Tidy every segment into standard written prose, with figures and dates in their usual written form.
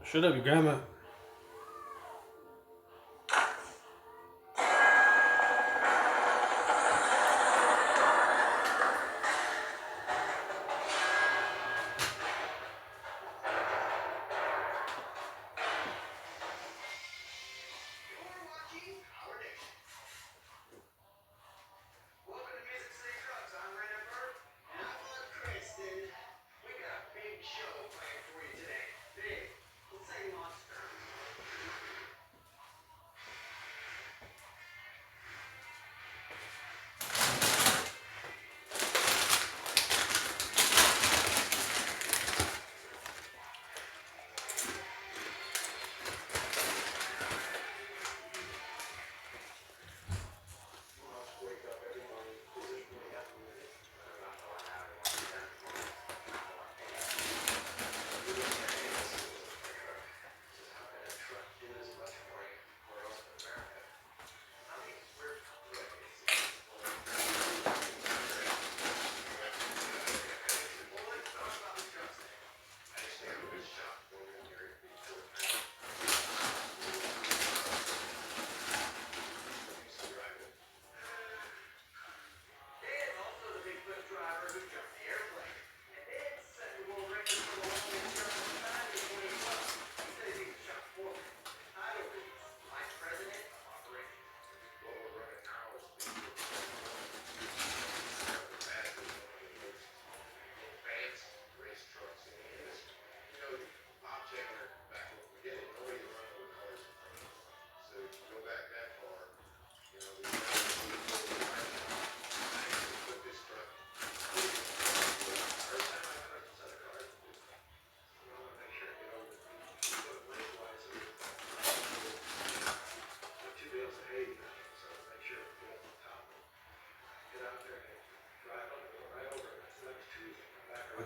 Shut up, your grandma.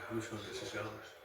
Who's going to get $6?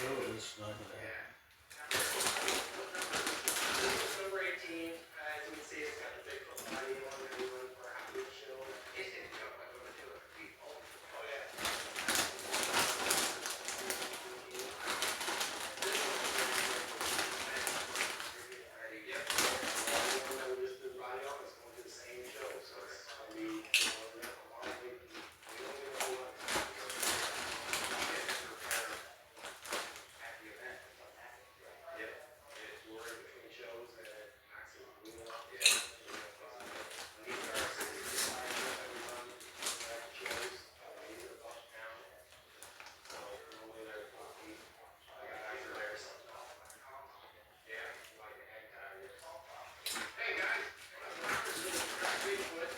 No, it's not gonna happen. Number 18, as you can see, it's got the Bigfoot body on it. We run for a half inch show. It didn't jump like over 200 feet. Oh, yeah. Yep. Just the body on it's going to the same show. So it's going to be at the event. Yep. We're in between shows and maximum moving up. Yeah. These are 65 that we run shows. These are about town. So normally they're 40. Guys are there sometimes. Yeah. Like a head tire. Hey guys. Bigfoot.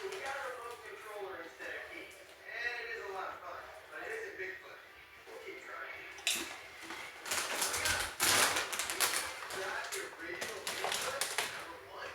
We got a remote controller instead of keys. And it is a lot of fun. But it isn't Bigfoot. We'll keep trying. Got the original Bigfoot #1.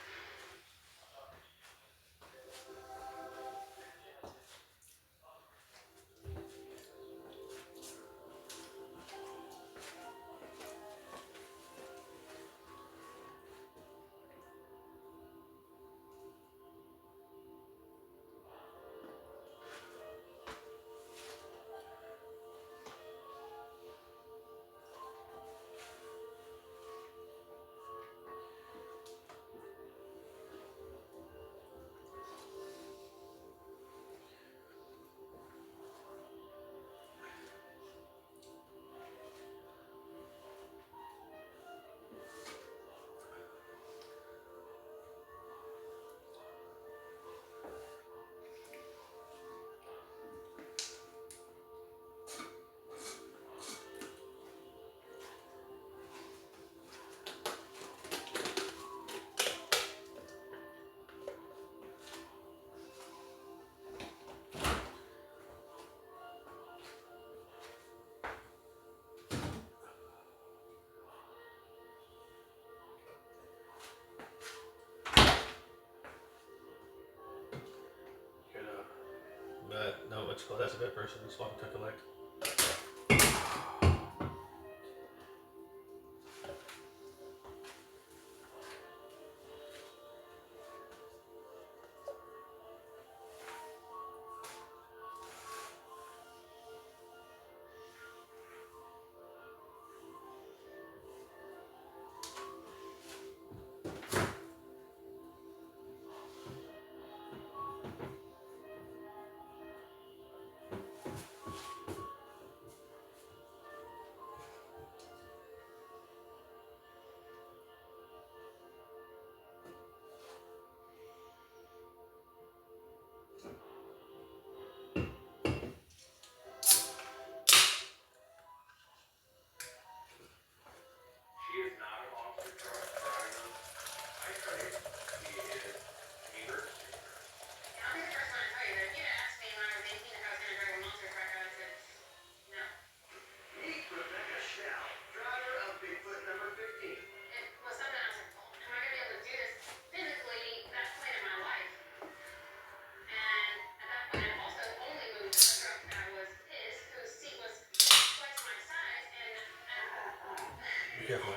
You're not. But no, what's called? That's a good person. Just walk to collect. She is not a monster truck driver. I trade. She is Peter. I'll be the first one to tell you that if you'd asked me when I was 18 if I was going to drive a monster truck, I would have said no. Meet Rebecca Shell, driver of Bigfoot number 15. It was something I was like, oh, am I going to be able to do this physically at that point in my life? And at that point, I also only moved a truck that was his, whose seat was twice my size, and Be careful.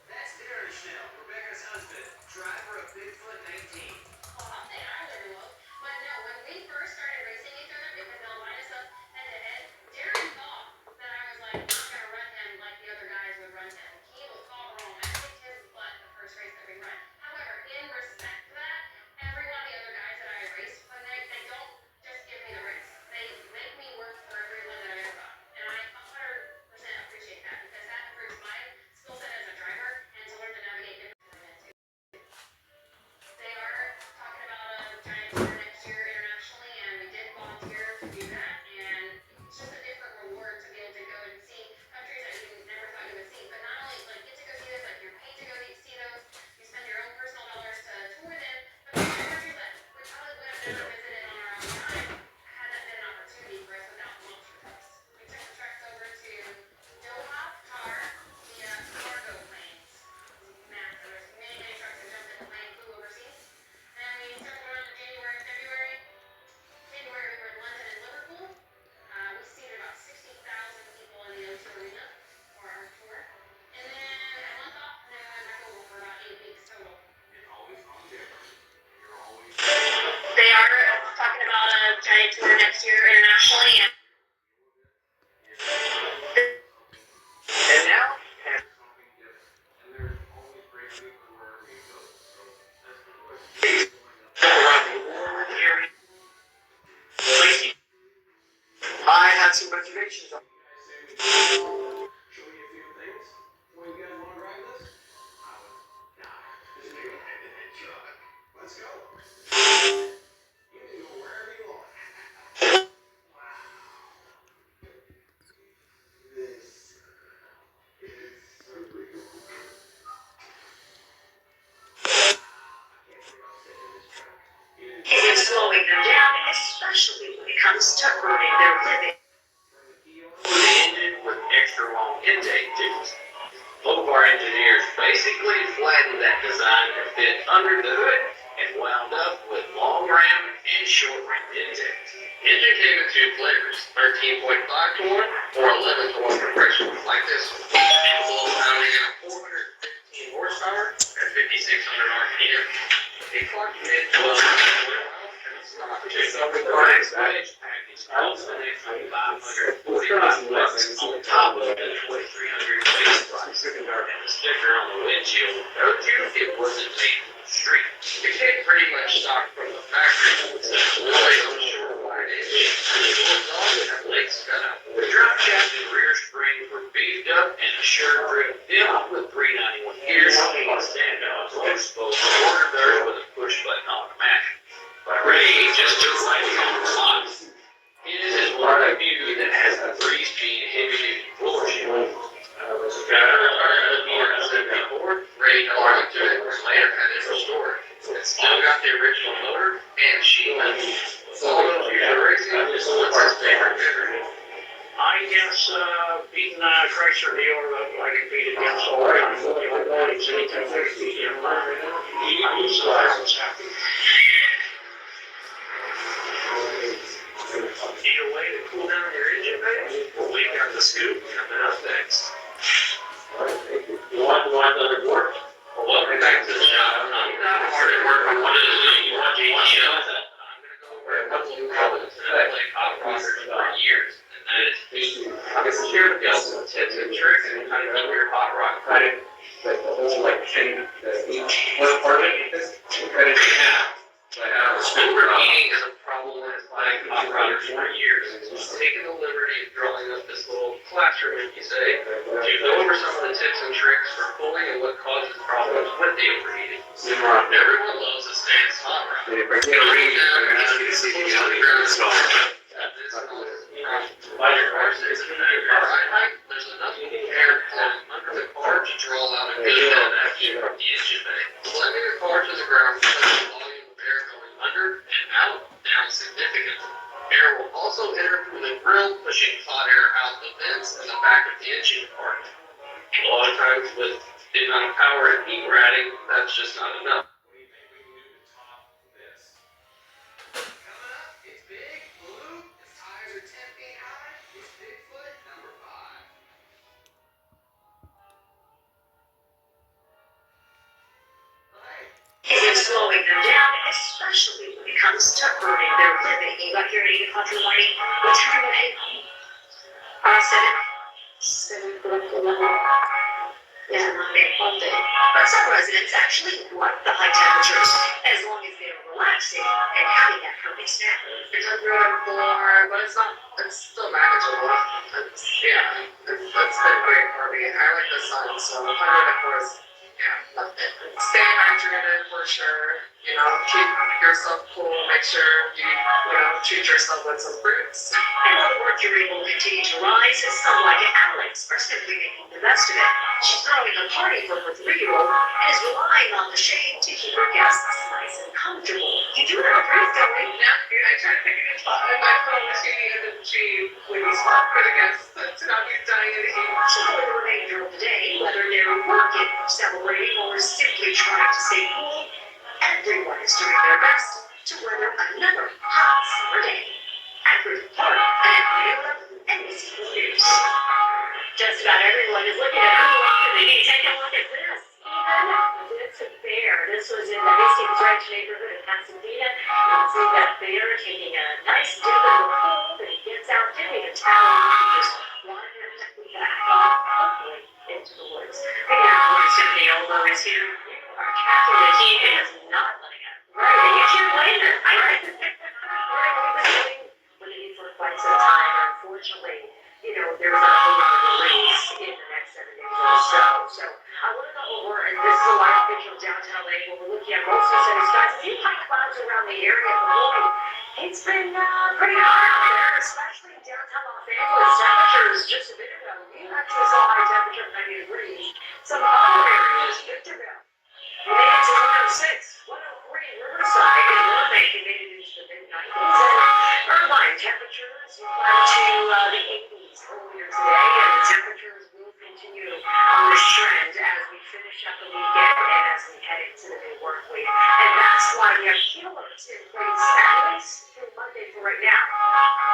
That's Darren Schnell, Rebecca's husband, driver of Bigfoot 19. well, I'll say I wouldn't look. But no, when we first started racing each other, because they'll line us up head to head, Darren thought that I was like, not going to run him like the other guys would run him. He was all wrong. I kicked his butt the first race that we run. However, in respect to that, every one of the other guys that I race, when they don't just give me the race, they make me work for every win that I ever got. And I 100% appreciate that because that improves my skill set as a driver and to learn to navigate different environments. They are talking about a giant tour next year internationally, and we did buy giant tour next year internationally. And now, and there's always great people wherever you go. So that's the question. Around the world area. I had some reservations on. Show you a few things. Well, you guys want to drive this? I would die. Just do it. Truck. Let's go. You can go wherever you want. Wow. This is so real. Is it slowing them down, especially when it comes to earning their living? The engine with extra long intake tubes. Mopar engineers basically flattened that design to fit under the hood and wound up with long ram and short ram intakes. Engine came in two flavors, 13.5 torque or 11 torque compression, like this one. And blow pounding out 415 horsepower at 5,600 RPM. It clocked mid 12 and stock 2 package also makes $545 on top of the $2,300 base price. And the sticker on the windshield told you it wasn't made for the street. It came pretty much stock from the factory. It's really on the short wide engine, and the doors also have legs cut out. The drop shaft and rear springs were beefed up and assured grip filled with 391 gears. Standouts were exposed quarter third with a push button automatic. But Ray just took life on the box. His is one of the few that has a 3-speed heavy-duty floor shield. Ray held to it, later had it restored. It still got the original motor and sheet metal. Although future racing, what's his favorite bidder? I guess beating Chrysler dealer that I competed against all the time. He's anything that he was happy. Need a way to cool down your engine bay? Well, we've got the Scoop coming up next. You want another board? Well, welcome back to the shop. I'm not hard at work on what it is that you want to do. I'm going to go over a couple of problems that I've played hot rockers for years. And that is to share with y'all some tips and tricks and how to keep your hot rod credit. Like the whole each part of it, cut it in half. Overheating is a problem that has plagued hot rodders for years. We've taken the liberty of drawing up this little classroom, if you say, to go over some of the tips and tricks for cooling and what causes problems with the overheating. Everyone loves a stance hot rod. If I get a read, I'm gonna ask you to see if you got any installed. There's enough air under the car to draw out a good amount of action from the engine bay. Slamming the car to the ground will cut the volume of air going under and out down significantly. Air will also enter through the grill, pushing hot air out the vents in the back of the engine part. A lot of times with the amount of power and heat we're adding, that's just not enough. What do you think we can do to top this? Coming up, it's big, blue, its tires are 10 feet high, it's Bigfoot number 5. Is it slowing them down, especially when it comes to earning their living? You got here at 8 o'clock in the morning. What time are you heading home? 7:11. Yeah, one day. But some residents actually like the high temperatures, as long as they're relaxing and having that perfect snack. It's a good floor, but it's still manageable. It's been great for me. I like the sun, so 100 of course, yeah, love it. Stay hydrated for sure, keep yourself cool, make sure you treat yourself with some fruits. And while the mercury will continue to rise, some like Alex are simply making the best of it. She's throwing a party for her 3-year-old and is relying on the shade to keep her guests nice and comfortable. You do have a pretty story. Yeah, I tried to make it fun. My phone was shady and then she would swap for the guests to not be dying of heat. So for the remainder of the day, whether they're working, celebrating, or simply trying to stay cool, everyone is doing their best to weather another hot summer day. Akron Park and NBC News. Just about everyone is looking at who and they need to take a look at this. Even this bear. This this was in the Hastings Ranch neighborhood of Pasadena. You can see that bear taking a nice dip in the pool, and he gets out, dipping a towel, and he just wanders back, hopefully, into the woods. Hey, Stephanie Olmo is here. You are captain the team. It is not letting up. Right, and you can't blame her. We've been doing what it is for quite some time. Unfortunately, there's not a whole lot of release in the next 7 days or so. So I want to go over, and this is a live picture of downtown LA where we're looking at mostly sunny skies. A few high clouds around the area at the moment. It's been pretty hot out there, especially in downtown Los Angeles. Temperatures just a bit ago, we actually saw a high temperature of 90 degrees. Some other areas, Victorville, we made it to 106, 103 Riverside, and Burbank, we made it into the mid-90s. And Irvine temperatures climbed to the 80s earlier today, and the temperatures will continue on this trend as we finish up the weekend and as we head into the new work week. And that's why we have heat alerts in place at least through Monday for right now.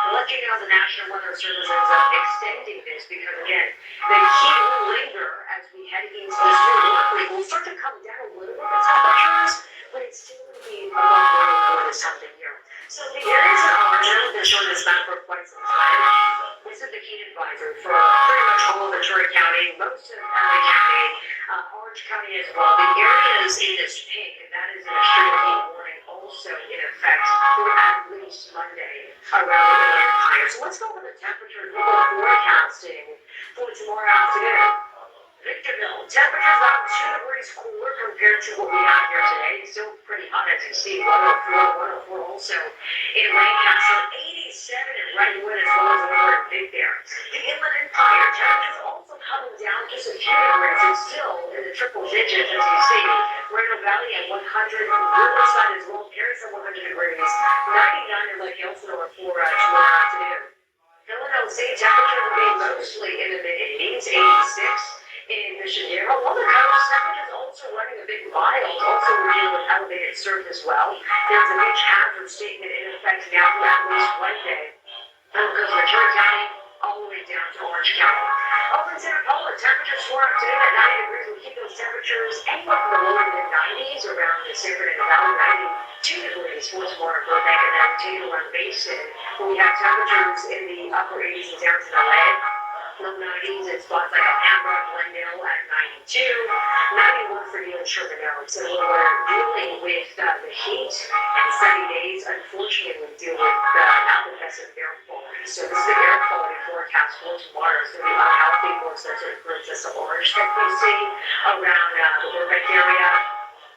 I'll let you know the National Weather Service ends up extending this because, again, the heat will linger as we head into this new work week. We'll start to come down a little bit the temperatures, but it's still going to be above 104 this time of year. So the areas that are now been showing this map for quite some time. This is the heat advisory for pretty much all of Ventura County, most of LA County, Orange County as well. The areas in this pink, and that is an extreme heat warning also in effect through at least Monday around the Inland Empire. So let's go over the temperatures we're forecasting for tomorrow afternoon. Victorville, temperatures about 2 degrees cooler compared to what we have here today. Still pretty hot as you see, 104 also in Lancaster, 87 in Redwood as well as over in Big Bear. The Inland Empire, temperatures also coming down just a few degrees and still in the triple digits as you see. Moreno Valley at 100, Riverside as well, Paris at 100 degrees, 99 in Lake Elsinore for tomorrow afternoon. Illinois State temperatures will be mostly in the mid-80s, 86. In Mission Viejo, along the coast, temperatures also running a bit wild. Also, we're dealing with elevated surf as well. There's a beach hazard statement in effect now for at least Wednesday. That goes Ventura County all the way down to Orange County. Over in Santa Paula, temperatures for afternoon at 90 degrees. We'll keep those temperatures anywhere from the lower to mid-90s around the San Fernando Valley, 92 degrees for tomorrow in Burbank, and then continue to run Basin, where we have temperatures in the upper 80s in Downtown LA. Low 90s in spots like Alhambra, Glendale at 92, 91 for Neil Sherman Oaks. So when we're dealing with the heat and sunny days, unfortunately we deal with not the best of air quality. So this is the air quality forecast for tomorrow. It's going to be unhealthy for sensitive groups. That's the orange that we see around the Burbank area,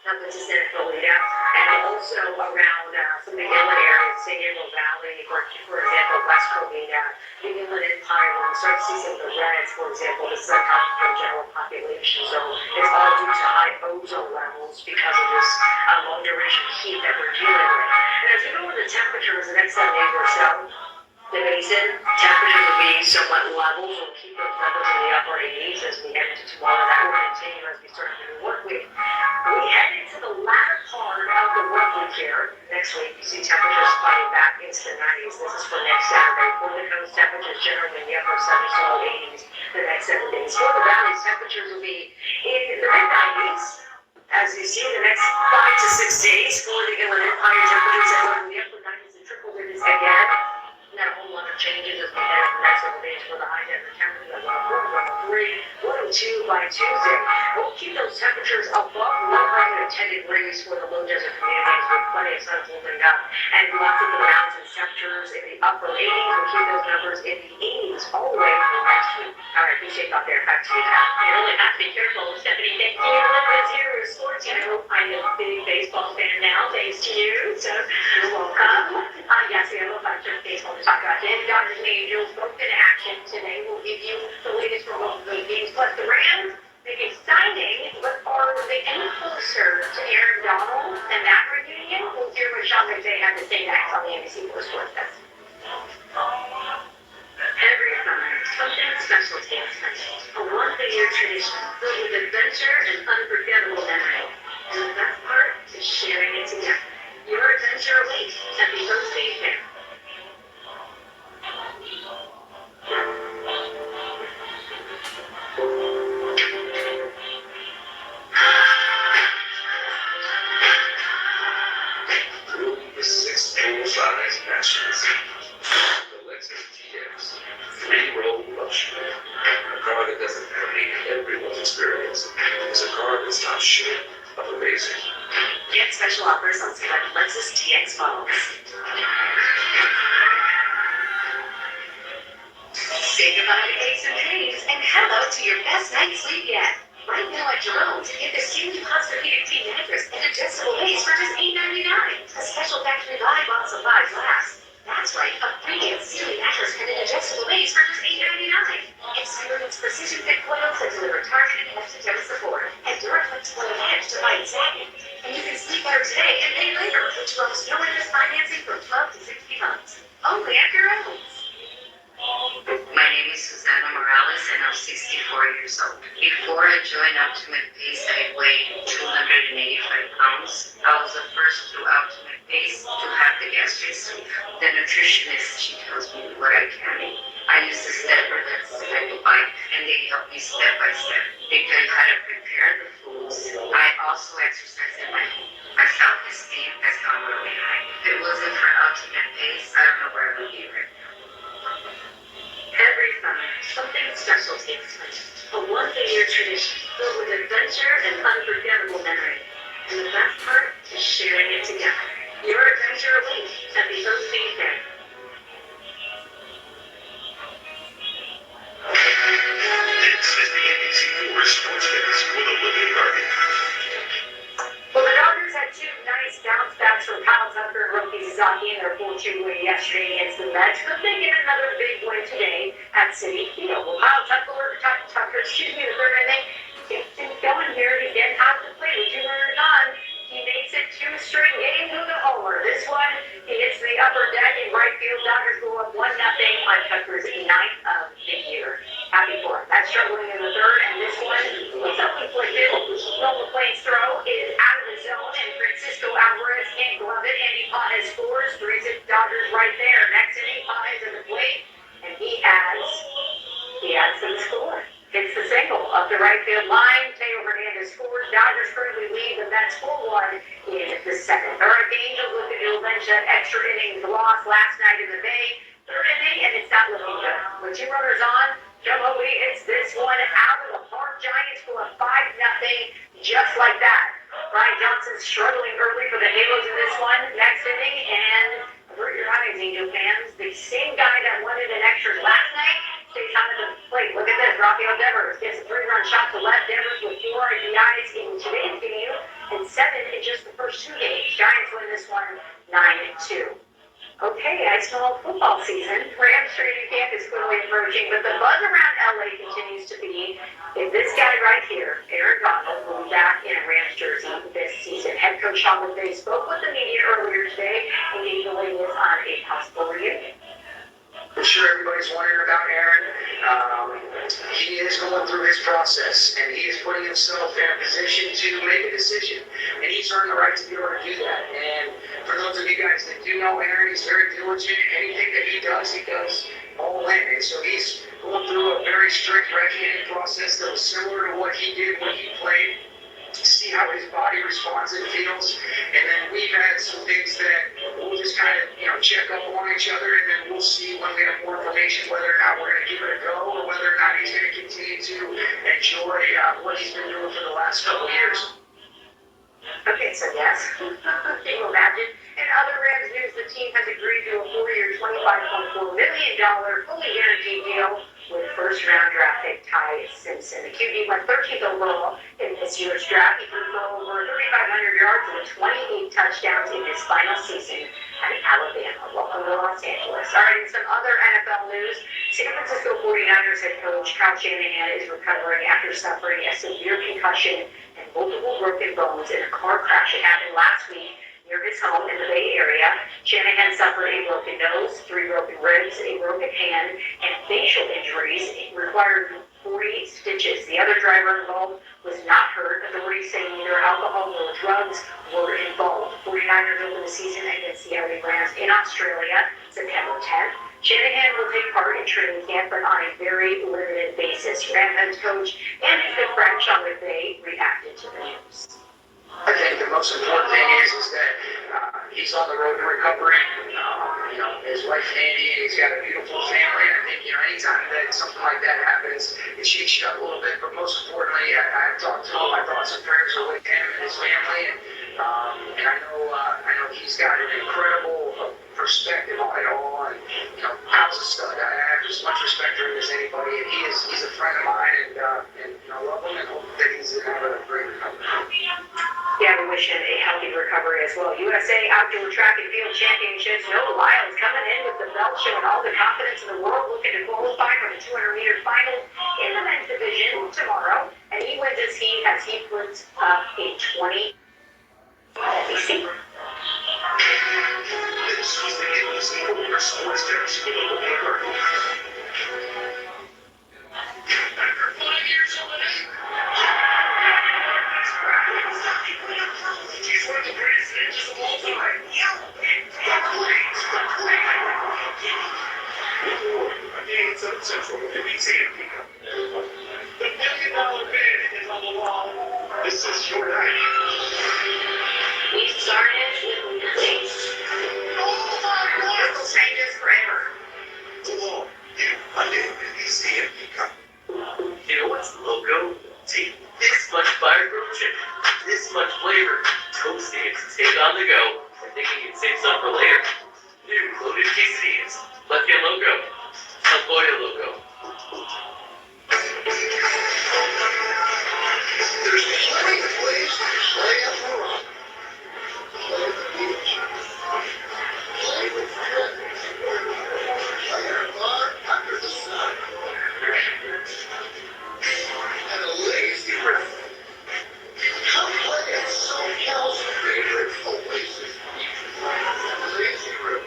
up into Santa Clarita, and also around some of the inland areas, San Diego Valley, for example, West Covina, the Inland Empire, where we start to see some of the reds, for example, this is a from general population. So it's all due to high ozone levels because of this long duration heat that we're dealing with. And as we go over the temperatures the next 7 days or so, the Basin temperatures will be somewhat level. We'll keep those levels in the upper 80s as we head into tomorrow. That will continue as we start the new work week. We head into the latter part of the work week here. Next week, you see temperatures climbing back into the 90s. This is for next Saturday. For the coast, temperatures generally in the upper 70s to low 80s the next 7 days. For the valleys, temperatures will be in the mid-90s. As you see, the next 5 to 6 days for the Inland Empire, temperatures are in the upper 90s and triple digits again. Not a whole lot of changes as we head into the next several days for the high temperature temperatures at 103, 102 by Tuesday. We'll keep those temperatures above 110 degrees for the low desert communities with plenty of sun holding up. And lots of the mountains temperatures in the upper 80s. We'll keep those numbers in the 80s all the way through next week. All right, be safe out there. Back to you, Pat. You really have to be careful, Stephanie. Thank you. Liz here is sports. You know, I'm a big baseball fan now, thanks to you. So you're welcome. Yes, we have a bunch of baseball to talk about. Then Dodgers and Angels both in action today. We'll give you the latest from both of those games. Plus the Rams, big exciting, but are they any closer to Aaron Donald and that reunion? We'll hear what Sean McVay had to say next on the NBC Sports Desk. Every summer, something special takes place. A once-a-year tradition filled with adventure and unforgettable memories. And the best part is sharing it together. Your adventure awaits at the Osage Fair. of amazing. Get special offers on select Lexus TX models. Say goodbye to aches and pains and hello to your best night's sleep yet. Right now at Jerome's, get the Sealy Posturepedic Teen mattress and adjustable base for just $8.99. A special factory buy while supplies last. That's right, a premium Sealy mattress and an adjustable base for just $8.99. Experience precision fit coils that deliver targeted heft-to-toe support and Duraflex coil edge to fight sagging. And you can sleep better today and pay later, which runs no interest financing from 12 to 60 months. Only at Jerome's. My name is Susana Morales and I'm 64 years old. Before I joined Ultimate Pace, I weighed 285 pounds. I was the first through Ultimate Pace to have the gastric sleeve. The nutritionist, she tells me what I can eat. I use the stepper that's type of bike and they help me step by step. They tell you how to prepare the foods. I also exercise in my home. My self-esteem has gone really high. If it wasn't for Ultimate Pace, I don't know where I would be right now. Every summer, something special takes place. A once-a-year tradition filled with adventure and unforgettable memories. And the best part is sharing it together. Your adventure awaits at the OC Fair. This is the NBC4 Sports Fitness for the Living Garden. Well, the Dodgers had two nice bounce backs from Kyle Tucker and Roki Sasaki in their 4-2 win yesterday against the Mets. Could they get another big win today at Citi Field? Well, Kyle Tucker, the third inning, gets things going here. He gets out to play with 2 runners on. He makes it 2 straight games with a homer. This one, he hits the upper deck in right field. Dodgers go up 1-0 on Tucker's 9th of the year. Happy for him. That's struggling in the third, and this one was self-inflicted. Nolan McLean's throw is out of the zone, and Francisco Alvarez can't glove it. Andy Pages scores, 3-6 Dodgers right there. Next inning, Pages at the plate, and he adds to the score. Hits the single up the right field line. Teo Hernandez scores. Dodgers currently lead the Mets 4-1 in the second. All right, the Angels looking to avenge that extra innings loss last night in the Bay. Third inning, and it's not looking good. With 2 runners on, Joe Hoey hits this one out of the park. Giants go up 5-0, just like that. Brian Johnson's struggling early for the Halos in this one. Next inning, and avert your eyes, Angel fans. The same guy that wanted an extra last night stays on the plate. Look at this. Rafael Devers gets a 3-run shot to left. Devers with 4 RBIs in today's game and 7 in just the first 2 games. Giants win this one 9-2. Okay, I small football season. Rams training camp is quickly approaching, but the buzz around LA continues to be if this guy right here, Aaron Donald, will be back in a Rams jersey this season. Head coach Sean McVay spoke with the media earlier today and gave the latest on a possible reunion. I'm sure everybody's wondering about Aaron. He is going through his process, and he is putting himself in a position to make a decision, and he's earned the right to be able to do that. And for those of you guys that do know Aaron, he's very diligent. Anything that he does all in. And so he's going through a very strict, regimented process that was similar to what he did when he played. See how his body responds and feels, and then we've had some things that we'll just kind of check up on each other, and then we'll see when we have more information whether or not we're going to give it a go or whether or not he's going to continue to enjoy what he's been doing for the last couple of years. Okay, so yes, can you imagine? In other Rams news, the team has agreed to a 4-year, $25.4 million fully guaranteed deal with first-round draft pick Ty Simpson. The QB went 13th overall in this year's draft. He threw for over 3,500 yards and 28 touchdowns in his final season at Alabama. Welcome to Los Angeles. All right, in some other NFL news, San Francisco 49ers head coach Kyle Shanahan is recovering after suffering a severe concussion and multiple broken bones in a car crash that happened last week near his home in the Bay Area. Shanahan suffered a broken nose, 3 broken ribs, a broken hand, and facial injuries. It required 40 stitches. The other driver involved was not hurt. Authorities say neither alcohol nor drugs were involved. 49ers open the season against the LA Rams in Australia, September 10th. Shanahan will take part in training camp, but on a very limited basis. Ram head coach and his good friend Sean McVay reacted to the news. I think the most important thing is that he's on the road to recovery. His wife Andy, and he's got a beautiful family, and I think anytime that something like that happens, it shakes you up a little bit. But most importantly, I've talked to him. My thoughts and prayers are with him and his family, and I know he's got an incredible perspective on it all. And Al's a stud. I have as much respect for him as anybody, and he's a friend of mine, and I love him and hope that he's in a great recovery. Yeah, we wish him a healthy recovery as well. USA Outdoor Track and Field Championships. Noah Lyles coming in with the belt, showing all the confidence in the world, looking to qualify for the 200-meter final in the men's division tomorrow. And he wins his heat as he puts up a 20. This was the NBC Four Sports News. After 5 years of an he's one of the greatest ninjas of all time. Again, South Central, NBC and Pico. The $1 million bid is on the wall. This is your night. We started with nothing. Oh my God! This will change us forever. Hello, you. I did NBC and Pico. You know what's logo? Take this much fire grilled chicken, this much flavor, toasting it to take on the go, and thinking you'd save some for later. New loaded quesadillas, Left Hand Loco, El Pollo Loco. There's plenty of ways to play up the rock. Play at the beach. Play with friends. Play at a bar under the sun. And a lazy river. Come play at SoCal's favorite Oasis beach. Lazy River.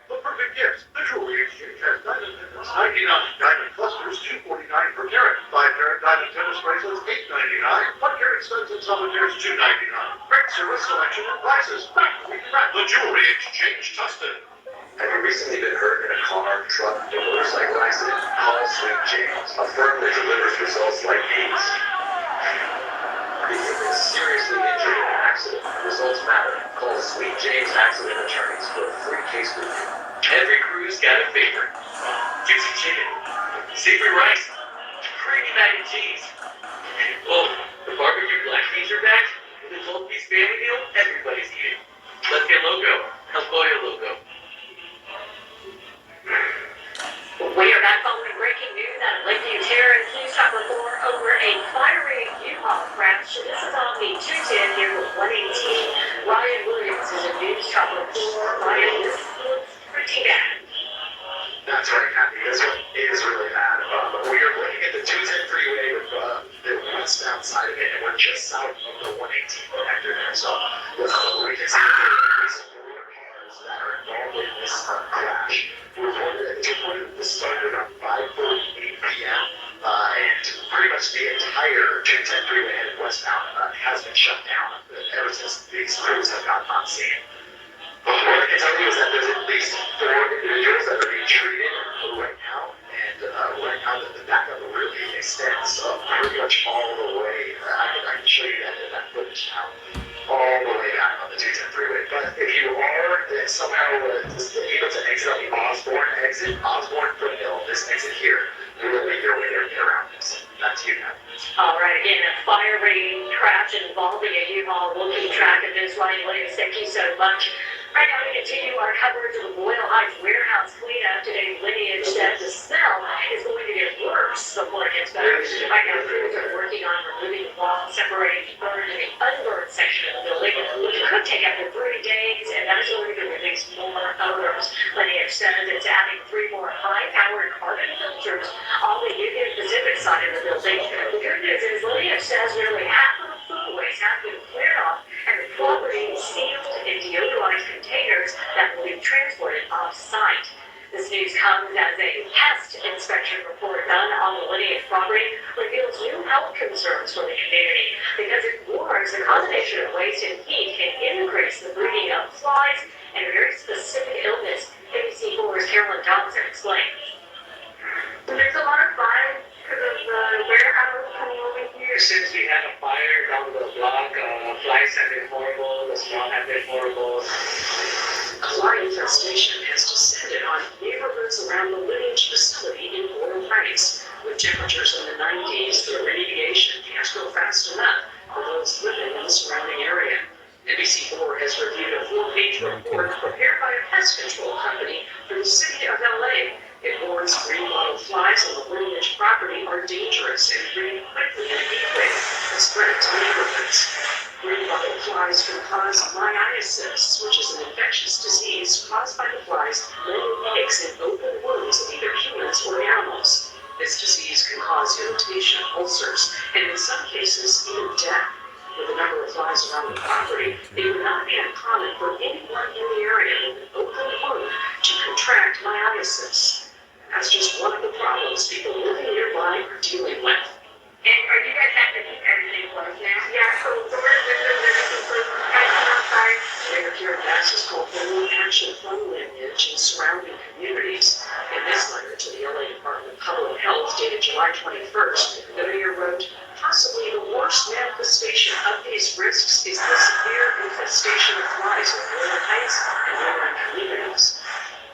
The perfect gift. The Jewelry Exchange has diamond necklace, 99. Diamond clusters, $249 per carat. 5-carat diamond tennis bracelets, $899. 1-carat studs and solitaires, $299. Great service, selection, and prices. The Jewelry Exchange, Tustin. Have you recently been hurt in a car, truck, or motorcycle accident? Call Sweet James, a firm that delivers results like these. If you've been seriously injured in an accident, results matter. Call Sweet James Accident Attorneys for a free case review. Every crew's got a favorite. Juicy chicken, savory rice, creamy mac and cheese. Well, the barbecue black beans are back. With a 12-piece family meal, everybody's eating. Left Hand Loco, El Pollo Loco. We are back following breaking news out of Lakeview Terrace. News Top report over a fiery U-Haul crash. This is on the 210 near 118. Ryan Williams is a News Top report. Ryan, this looks pretty bad. That's right, Kathy. This one is really bad. We are looking at the 210 freeway with the westbound side of it, and we're just south of the 118 connector there. So we can see that there are some cars that are involved in this crash. This started around 5:48 p.m. And pretty much the entire 210 freeway headed westbound has been shut down ever since these crews have gotten on scene. What I can tell you is that there's at least 4 individuals that are being treated right now, and right now the backup really extends pretty much all the way. I can show you that footage now, all the way back on the 210 freeway. But if you are somehow able to exit on the Osborne exit, Osborne Foothill, this exit here, you will make your way there and get around this. That's you now. All right, again, a fiery crash involving a U-Haul. We'll keep track of this. Ryan Williams, thank you so much. Right now, we continue our coverage of the Boyle Heights warehouse cleanup. Today's lineage says the smell is going to get worse before it gets better. Right now, crews are working on removing the wall separating the burned and the unburned section of the building, which could take up to 3 days, and that is going to release more odors. Lineage says it's adding 3 more high-powered carbon filters on the Union Pacific side of the building. The good news is Lineage says nearly half of the food waste has been cleared off, and the property is sealed in deodorized containers that will be transported off-site. This news comes as a pest inspection report done on the Lineage property reveals new health concerns for the community because it warns the combination of waste and heat can increase the breeding of flies and a very specific illness. ABC4's Carolyn Johnson explains. There's a lot of flies because of the warehouse coming over here. Since we had a fire down the block, flies have been horrible, the smell have been horrible. devastation has descended on neighborhoods around the Lineage facility in Laurel Heights. With temperatures in the 90s, the remediation can't go fast enough for those living in the surrounding area. NBC4 has reviewed a 4-page report prepared by a pest control company for the city of LA. It warns green bottle flies on the Lineage property are dangerous and breed quickly and deeply and spread to neighborhoods. Green bottle flies can cause myiasis, which is an infectious disease caused by the flies laying eggs in open wounds of either humans or animals. This disease can cause irritation, ulcers, and in some cases, even death. With the number of flies around the property, it would not be uncommon for anyone in the area with an open wound to contract myiasis. That's just one of the problems people living nearby are dealing with. And are you guys having to keep everything closed now? Yeah, so doors, windows, everything closed. Guys outside. Mayor Karen Bass has called for new action from Lineage and surrounding communities. In this letter to the LA Department of Public Health, dated July 21st, the mayor wrote, "Possibly the worst manifestation of these risks is the severe infestation of flies in Laurel Heights and neighboring communities."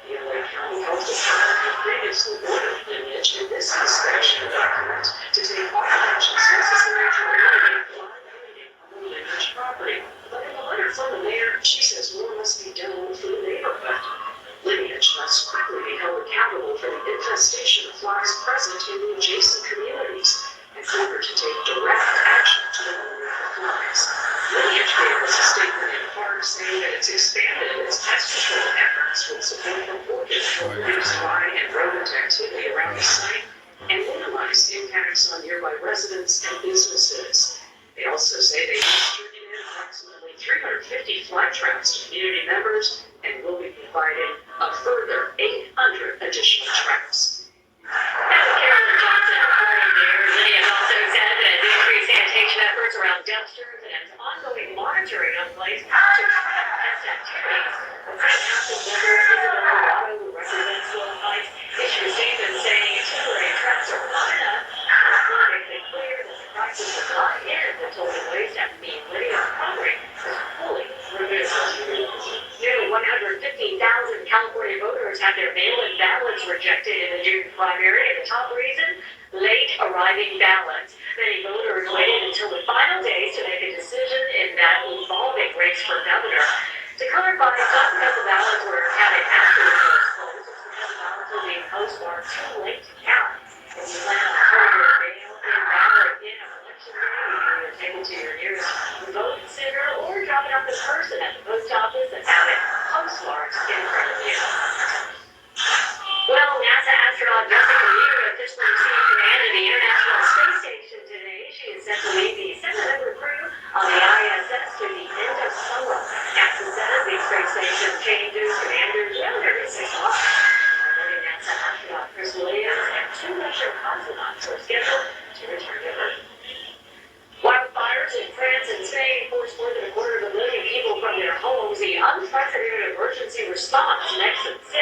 The LA County Health Department had previously ordered Lineage in this inspection document to take all actions necessary to eliminate fly breeding on the Lineage property. But in the letter from the mayor, she says more must be done for the neighborhood. Lineage must quickly be held accountable for the infestation of flies present in the adjacent communities and order to take direct action to eliminate the flies. Lineage gave us a statement in part saying that it's expanded its pest control efforts with support from Oregon to reduce fly and rodent activity around the site and minimize impacts on nearby residents and businesses. They also say they distributed approximately 350 fly traps to community members and will be providing a further 800 additional traps. As Carolyn Johnson reporting there, Lineage also said that it's increased sanitation efforts around dumpsters and has ongoing monitoring in place to track pest activities. The St. Council member Isabel Dorado, who represents Laurel Heights, issued a statement saying temporary traps are not enough. It's making it clear that the crisis will not end until the waste at the Lineage property is fully removed. Nearly 115,000 California voters had their mail-in ballots rejected in the June primary, and the top reason, late arriving ballots. Many voters waited until the final days to make a decision in that evolving race for governor. To clarify, it's not because the ballots were counted after the polls closed, it's because the ballots were being postmarked too late to count. If you plan on turning your mail-in ballot in on election day, you can either take it to your nearest voting center or drop it off in person at the post office and have it postmarked in front of you. Well, NASA astronaut Jessica Meir officially received command of the International Space Station today. She is set to lead the 7-member crew on the ISS through the end of summer. NASA says the space station changes commanders every 6 months. Already NASA astronaut Chris Williams and 2 Russian cosmonauts are scheduled to return to Earth. Wildfires in France and Spain forced more than 250,000 people from their homes. The unprecedented emergency response next at 6.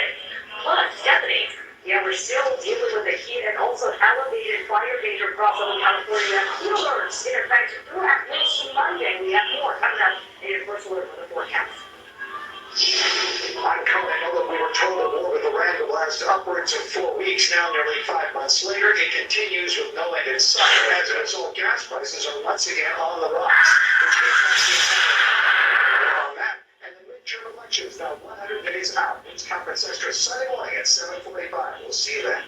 Plus, Stephanie, yeah, we're still dealing with the heat and also elevated fire danger across Southern California. Heat alerts in effect through at least Monday. We have more coming up in your first alert for the forecast. I'm coming. I know that we were told the war with Iran would last upwards of 4 weeks. Now, nearly 5 months later, it continues with no end in sight. As a result, gas prices are once again on the rise, which gives us the on that. And the midterm elections now 100 days out. News conference extra Sunday morning at 7:45. We'll see you then.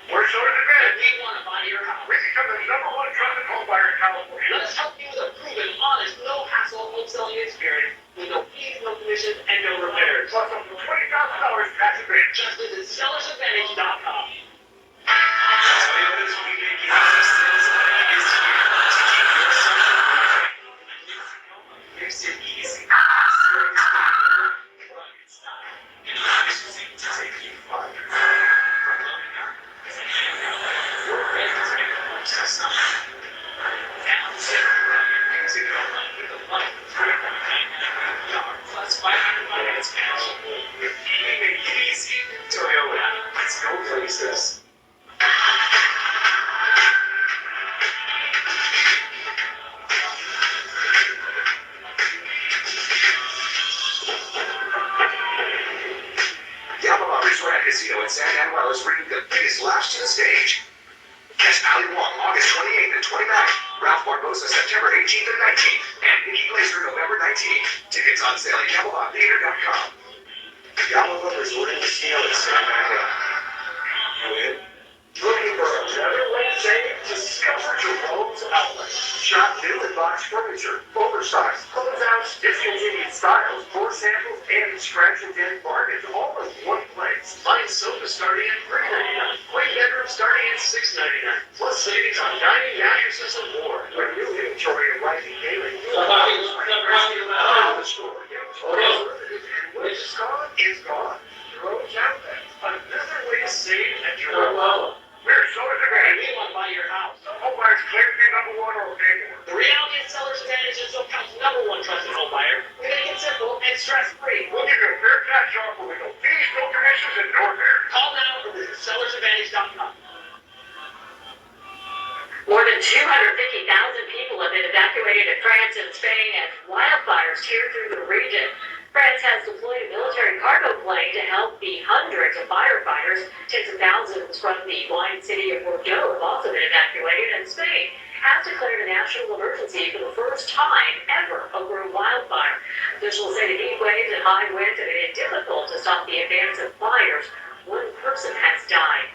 We're short of the grid. We want to buy your house. We become the #1 trusted home buyer in California. Let us help you with a proven, honest, no-hassle home selling experience with no fees, no commission, and no repairs. Plus up to $20,000 tax advantage. Just visit sellersadvantage.com. Toyota's weekend garage sales event is here to keep your summer moving. Makes it easy. Serious rugged style. And efficiency to take you farther. From loading up as a handout, we're ready to make the most of summer. Down to rugged music with a light 3.99 yard plus 500 finance cash. We make it easy. Toyota. Let's go places. Barbosa September 18th and 19th, and Nikki Glaser November 19th. Tickets on sale at CamelotTheater.com. Gallo Resort and Casino in San Manuel. You in? Looking for another way to save? Discover Jerome's Outlet. Shop new and box furniture, oversized, closeouts, discontinued styles, floor samples, and scratch and dent bargains all in one place. Find sofas starting at $3.99. Queen bedrooms starting at $6.99. Plus savings on dining, mattresses, and more. When new inventory arriving daily, the store. And what is gone is gone. Jerome's Outlet. Another way to save at Jerome. We're so excited. We want to buy your house. Home buyers claim to be number one or pay more. The reality of Seller's Advantage is SoCal's number one trusted home buyer. We're going to get simple and stress-free. We'll give you a fair tax offer with no fees, no commissions, and no fair. Call now or visit sellersadvantage.com. More than 250,000 people have been evacuated in France and Spain as wildfires tear through the region. France has deployed a military cargo plane to help the hundreds of firefighters. Tens of thousands from the wine city of Bordeaux have also been evacuated, and Spain has declared a national emergency for the first time ever over a wildfire. Officials say the heat waves and high winds have made it difficult to stop the advance of fires. One person has died.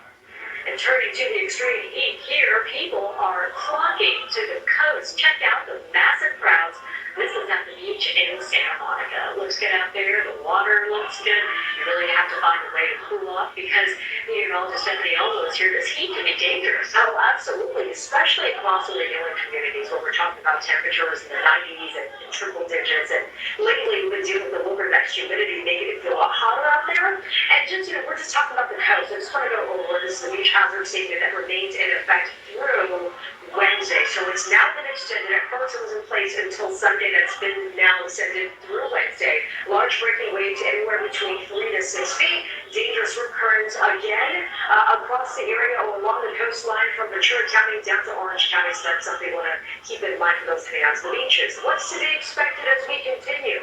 And turning to the extreme heat here, people are flocking to the coast. Check out the massive crowds. This is at the beach in Santa Monica. It looks good out there. The water looks good. You really have to find a way to cool off because meteorologist Stephanie Elmo is here. This heat can be dangerous. Oh, absolutely, especially across the inland communities where we're talking about temperatures in the 90s and triple digits. And lately, we've been dealing with a little bit of extra humidity, making it feel a lot hotter out there. And just, we're just talking about the coast. I just want to go over this is the beach hazard statement that remains in effect through Wednesday. So it's now been extended. At first it was in place until Sunday. That's been now extended through Wednesday. Large breaking waves anywhere between 3 to 6 feet. Dangerous currents again across the area or along the coastline from Ventura County down to Orange County. So that's something we want to keep in mind for those heading out to the beaches. What's to be expected as we continue?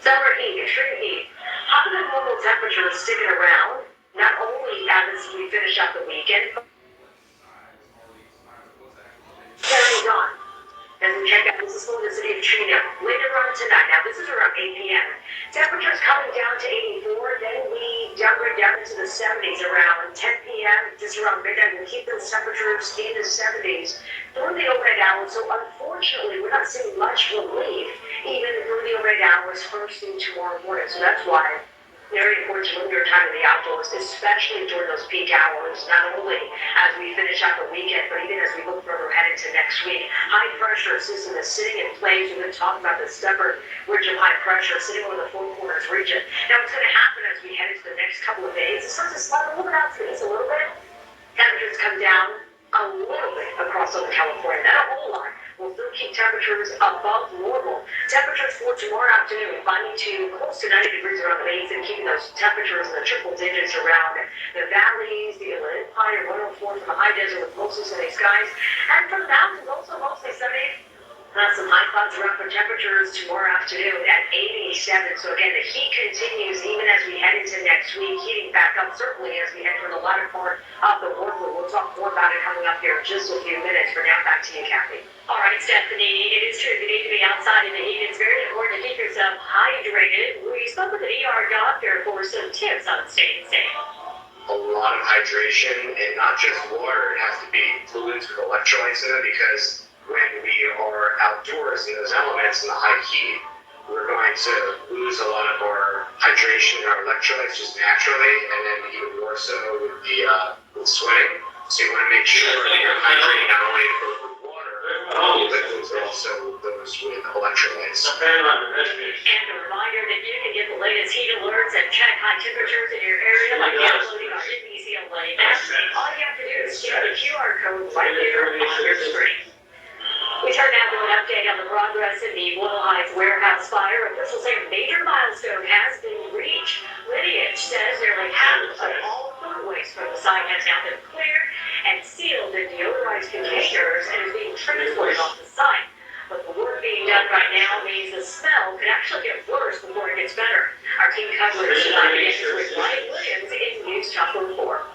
Summer heat, extreme heat. Hotter than normal temperatures sticking around, not only as we finish out the weekend, but carrying on. As we check out, this is from the city of Chino. Later on tonight, now this is around 8 p.m. Temperatures coming down to 84, then we downgrade down into the 70s around 10 p.m. Just around midnight, we'll keep those temperatures in the 70s through the overnight hours. So unfortunately, we're not seeing much relief even through the overnight hours first thing tomorrow morning. So that's why very important to limit your time in the outdoors, especially during those peak hours, not only as we finish out the weekend, but even as we look further ahead into next week. High pressure system is sitting in place. We've been talking about the stubborn ridge of high pressure sitting over the Four Corners region. Now, what's going to happen as we head into the next couple of days, it starts to slide a little bit out to the east a little bit. Temperatures come down a little bit across Southern California, not a whole lot. We'll still keep temperatures above normal. Temperatures for tomorrow afternoon climbing to close to 90 degrees around the basin, keeping those temperatures in the triple digits around the valleys, the Inland Empire, 104 from the high desert with mostly sunny skies. And from the mountains, also mostly sunny. Some high clouds around for temperatures tomorrow afternoon at 87. So again, the heat continues even as we head into next week, heating back up certainly as we head for the latter part of the work week. We'll talk more about it coming up here in just a few minutes. For now, back to you, Kathy. All right, Stephanie, it is true you need to be outside in the heat. It's very important to keep yourself hydrated. We spoke with an ER doctor for some tips on staying safe. A lot of hydration, and not just water. It has to be fluids with electrolytes in it, because when we are outdoors in those elements in the high heat, we're going to lose a lot of our hydration and our electrolytes just naturally, and then even more so with the with sweating. So you want to make sure that you're hydrating not only with water, but also those with electrolytes. And a reminder that you can get the latest heat alerts and check high temperatures in your area by downloading our NBCLA app. All you have to do is scan the QR code right there on your screen. We turn now to an update on the progress in the Boyle Heights warehouse fire. Officials say a major milestone has been reached. Lineage says nearly half of all food waste from the site has now been cleared and sealed in deodorized containers and is being transported off the site. But the work being done right now means the smell could actually get worse before it gets better. Our team coverage tonight is with Ryan Williams in News Chopper 4.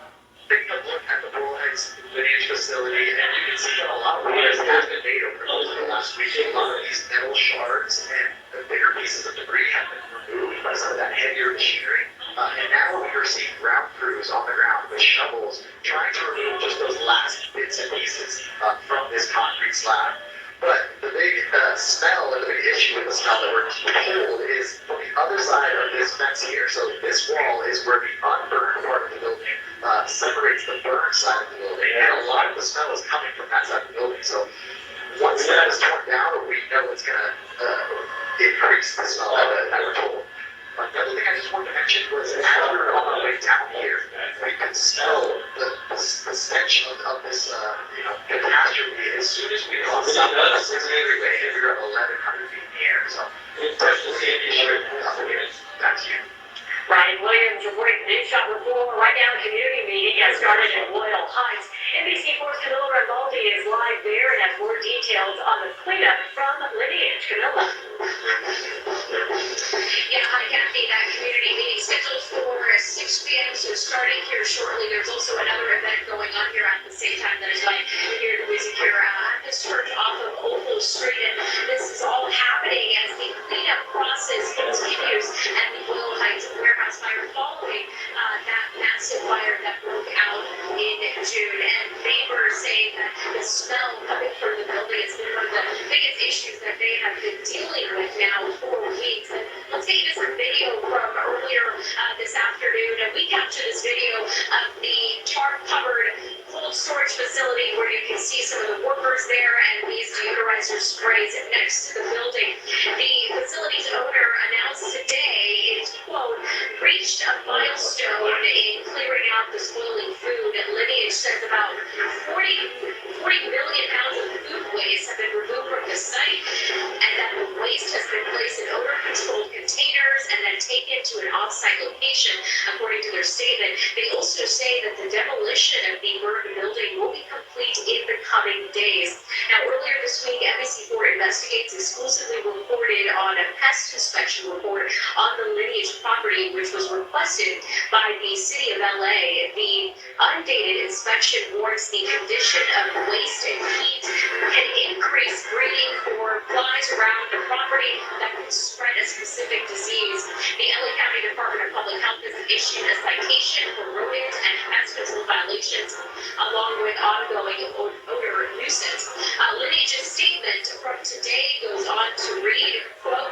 Take a look at the Boyle Heights Lineage facility, and you can can see that a lot of water has been made over the last week. A lot of these metal shards and the bigger pieces of debris have been removed by some of that heavier machinery. And now we are seeing ground crews on the ground with shovels trying to remove just those last bits and pieces from this concrete slab. But the big smell, or the big issue with the smell that we're told is from the other side of this fence here. So this wall is where the unburned part of the building separates the burned side of the building. And a lot of the smell is coming from that side of the building. So once that is torn down, we know it's going to increase the smell that we're told. The other thing I just wanted to mention was as we were on our way down here, we could smell the stench of this catastrophe as soon as we crossed up the 6 freeway and we were 1,100 feet in the air. So it's definitely an issue. Back to you. Ryan Williams reporting the News Shop Report. Right now, the community meeting has started in Loyal Heights. NBC4's Camilla Rinaldi is live there and has more details on the cleanup from Lineage. Camilla. Yeah, hi Kathy. That community meeting scheduled for 6 p.m. So starting here shortly. There's also another event going on here at the same time that is like here to visit here at this church off of Opal Street. And this is all happening as the cleanup process continues at the Loyal Heights warehouse fire following that massive fire that broke out in June. And neighbors saying that the smell coming from the building has been one of the biggest issues that they have been dealing with now for weeks. And let's get you to some video from earlier this afternoon. And we captured this video of the tarp-covered cold storage facility where you can see some of the workers there and these deodorizer sprays next to the building. The facility's owner announced today it's, quote, reached a milestone in clearing out the spoiling food. And Lineage says about 40 million pounds of food waste have been removed from the site, and that the waste has been placed in odor-controlled containers and then taken to an off-site location, according to their statement. They also say that the demolition of the burned building will be complete in the coming days. Now, earlier this week, NBC4 Investigates exclusively reported on a pest inspection report on the Lineage property, which was requested by the city of LA. The undated inspection warns the condition of waste and heat can increase breeding for flies around the property that could spread a specific disease. The LA County Department of Public Health has issued a citation for rodent and pest control violations, along with ongoing odor nuisance. Lineage's statement from today goes on to read, quote,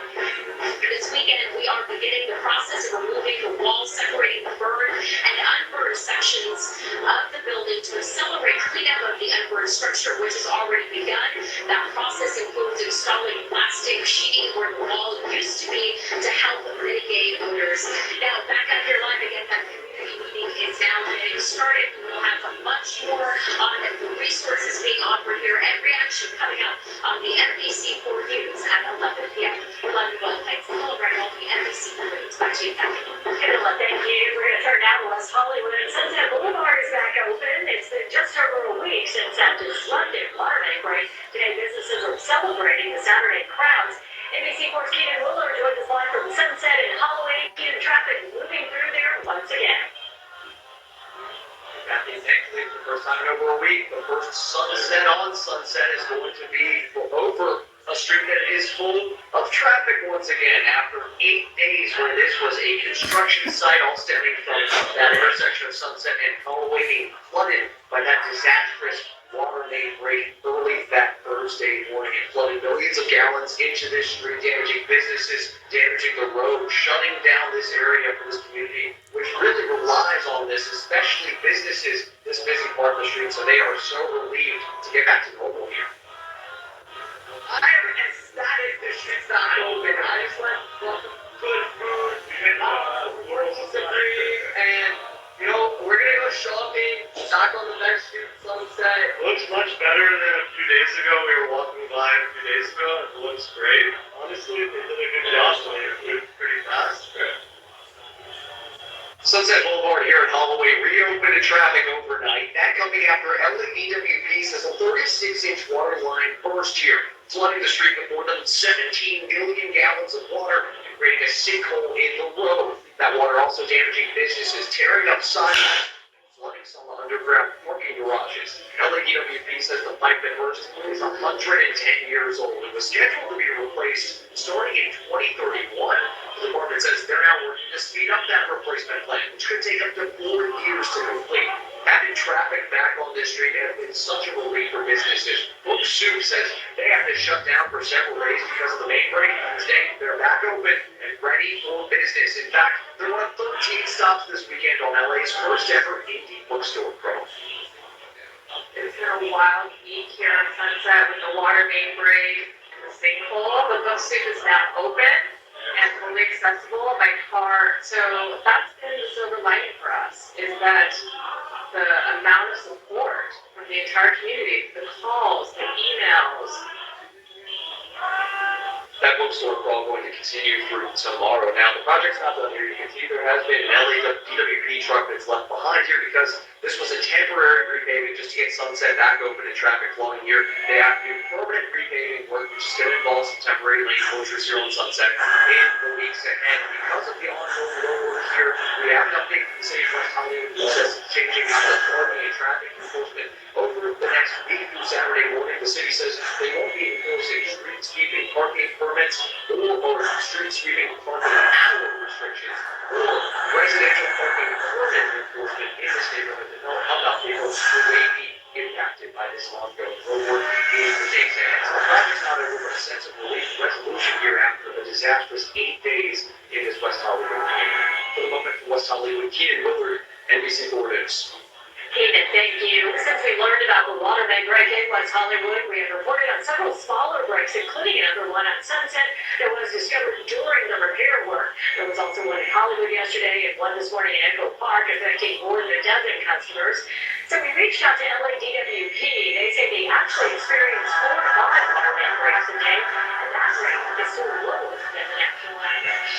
this weekend we are beginning the process of removing the walls separating the burned and unburned sections of the building to accelerate cleanup of the unburned structure, which has already begun. That process includes installing plastic sheeting where the wall used to be to help mitigate odors. Now, back up here live again, that community meeting is now getting started. We'll have much more on the resources being offered here and reaction coming up on the NBC4 News at 11 p.m. 11 Loyal Heights. Hello, Rinaldi, NBC4 News. Back to you, Kathy. Camilla, thank you. We're going to turn now to West Hollywood. Sunset Boulevard is back open. It's been just over a week since that disruptive water main break. Today, businesses are celebrating the Saturday crowds. NBC4's Keenan Willer joins us live from Sunset and Halloween. Keenan, traffic moving through there once again. Kathy, thankfully, for the first time in over a week, the first sunset on Sunset is going to be over a street that is full of traffic once again after 8 days where this was a construction site all stemming from that intersection of Sunset and Holloway being flooded by that disastrous water main break early that Thursday morning. It flooded millions of gallons into this street, damaging businesses, damaging the road, shutting down this area for this community, which really relies on this, especially businesses, this busy part of the street, so they are so relieved to get back to normal here. I am ecstatic the street's not open. I just want good food and world supreme, and we're gonna go shopping, knock on the next street, Sunset. It looks much better than a few days ago. We were walking by a few days ago. It looks great. Honestly, they did a good job on your food pretty fast. Sunset Boulevard here in Holloway reopened to traffic overnight. That coming after LADWP says a 36-inch water line burst here, flooding the street with more than 17 million gallons of water and creating a sinkhole in the road. That water also damaging businesses, tearing up sidewalks, flooding some 100 underground parking garages. LADWP says the pipe that burst is 110 years old. It was scheduled to be replaced starting in 2031. The department says they're now working to speed up that replacement plan, which could take up to 4 years to complete. Having traffic back on this street has been such a relief for businesses. Book Soup says they had to shut down for several days because of the main break. Today, they're back open and ready for business. In fact, they're one of 13 stops this weekend on LA's first ever indie bookstore crawl. It's been a wild week here on Sunset with the water main break and the sinkhole. The Book Soup is now open and fully accessible by car. So that's been the silver lining for us, is that the amount of support from the entire community, the calls, the emails. That bookstore crawl going to continue through tomorrow. Now, the project's not done here. You can see there has been an LADWP truck that's left behind here because this was a temporary repaving just to get Sunset back open and traffic flowing here. They have to do permanent repaving work, which is going to involve some temporary lane closures here on Sunset in the weeks ahead. Because of the ongoing road work here, we have an update from the city of West Hollywood that says changing out the parking and traffic enforcement over the next week through Saturday morning. The city says they won't be enforcing street sweeping parking permits or street sweeping parking hour restrictions or residential parking permit enforcement in this neighborhood. To know how about vehicles who may be impacted by this ongoing road work in the days ahead. So the project's not over, but a sense of relief resolution here after the disastrous 8 days in this West Hollywood community. For the moment from West Hollywood, Keenan Willard, NBC4 News. Keenan, thank you. Since we learned about the water main break in West Hollywood, we have reported on several smaller breaks, including another one on Sunset that was discovered during the repair work. There was also one in Hollywood yesterday and one this morning in Echo Park, affecting more than a dozen customers. So we reached out to LADWP. They say they actually experienced 4 to 5 water main breaks a day, and that rate is still lower than the national average.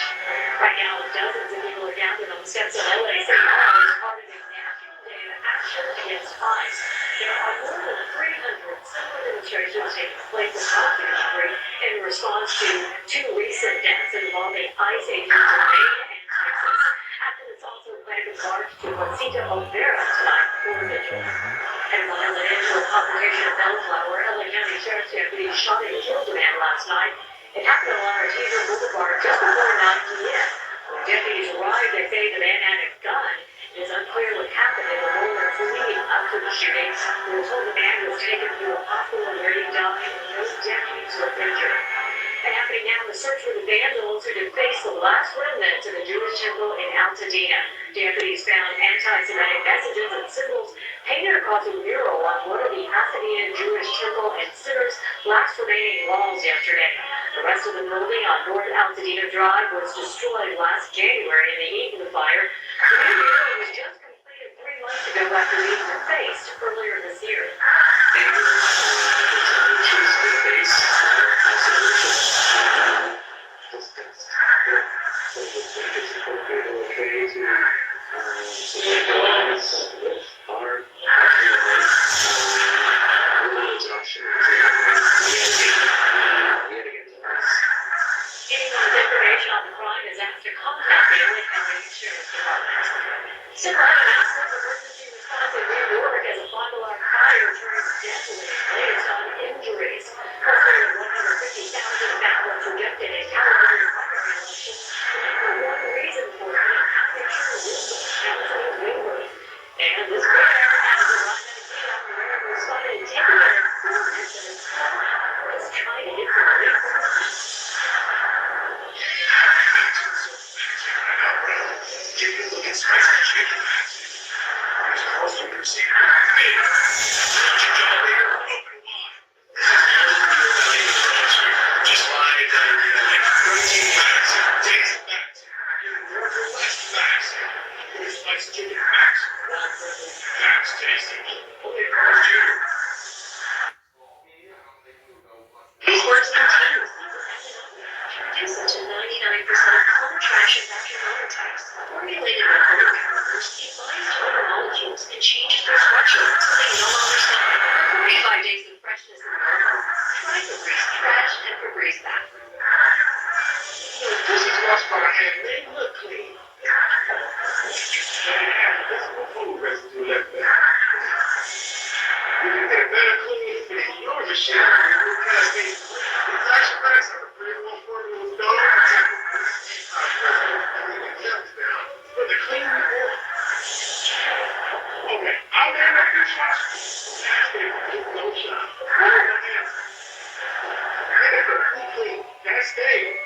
Right now, dozens of people are gathered on the steps of LA City Hall as part of a national day of action against fines. There are more than 300 similar demonstrations taking place across the country in response to 2 recent deaths involving ICE agents in Maine and Texas. Activists also plan to march to Juanita Olvera tonight for a vigil. And while an initial confrontation at Bellflower, LA County Sheriff's deputies shot and killed a man last night. It happened along Artesia Boulevard just before 9 p.m. When deputies arrived, they say the man had a gun. It is unclear what happened in the moment leading up to the shooting. We were told the man was taken to a hospital where he died and no deputies were injured. And happening now, the search for the vandals who defaced the last remnant to the Jewish temple in Altadena. Deputies found anti-Semitic messages and symbols painted across a mural on one of the Pasadena Jewish temple and Sinner's last remaining walls yesterday. The rest of the building on North Altadena Drive was destroyed last January in the heat of the fire. The new mural was just completed 3 months ago after being defaced earlier this year. Anyone with information on the crime is asked to contact the LA County Sheriff's Department. Civil announced emergency response in New York as a five-alarm fire turns deadly, latest on injuries. Close to 150,000 ballots rejected in California primary elections. The one reason for it, picture Wilson County Wayward. And this fire has a lot of people responded taking their performance in his car is trying to get some relief from the Take a look at spicy chicken. There's also proceeded with me. Chicken later, open wide. Just lie down like protein facts and taste facts. Even more for less facts. Here's spicy chicken facts. Facts tasting. Only Carl Jr. These works continue. Reduce it to 99% of common trash and bacterial types. Formulated with other powders, it binds to other molecules and changes their structure so they no longer smell. 45 days of freshness in the bottle. Try Febreze Trash and Febreze Bath. This is lost by a hand. They look clean. Just have invisible food residue left there. machine. It's actually nice. I'm a pretty well formula with but the clean report. Okay, I'll name up this one. No shot. Clean. That's Dave.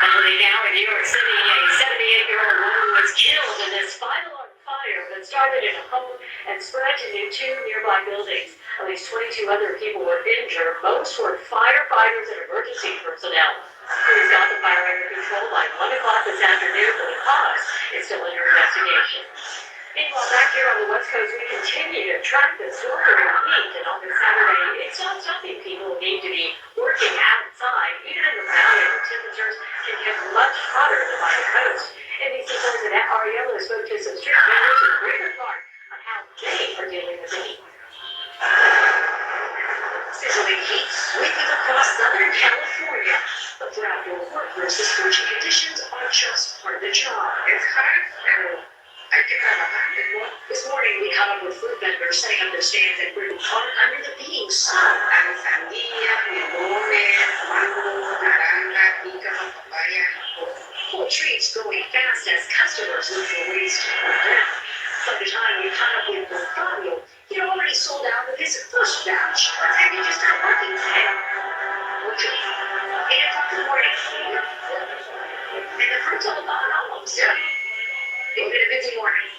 Finally now in New York City, a 78-year-old woman was killed in this five-alarm fire that started in a home and spread to two nearby buildings. At least 22 other people were injured. Most were firefighters and emergency personnel. Police got the fire under control by 1 o'clock this afternoon, but the cause is still under investigation. Meanwhile, back here on the West Coast, we continue to track the sweltering heat, and on this Saturday, it's not stopping people who need to be working outside. Even in the valley, the temperatures can get much hotter than by the coast. NBC President Ariella spoke to some street vendors in Greater Park on how they are dealing with the heat. Sizzling heat sweeping across Southern California. But for outdoor workers, the scorching conditions are just part of the job. It's hot, and I get out of it. This morning, we caught up with food vendors setting up their stands at Greater Park under the beating sun. Hay sandía, limones, mango, naranja, pícaro, papaya. Full treats growing fast as customers look for ways to cool down. By the time we caught up with Fabio, he'd already sold out of his first batch. What time did you start working today? 8 o'clock in the morning. And the fruit's all gone almost. Yeah. It's been a busy morning.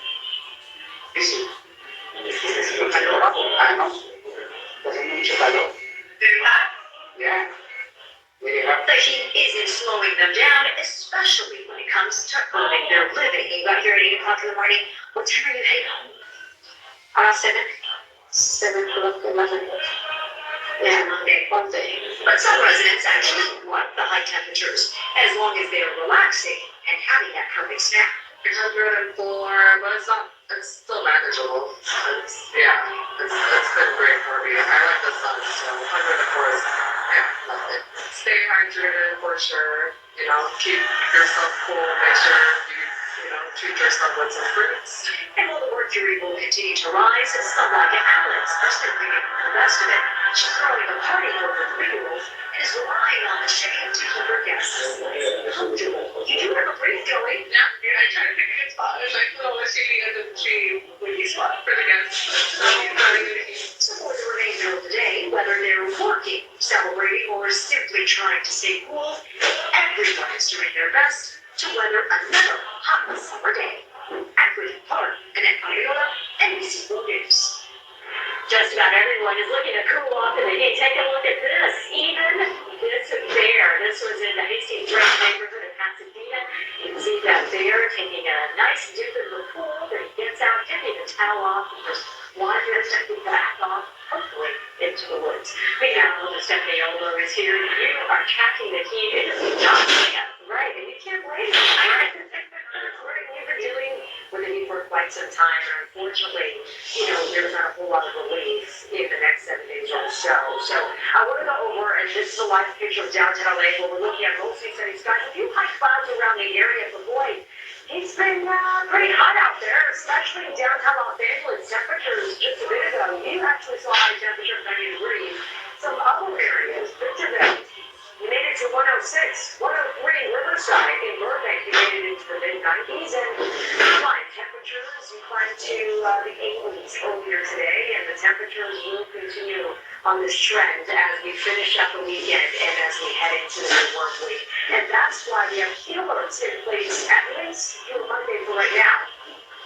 Sí. Mucho calor. Ah, no. Hace mucho calor. Very hot. Yeah. Very hot. The heat isn't slowing them down, especially when it comes to earning their living. You got here at 8 o'clock in the morning. What time are you heading home? Around 7 o'clock, 11. Yeah, Monday. One day. But some residents actually like the high temperatures, as long as they're relaxing and having that perfect snack. 104, but it's still manageable. It's been great for me. I like the sun, so 104 is, nothing. Stay hydrated for sure, keep yourself cool, make sure you treat yourself with some fruits. And while the mercury will continue to rise, some like Alex are still bringing the best of it. She's throwing a party for her 3-year-old and is relying on the shade to keep her guests comfortable. You do have a break going. Yeah, I try to pick a good spot. There's like little shady under the tree, windy spot for the guests. So for the remainder of the day, whether they're working, celebrating, or simply trying to stay cool, everyone is doing their best to weather another hot summer day. At Greater Park and at Ariola, NBC World News. Just about everyone is looking to cool off in the heat. Take a look at this. Even this bear. This was in the Hastings Ranch neighborhood of Pasadena. You can see that bear taking a nice dip in the pool. Then he gets out, getting the towel off, and just wanders back off, hopefully into the woods. Meteorologist Stephanie Olber is here. You are tracking the heat. It is not right, and you can't blame it. We've been dealing with the heat for quite some time, and unfortunately, there's not a whole lot of relief in the next 7 days or so. So I want to go over, and this is a live picture of downtown LA, where we're looking at mostly sunny skies, a few high clouds around the area, but boy, it's been pretty hot out there, especially in downtown Los Angeles. Temperatures just a bit ago, you actually saw high temperatures 90 degrees. Some other areas, Victor Valley, you made it to 106, 103 Riverside in Burbank. You made it into the mid-90s, and fine temperatures. You climbed to the 80s earlier today, and the temperatures will continue on this trend as we finish up the weekend and as we head into the new work week. And that's why we have heat alerts in place at least through Monday for right now.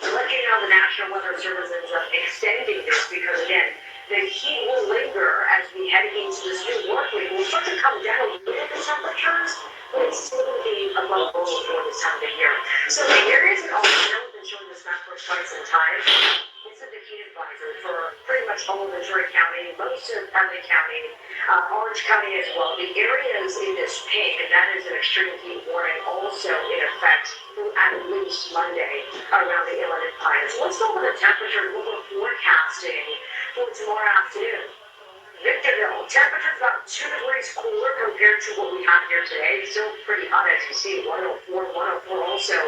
To let you know, the National Weather Service is extending this because, again, the heat will linger as we head into this new work week. We'll start to come down a little bit in temperatures, but it's still going to be above normal for this time of the year. So the areas that all know the showing this map for quite some time. It's a defeat advisor for pretty much all of Ventura County, most of LA County, Orange County as well. The areas in this pink, and that is an extreme heat warning, also in effect through at least Monday around the Inland Empire. So let's go over the temperature, what we're forecasting for tomorrow afternoon. Victorville, temperature's about 2 degrees cooler compared to what we have here today. Still pretty hot as you see, 104 also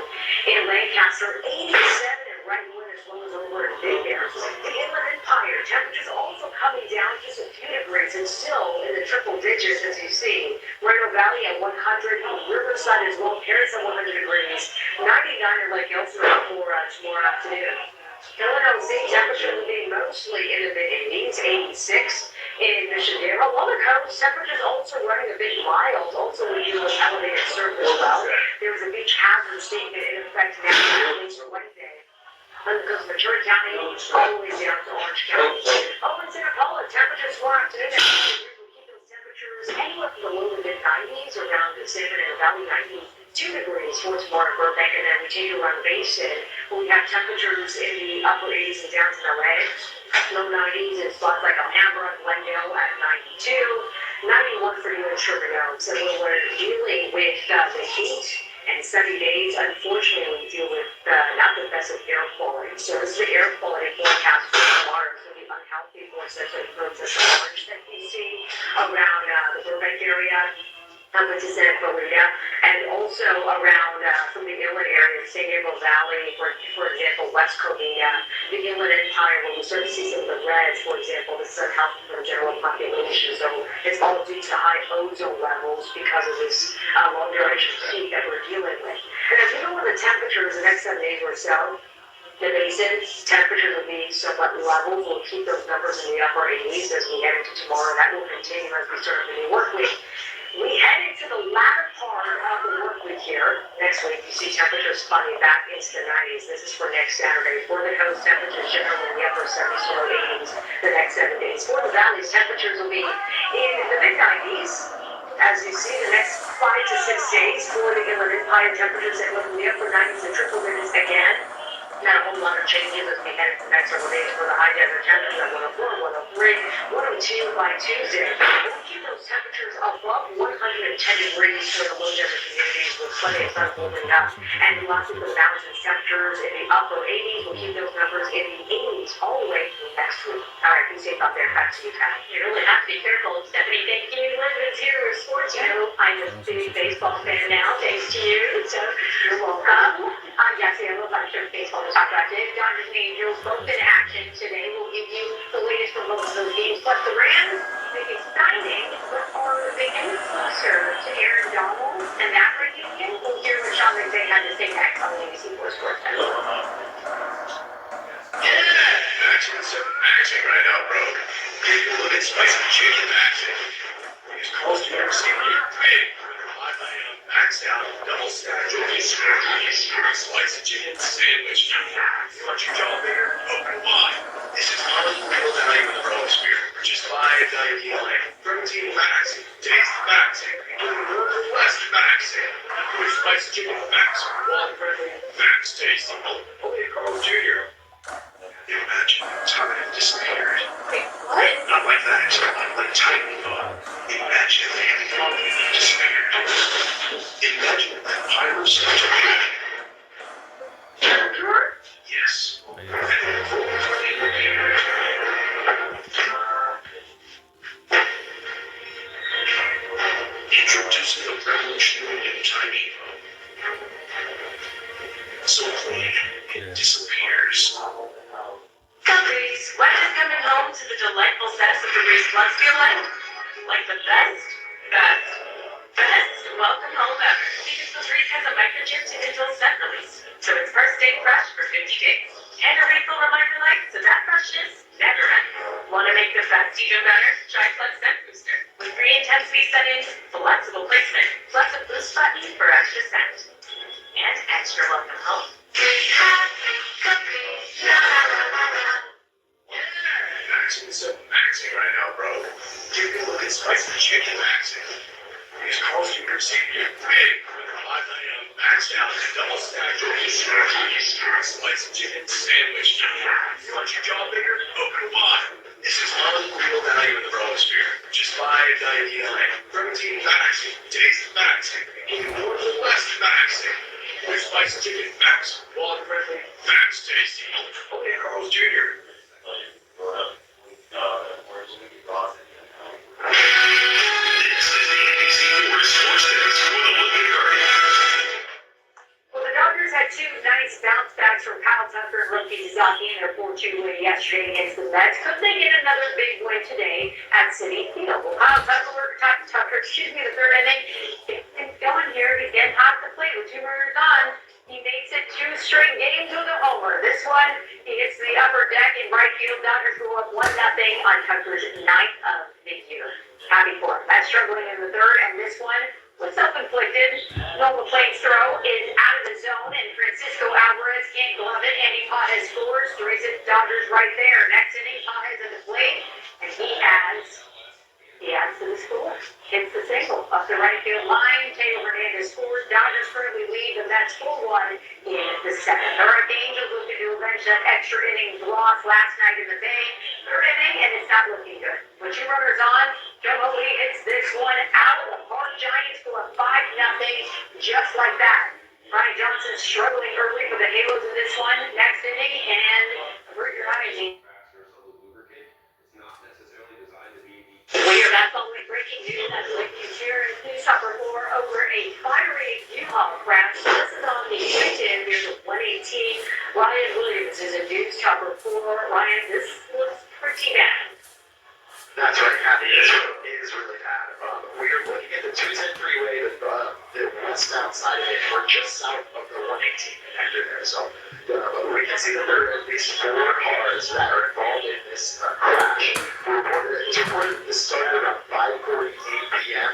in Lancaster, 87 in Redwood as well as over in Big Bear. The Inland Empire, temperature's also coming down just a few degrees and still in the triple digits as you see. Moreno Valley at 100, Riverside as well, Paris at 100 degrees, 99 in Lake Elsinore for tomorrow afternoon. Illinois State temperature will be mostly in the mid-80s, 86 in Mission Viejo. Along the coast, temperatures also running a bit mild. Also, we do with elevated surface as well. There was a beach hazard statement in effect now at least Wednesday. On the coast of Ventura County, all the way down to Orange County. Over in Santa Paula, temperatures for afternoon. We'll keep those temperatures anywhere from the low to mid-90s around the San Fernando Valley, 92 degrees for tomorrow in Burbank, and then we take you around Basin, where we have temperatures in the upper 80s in downtown LA, low 90s in spots like Alhambra, Glendale at 92, 91 for you in Sherman Oaks. And when we're dealing with the heat and sunny days, unfortunately, we deal with not the best of air quality. So this is the air quality forecast for tomorrow. It's going to be unhealthy for such a group as orange that you see around the Burbank area. Which is Santa Clarita, and also around from the inland area, San Gabriel Valley, for example, West Covina, the Inland Empire, where we start to see some of the reds, for example, this is unhealthy for the general population. So it's all due to high ozone levels because of this long duration heat that we're dealing with. And as we go with the temperatures the next 7 days or so, the basins, temperatures will be somewhat level. We'll keep those numbers in the upper 80s as we head into tomorrow. That will continue as we start the new work week. We head into the latter part of the work week here. Next week, you see temperatures spotting back into the 90s. This is for next Saturday. For the coast, temperatures generally in the upper 70s to low 80s the next 7 days. For the valleys, temperatures will be in the mid-90s. As you see, the next 5 to 6 days for the Inland Empire, temperatures that look in the upper 90s and triple digits again. Not a whole lot of changes as we head into the next several days for the high desert temperatures at 104, 103, 102 by Tuesday. We'll keep those temperatures above 110 degrees for the low desert communities with plenty of sun holding up. And lots of the mountain temperatures in the upper 80s. We'll keep those numbers in the 80s all the way through next week. All right, be safe out there. Back to you, Pat. You really have to be careful. Stephanie, thank you. Elizabeth's here with sports. You know, I'm a big baseball fan now, thanks to you. So you're welcome. I'm Jesse. I love our baseball. Dodgers and Angels both in action today. We'll give you the latest from both of those games. But the Rams, big exciting, but are they any closer to Aaron Donald and that reunion? We'll hear what Sean McVay had to say next on the ABC 4 Sports Network. Yeah, action right now, bro. Take a look at spicy chicken action. These calls to your safety big. Maxed out, double stack, spicy chicken sandwich. You want your jaw bigger? Open wide. This is Hollywood real value with a pro experience for just $5.99. Protein maxing, taste maxing, including more for less maxing. Your spicy chicken max, quality friendly, max tasty. Only Carl Jr. Imagine time disappeared. Wait, what? Not like that, not like tiny thought. Imagine time disappeared. Imagine that pirate such a yes. Introducing the revolutionary new time hero. So clean, it disappears. Caprice, when is coming home to the delightful status of the Reese Plus feel like? Like the best? Welcome home ever. Because Caprice has a microchip to control scent release. So it's first day fresh for 50 days. And a refill reminder light so that freshness never ends. Want to make the best even better? Try Flex Scent Booster. With 3 intensity settings, flexible placement, plus a boost button for extra scent. And extra welcome home. Maxing so maxing right now, bro. Take a look at spicy chicken maxing. These calls to your safety big with a $5.99 Maxed out and double stacked spicy chicken sandwich. Crunchy jaw bigger, open wide. This is unreal value in the Bromosphere. Just $5.99. Protein maxing, taste maxing, even more for less maxing. With spicy chicken max, quality friendly, max tasty. Only at Carl's Jr. This is the NBC4 Sports Desk for the Woodland Guardian. Well, the Dodgers had two nice bounce backs from Kyle Tucker and Rookie Sasaki in their 4-2 win yesterday against the Mets. Could they get another big win today at Citi Field? Well, Kyle Tucker, the third inning, gets things going here. He's getting hot at the plate with 2 runners on. He makes it 2 straight games with a homer. This one, he hits the upper deck in right field. Dodgers go up 1-0 on Tucker's 9th of the year. Happy for him. That's struggling in the third, and this one was self-inflicted. Nolan Plate's throw is out of the zone, and Francisco Alvarez can't glove it. Andy Pages scores, 3-6 Dodgers right there. Next inning, Pages at the plate, and he adds to the score. Hits the single up the right field line. Taylor Hernandez scores. Dodgers currently lead the Mets 4-1 in the second. The Archangels looking to avenge that extra innings loss last night in the Bay. Third inning, and it's not looking good. With 2 runners on, Joe Holy hits this one out of the park. Giants go up 5-0 just like that. Brian Johnson struggling early for the Halos in this one. Next inning, and avert your eyes. That's only breaking news. That's breaking here in News Upper 4 over a fiery U-Haul crash. This is on the LinkedIn near the 118. Ryan Williams is in News Upper 4. Ryan, this looks pretty bad. That's right, Kathy. It is really bad. We're looking at the 210 freeway, the westbound side of it. We're just south of the 118 connector there. So we can see that there are at least 4 cars that are involved in this crash. This started around 5:48 p.m.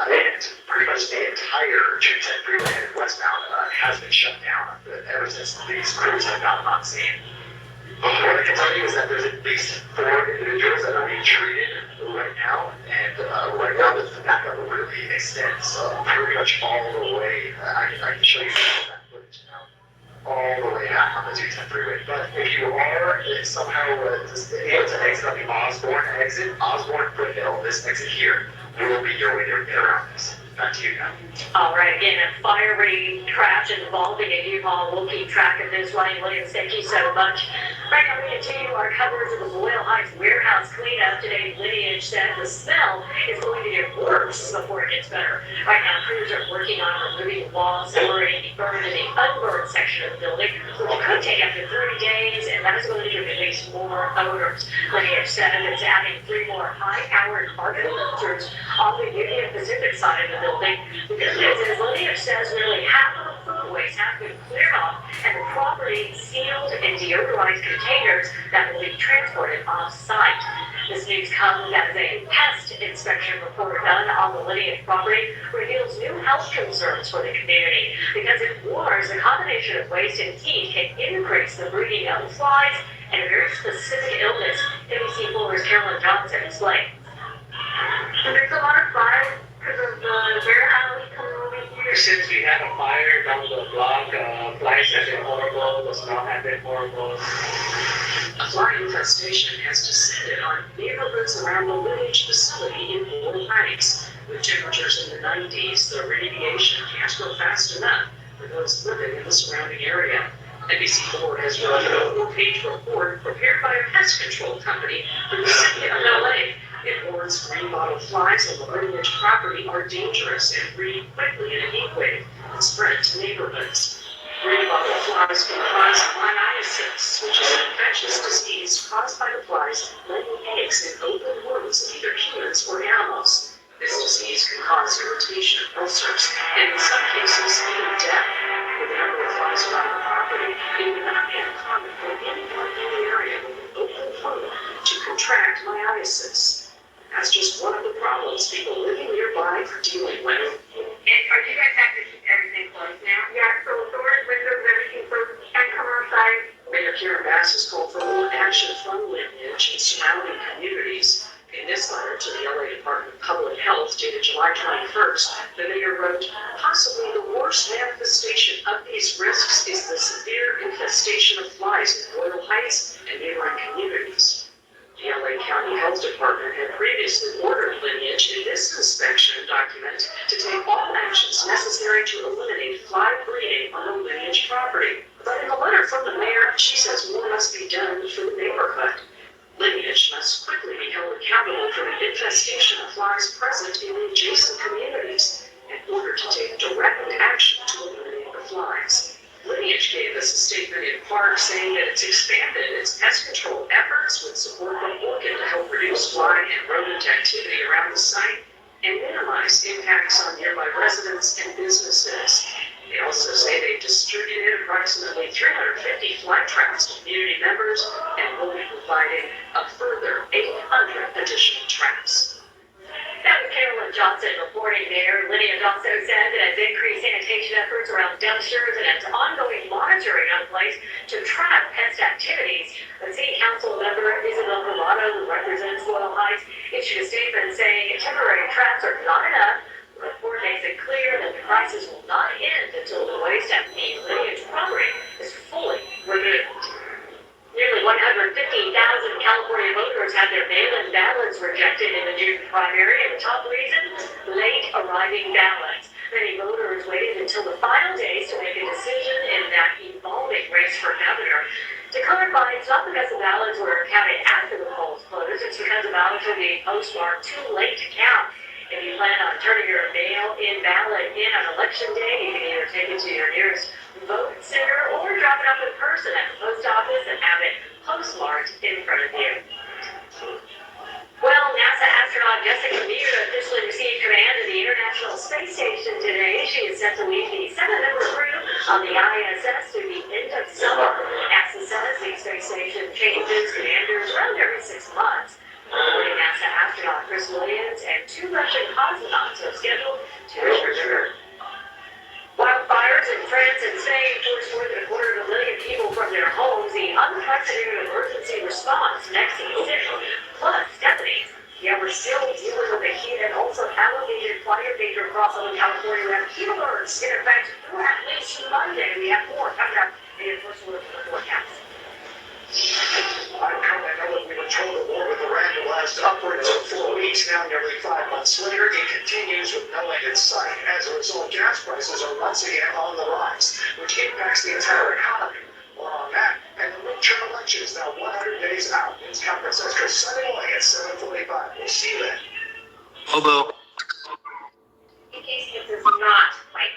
And pretty much the entire 210 freeway headed westbound has been shut down ever since these crews have gotten on scene. What I can tell you is that there's at least 4 individuals that are being treated right now, and right now the backup really extends pretty much all the way. I can show you that footage now, all the way back on the 210 freeway. But if you are somehow able to exit on the Osborne exit, Osborne Foothill, this exit here will be your way to get around this. Back to you now. All right, again, a fiery crash involving a U-Haul. We'll keep track of this. Ryan Williams, thank you so much. Right now, we continue our coverage of the Boyle Heights warehouse cleanup. Today, Lineage said the smell is going to get worse before it gets better. Right now, crews are working on removing walls separating the burned and the unburned section of the building, which could take up to 30 days, and that is going to release more odors. Lineage said it's adding 3 more high-powered carbon filters on the Union Pacific side of the building. The good news is Lineage says nearly half of the food waste has been cleared off, and the property sealed in deodorized containers that will be transported off-site. This news comes as a pest inspection report done on the Lineage property reveals new health concerns for the community because it warns the combination of waste and heat can increase the breeding of flies and a very specific illness. NBC4's Carolyn Johnson explained. There's a lot of flies because of the warehouse coming over here. Since we had a fire down the block, flies have been horrible, the smell has been horrible. A fly infestation has descended on neighborhoods around the Lineage facility in Boyle Heights. With temperatures in the 90s, the radiation can't go fast enough for those living in the surrounding area. NBC4 has run a 4-page report prepared by a pest control company for the city of LA. It warns green bottle flies on the Lineage property are dangerous and breed quickly in a heat wave and spread to neighborhoods. Green bottle flies can cause lioniasis, which is an infectious disease caused by the flies laying eggs in open wounds of either humans or animals. This disease can cause irritation, ulcers, and in some cases even death. With the number of flies around the property, it would not be uncommon for anyone in the area with an open wound to contract lioniasis. That's just one of the problems people living nearby are dealing with. And are you guys have to keep everything closed now? Yeah, so doors, windows, everything closed. Can't come outside. Mayor Karen Bass has called for more action from Lineage and surrounding communities. In this letter to the LA Department of Public Health dated July 21st, the mayor wrote, possibly the worst manifestation of these risks is the severe infestation of flies in Royal Heights and neighboring communities. The LA County Health Department had previously ordered Lineage in this inspection document to take all actions necessary to eliminate fly breeding on the Lineage property. But in the letter from the mayor, she says more must be done for the neighborhood. Lineage must quickly be held accountable for the infestation of flies present in the adjacent communities in order to take direct action to eliminate the flies. Lineage gave us a statement in part saying that it's expanded its pest control efforts with support from Orkin to help reduce fly and rodent activity around the site and minimize impacts on nearby residents and businesses. They also say they've distributed approximately 350 fly traps to community members and will be providing a further 800 additional traps. That was Carolyn Johnson reporting there. Lineage also said that has increased sanitation efforts around dumpsters and has ongoing monitoring in place to track pest activities. The City Council member Isabel Collado, who represents Royal Heights, issued a statement saying temporary traps are not enough. The report makes it clear that the crisis will not end until the waste at the Lineage property is fully removed. Nearly 150,000 California voters had their mail-in ballots rejected in the June primary, and the top reason, late arriving ballots. Many voters waited until the final days to make a decision in that evolving race for governor. To clarify, it's not because the ballots were counted after the polls closed, it's because the ballots were being postmarked too late to count. If you plan on turning your mail-in ballot in on election day, you can either take it to your nearest vote center or drop it off in person at the post office and have it postmarked in front of you. Well, NASA astronaut Jessica Meir officially received command of the International Space Station today. She is set to lead the 7-member crew on the ISS through the end of summer. NASA says the space station changes commanders around every 6 months. According to NASA astronaut Chris Williams and 2 Russian cosmonauts are scheduled to return. Wildfires in France and Spain forced more than 250,000 people from their homes. The unprecedented emergency response next to the city. Plus, deputies, we're still dealing with the heat and also elevated fire danger across Southern California. We have heat alerts in effect through at least Monday. We have more coming up in the first look at the forecast. I know that we were told the war with Iran will last upwards of 4 weeks. Now, nearly 5 months later, it continues with no end in sight. As a result, gas prices are once again on the rise, which impacts the entire economy. More on that, and the midterm election is now 100 days out. News conference extra Sunday morning at 7:45. We'll see you then. Hobo. In case this is not quite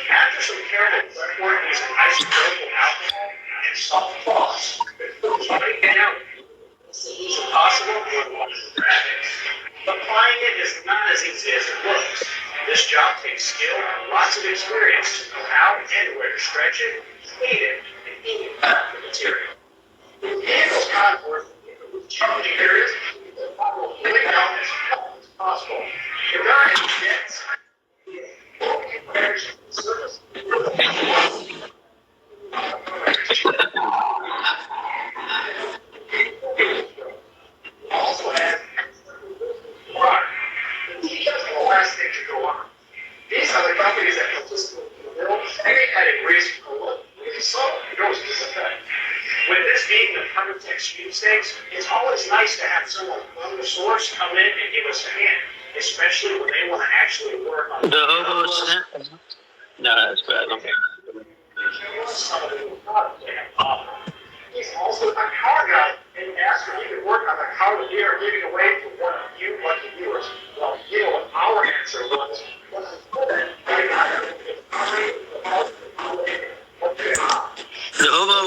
After some careful prep work using isopropyl alcohol and soft cloths, get out. Solution possible for traffic. Applying it is not as easy as it looks. This job takes skill and lots of experience to know how and where to stretch it, clean it, and even cut the material. In those contours, challenging areas, the bottle will fully down as fast as possible. If there are any dents, surface. Also has water. The teachers are the last thing to go on. These are the companies that helped us build any kind of grease look really solid. It goes to this effect. With this being the Context sweepstakes, it's always nice to have someone from the source come in and give us a hand, especially when they want to actually work on The hobo sent. No, that's bad. Okay. He's also a car guy and asked if he could work on the car that we are giving away to one of you lucky viewers. Well, you know what our answer was. The hobo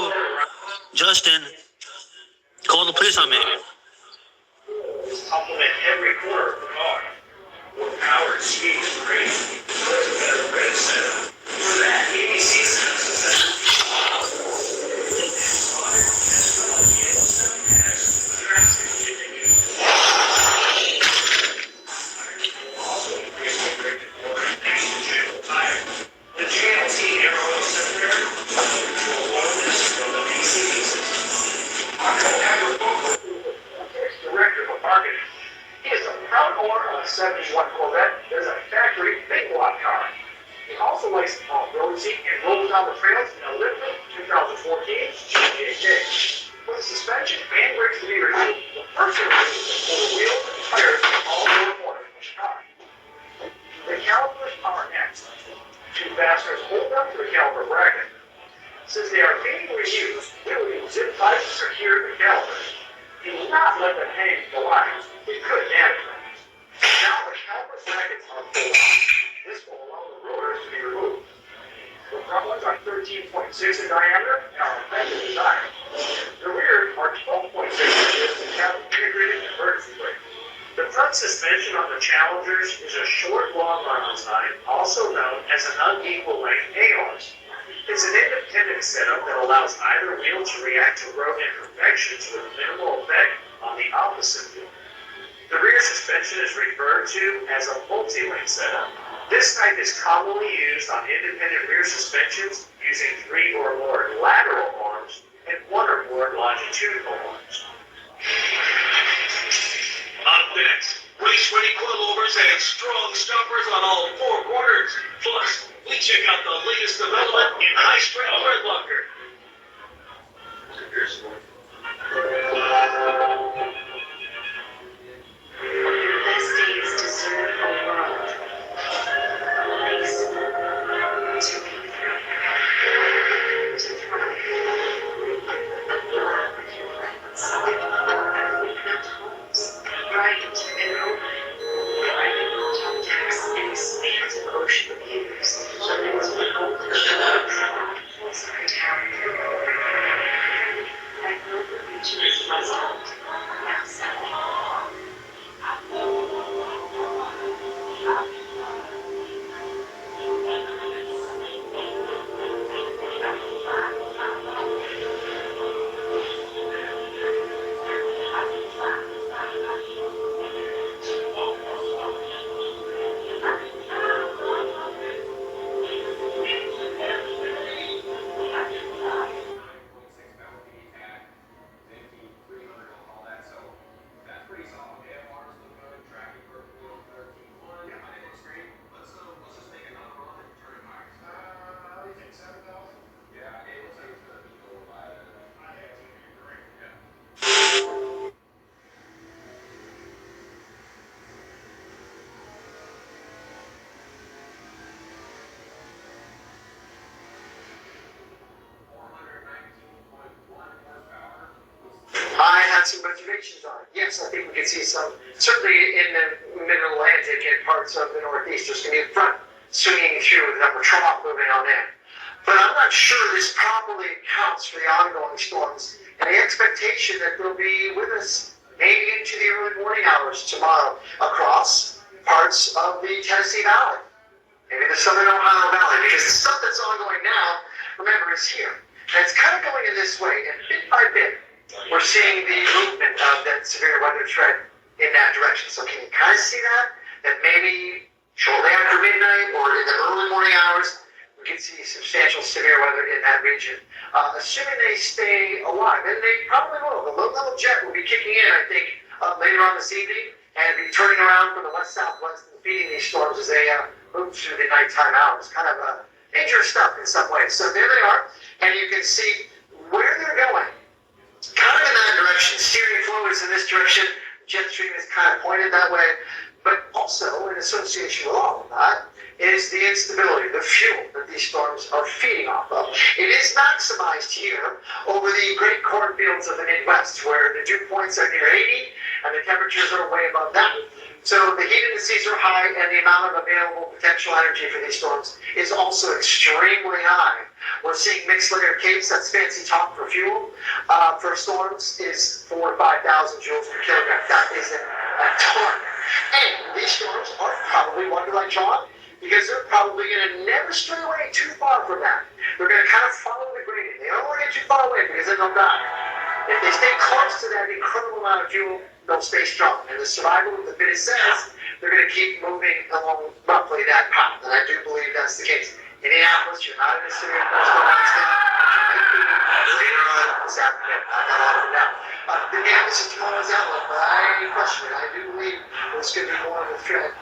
also likes the off-road seat and rolls down the trails in a Lifter 2014 GTK. For the suspension and brakes to be removed, the first thing is to pull the wheels and tires from all four corners of the car. The calipers are next. Two fasteners hold up to the caliper bracket. Since they are being reused, we will use zip ties to secure the calipers. Do not let them hang from the lines. It could damage them. Now the caliper brackets are pulled off. This will allow the rotors to be removed. The front ones are 13.6 in diameter and are effective design. The rear are 12.6 inches and have an integrated emergency brake. The front suspension on the Challengers is a short, long run design, also known as an unequal length A-arms. It's an independent setup that allows either wheel to react to road imperfections with minimal effect on the opposite wheel. The rear suspension is referred to as a multi-link setup. This type is commonly used on independent rear suspensions using 3 or more lateral arms and 1 or more longitudinal arms. Up next, race-ready coilovers and strong stoppers on all 4 corners. Plus, we check out the latest development in high-strength thread locker. Your best days deserve a world. A place to be free, to thrive. Laugh with your friends. We built homes, bright and open, private top decks and expansive ocean views. Lemons with golden shores, full-sky towers. I know the beaches must hold, now settle. I had some reservations on it. Yes, I think we can see some, certainly in the mid-Atlantic and parts of the Northeast, there's going to be a front swinging through with upper trough moving on in. But I'm not sure this properly accounts for the ongoing storms and the expectation that they'll be with us maybe into the early morning hours tomorrow across parts of the Tennessee Valley, maybe the southern Ohio Valley, because the stuff that's ongoing now, remember, is here. And it's kind of going in this way, and bit by bit, we're seeing the movement of that severe weather threat in that direction. So can you kind of see that? That maybe shortly after midnight or in the early morning hours, we can see substantial severe weather in that region. Assuming they stay alive, and they probably will. The low-level jet will be kicking in, I think, later on this evening, and be turning around from the west-southwest and feeding these storms as they move through the nighttime hours. Kind of dangerous stuff in some ways. So there they are, and you can see where they're going. Kind of in that direction. Steering flow is in this direction. Jet stream is kind of pointed that way. But also, in association with all of that, is the instability, the fuel that these storms are feeding off of. It is maximized here over the great cornfields of the Midwest, where the dew points are near 80 and the temperatures are way above that. So the heat indices are high, and the amount of available potential energy for these storms is also extremely high. We're seeing mixed layer capes, that's fancy talk for fuel, for storms is 4,000 to 5,000 joules per kilogram. That is a ton. And these storms are probably one to like John, because they're probably going to never stray away too far from that. They're going to kind of follow the gradient. They don't want to get too far away because then they'll die. If they stay close to that incredible amount of fuel, they'll stay strong. And the survival of the fittest says they're going to keep moving along roughly that path. And I do believe that's the case. Indianapolis, you're not in a severe coastal accident. Later on this afternoon, I got all of it now. Again, this is tomorrow's outlook, but I question it. I do believe there's going to be more of a threat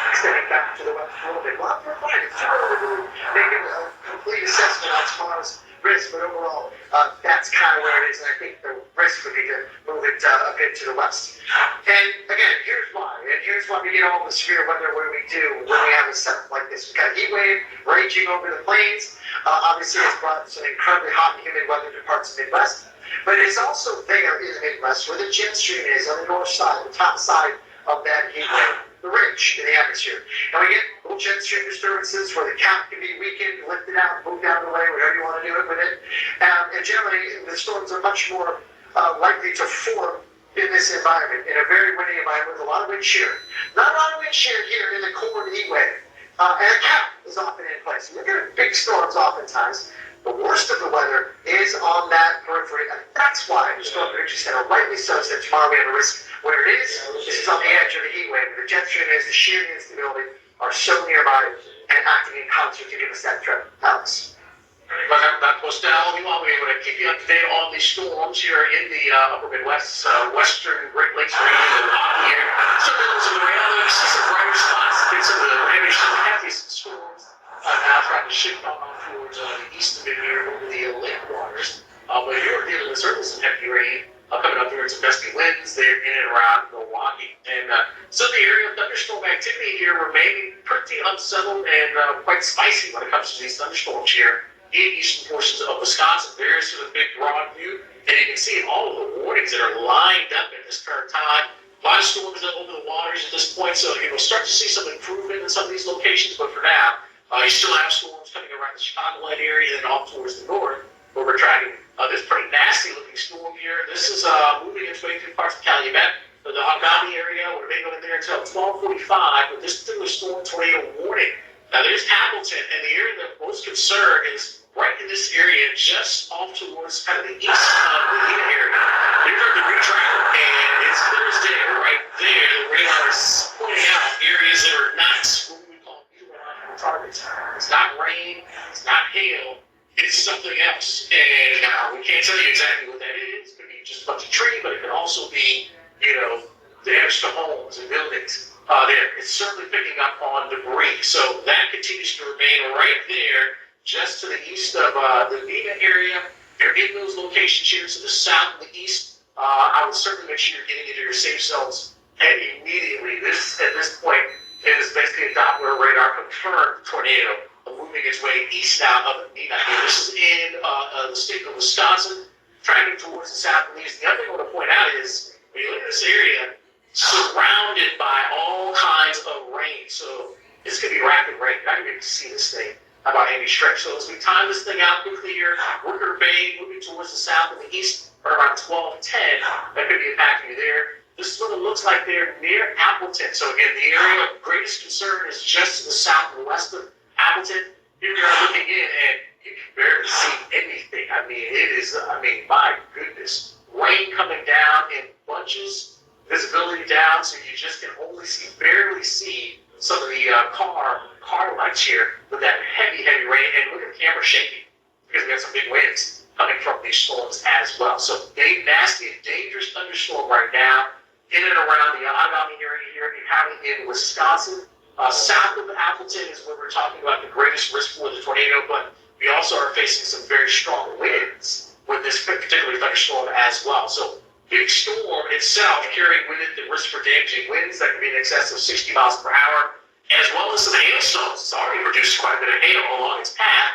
extending back to the west a little bit. We'll have to find it. It's too early to areas, but overall, that's kind of where it is, and I think the risk would be to move it a bit to the west. And again, here's why. And here's why we get all the severe weather when we do, when we have a setup like this. We've got a heat wave raging over the plains. Obviously, it's brought some incredibly hot and humid weather to parts of the Midwest. But it's also there in the Midwest where the jet stream is on the north side, the top side of that heat wave, the ridge in the atmosphere. And we get little jet stream disturbances where the cap can be weakened, lifted out, moved out of the way, whatever you want to do it with it. And generally, the storms are much more likely to form in this environment, in a very windy environment with a lot of wind shear. Not a lot of wind shear here in the core of the heat wave. And a cap is often in place. You look at big storms oftentimes. The worst of the weather is on that periphery, and that's why the Storm Prediction Center, rightly so, said tomorrow we have a risk where it is. This is on the edge of the heat wave. The jet stream is, the shear instability are so nearby and acting in concert to give us that threat. Alex. But that was now, we want to be able to keep you up to date on these storms here in the upper Midwest, western Great Lakes region here. Some of those around, you see some brighter spots, some of the heaviest, heaviest storms now trying to shift on towards the east of it here over the lake waters. But you're dealing with certainly some heavy rain coming up here, some gusty winds there in and around Milwaukee. And so the area of thunderstorm activity here remaining pretty unsettled and quite spicy when it comes to these thunderstorms here in eastern portions of Wisconsin. There's sort of a big broad view, and you can see all of the warnings that are lined up at this current time. A lot of storms over the waters at this point, so you'll start to see some improvement in some of these locations, but for now, you still have storms coming around the Chicagoland area and off towards the north, where we're tracking this pretty nasty looking storm here. This is moving its way through parts of Calumet, the Haudenosaunee area. We're going in there until 12:45, but this particular storm tornado warning. Now there's Appleton, and the area that most concern is right in this area, just off towards kind of the east of the Lena area. We've heard the retracker, and it's clear as day right there. The radar is pointing out areas that are not what we call meteorological targets. It's not rain, it's not hail, it's something else. And we can't tell you exactly what that is. It could be just a bunch of tree, but it could also be, damage to homes and buildings. There, it's certainly picking up on debris. So that continues to remain right there, just to the east of the Neenah area. If you're in those locations here to the south and the east, I would certainly make sure you're getting into your safe zones immediately. At this point, is basically a Doppler radar confirmed tornado moving its way east out of the Neenah. This is in the state of Wisconsin, tracking towards the south and east. The other thing I want to point out is, when you look at this area, surrounded by all kinds of rain. So it's going to be rapid rain. You're not going to be able to see this thing about any stretch. So as we time this thing out quickly here, Worker Bay moving towards the south and the east, or around 12:10, that could be impacting you there. This is what it looks like there near Appleton. So again, the area of greatest concern is just to the south and west of Appleton. Here we are looking in, and you can barely see anything. I mean, my goodness. Rain coming down in bunches, visibility down, so you just can only barely see some of the car lights here with that heavy rain. And look at the camera shaking because we have some big winds coming from these storms as well. So big, nasty, and dangerous thunderstorm right now in and around the Haudenosaunee area here in Wisconsin. South of Appleton is where we're talking about the greatest risk for the tornado, but we also are facing some very strong winds with this particular thunderstorm as well. So big storm itself carrying with it the risk for damaging winds that can be in excess of 60 miles per hour, as well as some hailstones. It's already produced quite a bit of hail along its path,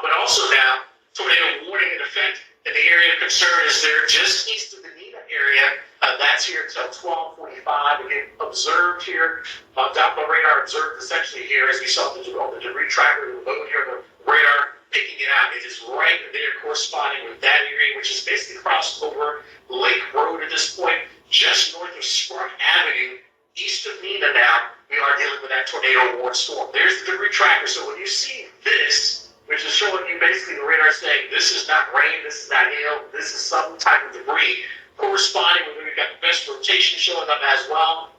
but also now tornado warning in effect, and the area of concern is there just east of the Neenah area. That's here until 12:45. Again, observed here. Doppler radar observed essentially here as we saw the debris tracker, the load here, the radar picking it out. It is right there corresponding with that area, which is basically crossed over Lake Road at this point, just north of Spark Avenue, east of Neenah now. We are dealing with that tornado warned storm. There's the debris tracker. So when you see this, which is showing you basically the radar saying this is not rain, this is not hail, this is some type of debris, corresponding with we've got the best rotation showing up as well,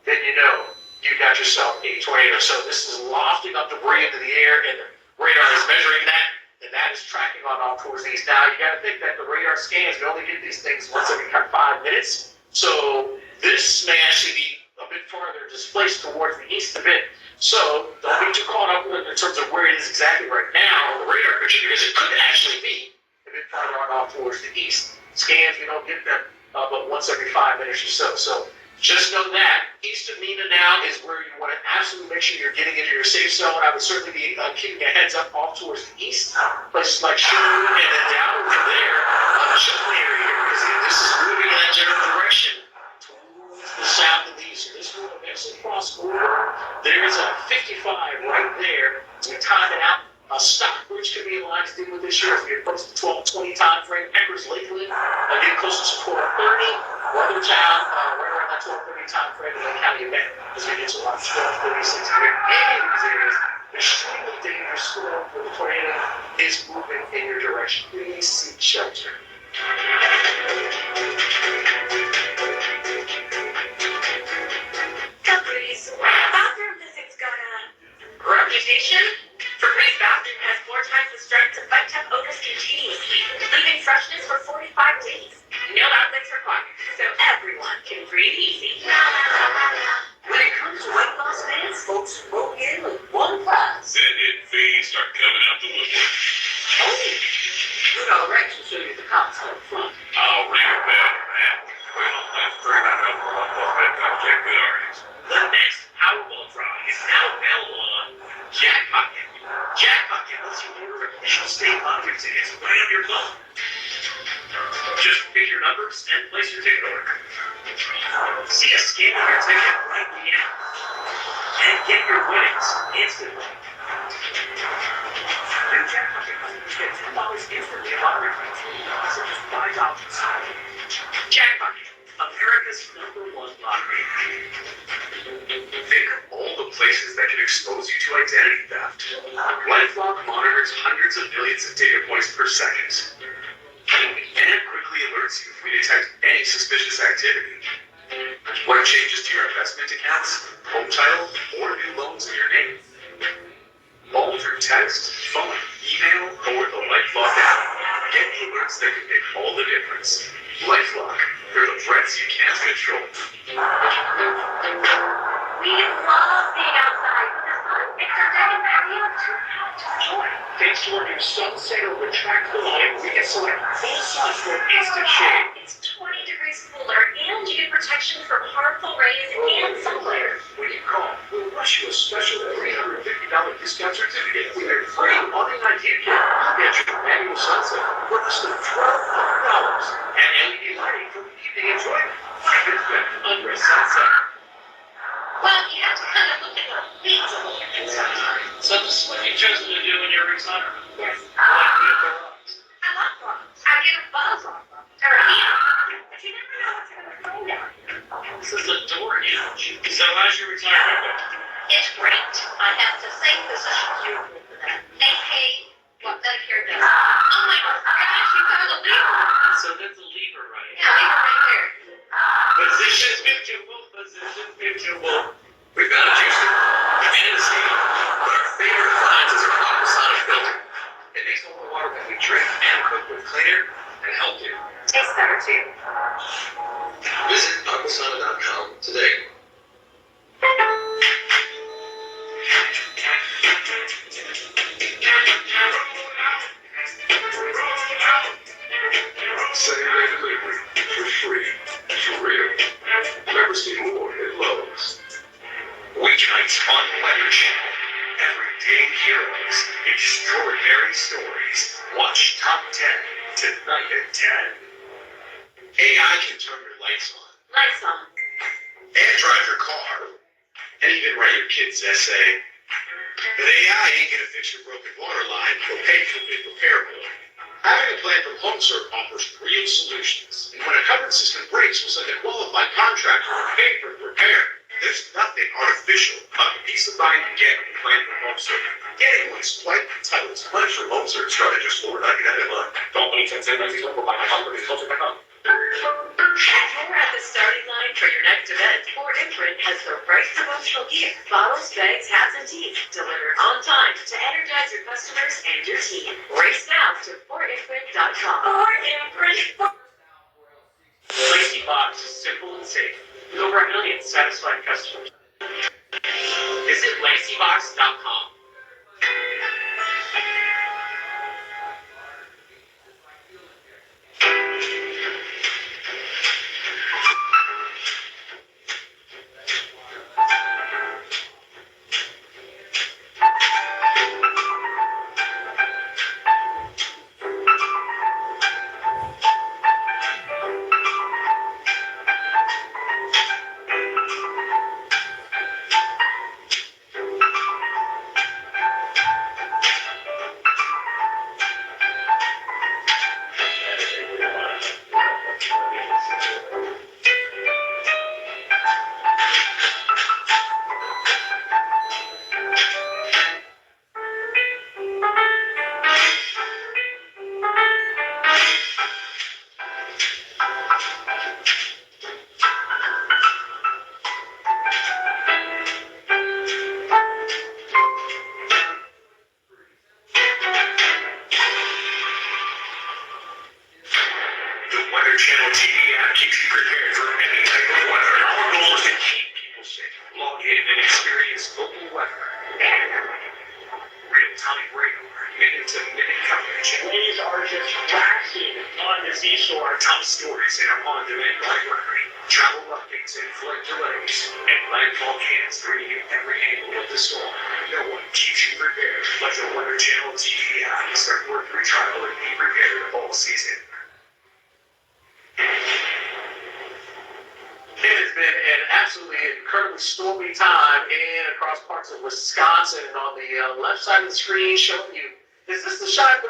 then you know you got yourself a tornado. So this is lofting up debris into the air, and the radar is measuring that, and that is tracking on off towards the east. Now you got to think that the radar scans, we only get these things once every 5 minutes, so this may actually be a bit farther displaced towards the east a bit. So don't be too caught up with it in terms of where it is exactly right now on the radar picture, because it could actually be off towards the east. Scans, we don't get them but once every 5 minutes or so. So just know that east of Nina now is where you want to absolutely make sure you're getting into your safe zone. I would certainly be keeping a heads up off towards the east, places like Sherwood, and then down from there, the Shelton area here, because this is moving in that general direction towards the south and the east. So this will eventually cross over. There's a 55 right there. We time it out. Stockbridge could be in line to deal with this year as we approach the 12-20 time frame. Eckers, Lakeland, getting closer to 12:30. Weathertown, right around that 12:30 time frame, and then County Event as we get to about 12:36 here. Any of these areas, extremely dangerous storm where the tornado is moving in your direction. Please seek shelter. Febreze. Bathroom physics got a reputation? Febreze bathroom has 4 times the strength to fight tough odors continuously, leaving freshness for 45 days. No outlets required, so everyone can breathe easy. When it comes to weight loss fans, folks roll in with one class. Then hidden fees start coming out the woodwork. Oh, good old Rex will show you the cops up front. I'll ring a bell, man. Well, that's pretty much over on the bedtime check with earnings. The next Powerball drawing is now available on Jackpocket. Jackpocket lets you order official state lottery tickets right on your phone. Just pick your numbers and place your ticket order. See a scan of your ticket right in the app. And get your winnings instantly. And Jackpocket customers get $10 instantly in lottery points when you deposit just $5. Jackpocket, America's #1 lottery. Think of all the places that can expose you to identity theft. LifeLock monitors hundreds of millions of data points per second. And it quickly alerts you if we detect any suspicious activity. What changes to your investment accounts, home title, or new loans in your name? All through text, phone, email, or the LifeLock app. Get the alerts that can make all the difference. LifeLock, they're the threats you can't control. We love being outside with the sun. It's our deck and patio to enjoy. Thanks to our new Sunset or Retractable line, we can select full sun for instant shade. It's 20 degrees cooler, and you get protection from harmful rays and sun glare. When you call, we'll rush you a special $350 discount certificate with your free on-the idea kit. You'll get your annual sunset for less than $1,200 and LED lighting for evening enjoyment. It's been under a sunset. Well, you have to kind of look at the leaves a little bit sometimes. So this is what you've chosen to do in your retirement. Yes. I love frogs. I get a buzz on them. Or a heat. But you never know what you're going to find out here. This is a door huge. So how's your retirement going? It's great. I have to thank physicians union for that. They pay what Medicare does. Oh my gosh, you found a lever. So that's a lever, right? Yeah, lever right there. Physicians mutual, physicians mutual. We've got a juicer and a steamer, but our favorite appliance is our Aquasana filter. It makes all the water that we drink and cook with cleaner and healthier. Tastes better too. Visit Aquasana.com today. Same-day delivery for free, for real. Never see more at Lowe's. Weeknights on Weather Channel. Everyday heroes, extraordinary stories. Watch Top 10 tonight at 10. AI can turn your lights on, Lights on. and drive your car, and even write your kid's essay. But AI ain't gonna fix your broken water line or pay for a big repair bill. Having a plan from HomeServe offers real solutions. And when a covered system breaks, we'll send a qualified contractor to pay for the repair. There's nothing artificial about the peace of mind you get when you plan from HomeServe. Anyone's quite entitled to money from HomeServe starting just $4.99 a month. Don't pay 10 cents on buy my company. HomeServe.com. If you're at the starting line for your next event, Fort Imprint has the right promotional gear. Bottles, bags, hats, and teas delivered on time to energize your customers and your team. Race now to FortImprint.com. Fort Imprint. Lacy Box is simple and safe, with over 1 million satisfied customers. Visit LacyBox.com. Channel TV app keeps you prepared for any type of weather. Our goal is to keep people safe. Log in and experience local weather. Real-time radar, minute-to-minute coverage. Waves are just crashing on the seashore. Top stories in our on-demand library. Travel updates and flight delays. And landfall cans bringing you every angle of the storm. No one keeps you prepared like the Weather Channel TV app. Start work free trial and be prepared all season. It has been an absolutely incredibly stormy time in across parts of Wisconsin. And on the left side of the screen, showing you, is this the shot?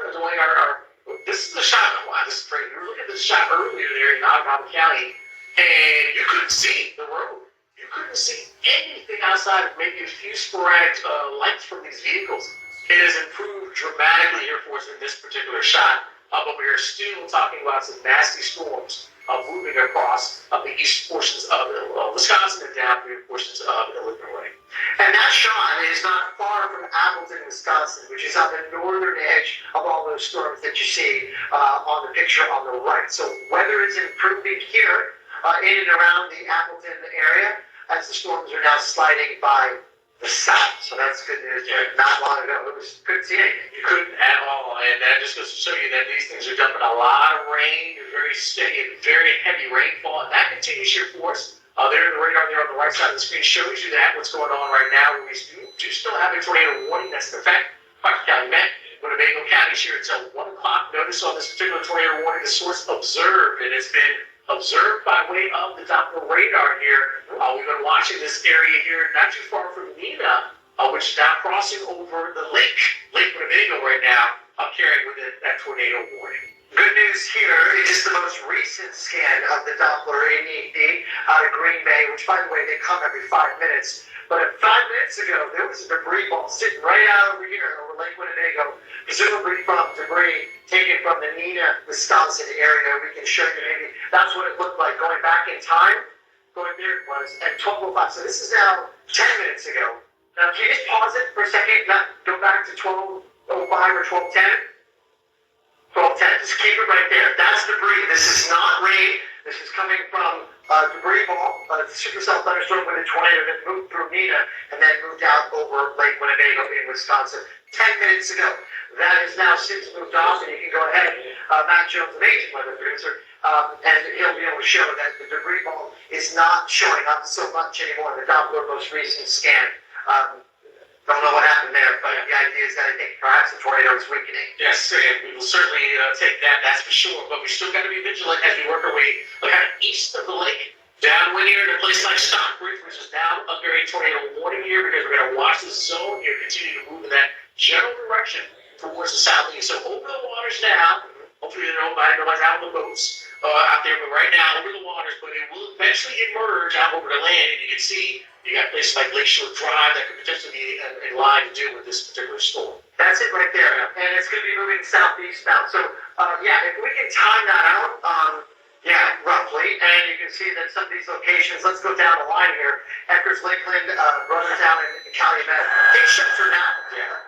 This is the shot. Wow, this is great. You were looking at this shot earlier there in Ottawa County, and you couldn't see the road. You couldn't see anything outside of maybe a few sporadic lights from these vehicles. It has improved dramatically here for us in this particular shot. But we are still talking about some nasty storms moving across the east portions of Wisconsin and down through portions of Illinois. And that shot is not far from Appleton, Wisconsin, which is on the northern edge of all those storms that you see on the picture on the right. So weather is improving here in and around the Appleton area as the storms are now sliding by the south. So that's good news. Yeah. Not long ago, couldn't see anything. You couldn't at all, and that just goes to show you that these things are dumping a lot of rain, very steady and very heavy rainfall, and that continues here for us. There in the radar there on the right side of the screen shows you that what's going on right now. We do still have a tornado warning that's in effect. Parker County, Winnebago County here until 1 o'clock. Notice on this particular tornado warning, the source observed, and it's been observed by way of the Doppler radar here. We've been watching this area here not too far from Neenah, which is now crossing over the Lake Winnebago right now, carrying with it that tornado warning. Good news here, it is the most recent scan of the Doppler AED out of Green Bay, which, by the way, they come every 5 minutes. But 5 minutes ago, there was a debris ball sitting right out over here over Lake Winnebago, presumably from debris taken from the Neenah, Wisconsin area. We can show you maybe that's what it looked like going back in time. Going there it was at 12:05. So this is now 10 minutes ago. Now, can you just pause it for a second? Not go back to 12:05 or 12:10? 12:10. Just keep it right there. That's debris. This is not rain. This is coming from a debris ball, a supercell thunderstorm with a tornado that moved through Neenah and then moved out over Lake Winnebago in Wisconsin 10 minutes ago. That has now since moved off, and you can go ahead. Matt Jones, amazing weather producer, and he'll be able to show that the debris ball is not showing up so much anymore in the Doppler most recent scan. Don't know what happened there, but the idea is that I think perhaps the tornado is weakening. Yes, and we will certainly take that, that's for sure. But we still got to be vigilant as we work our way kind of east of the lake, downwind here in a place like Stockbridge, which is now under a tornado warning here because we're going to watch this zone here continue to move in that general direction towards the southeast. So over the waters now. Hopefully nobody's out on the boats out there, but right now over the waters, but it will eventually emerge out over the land, and you can see you got places like Lakeshore Drive that could potentially be in line to deal with this particular storm. That's it right there, and it's going to be moving southeast now. So if we can time that out, roughly, and you can see that some of these locations, let's go down the line here, Eckers, Lakeland, Brothertown, and Calumet, take shelter now.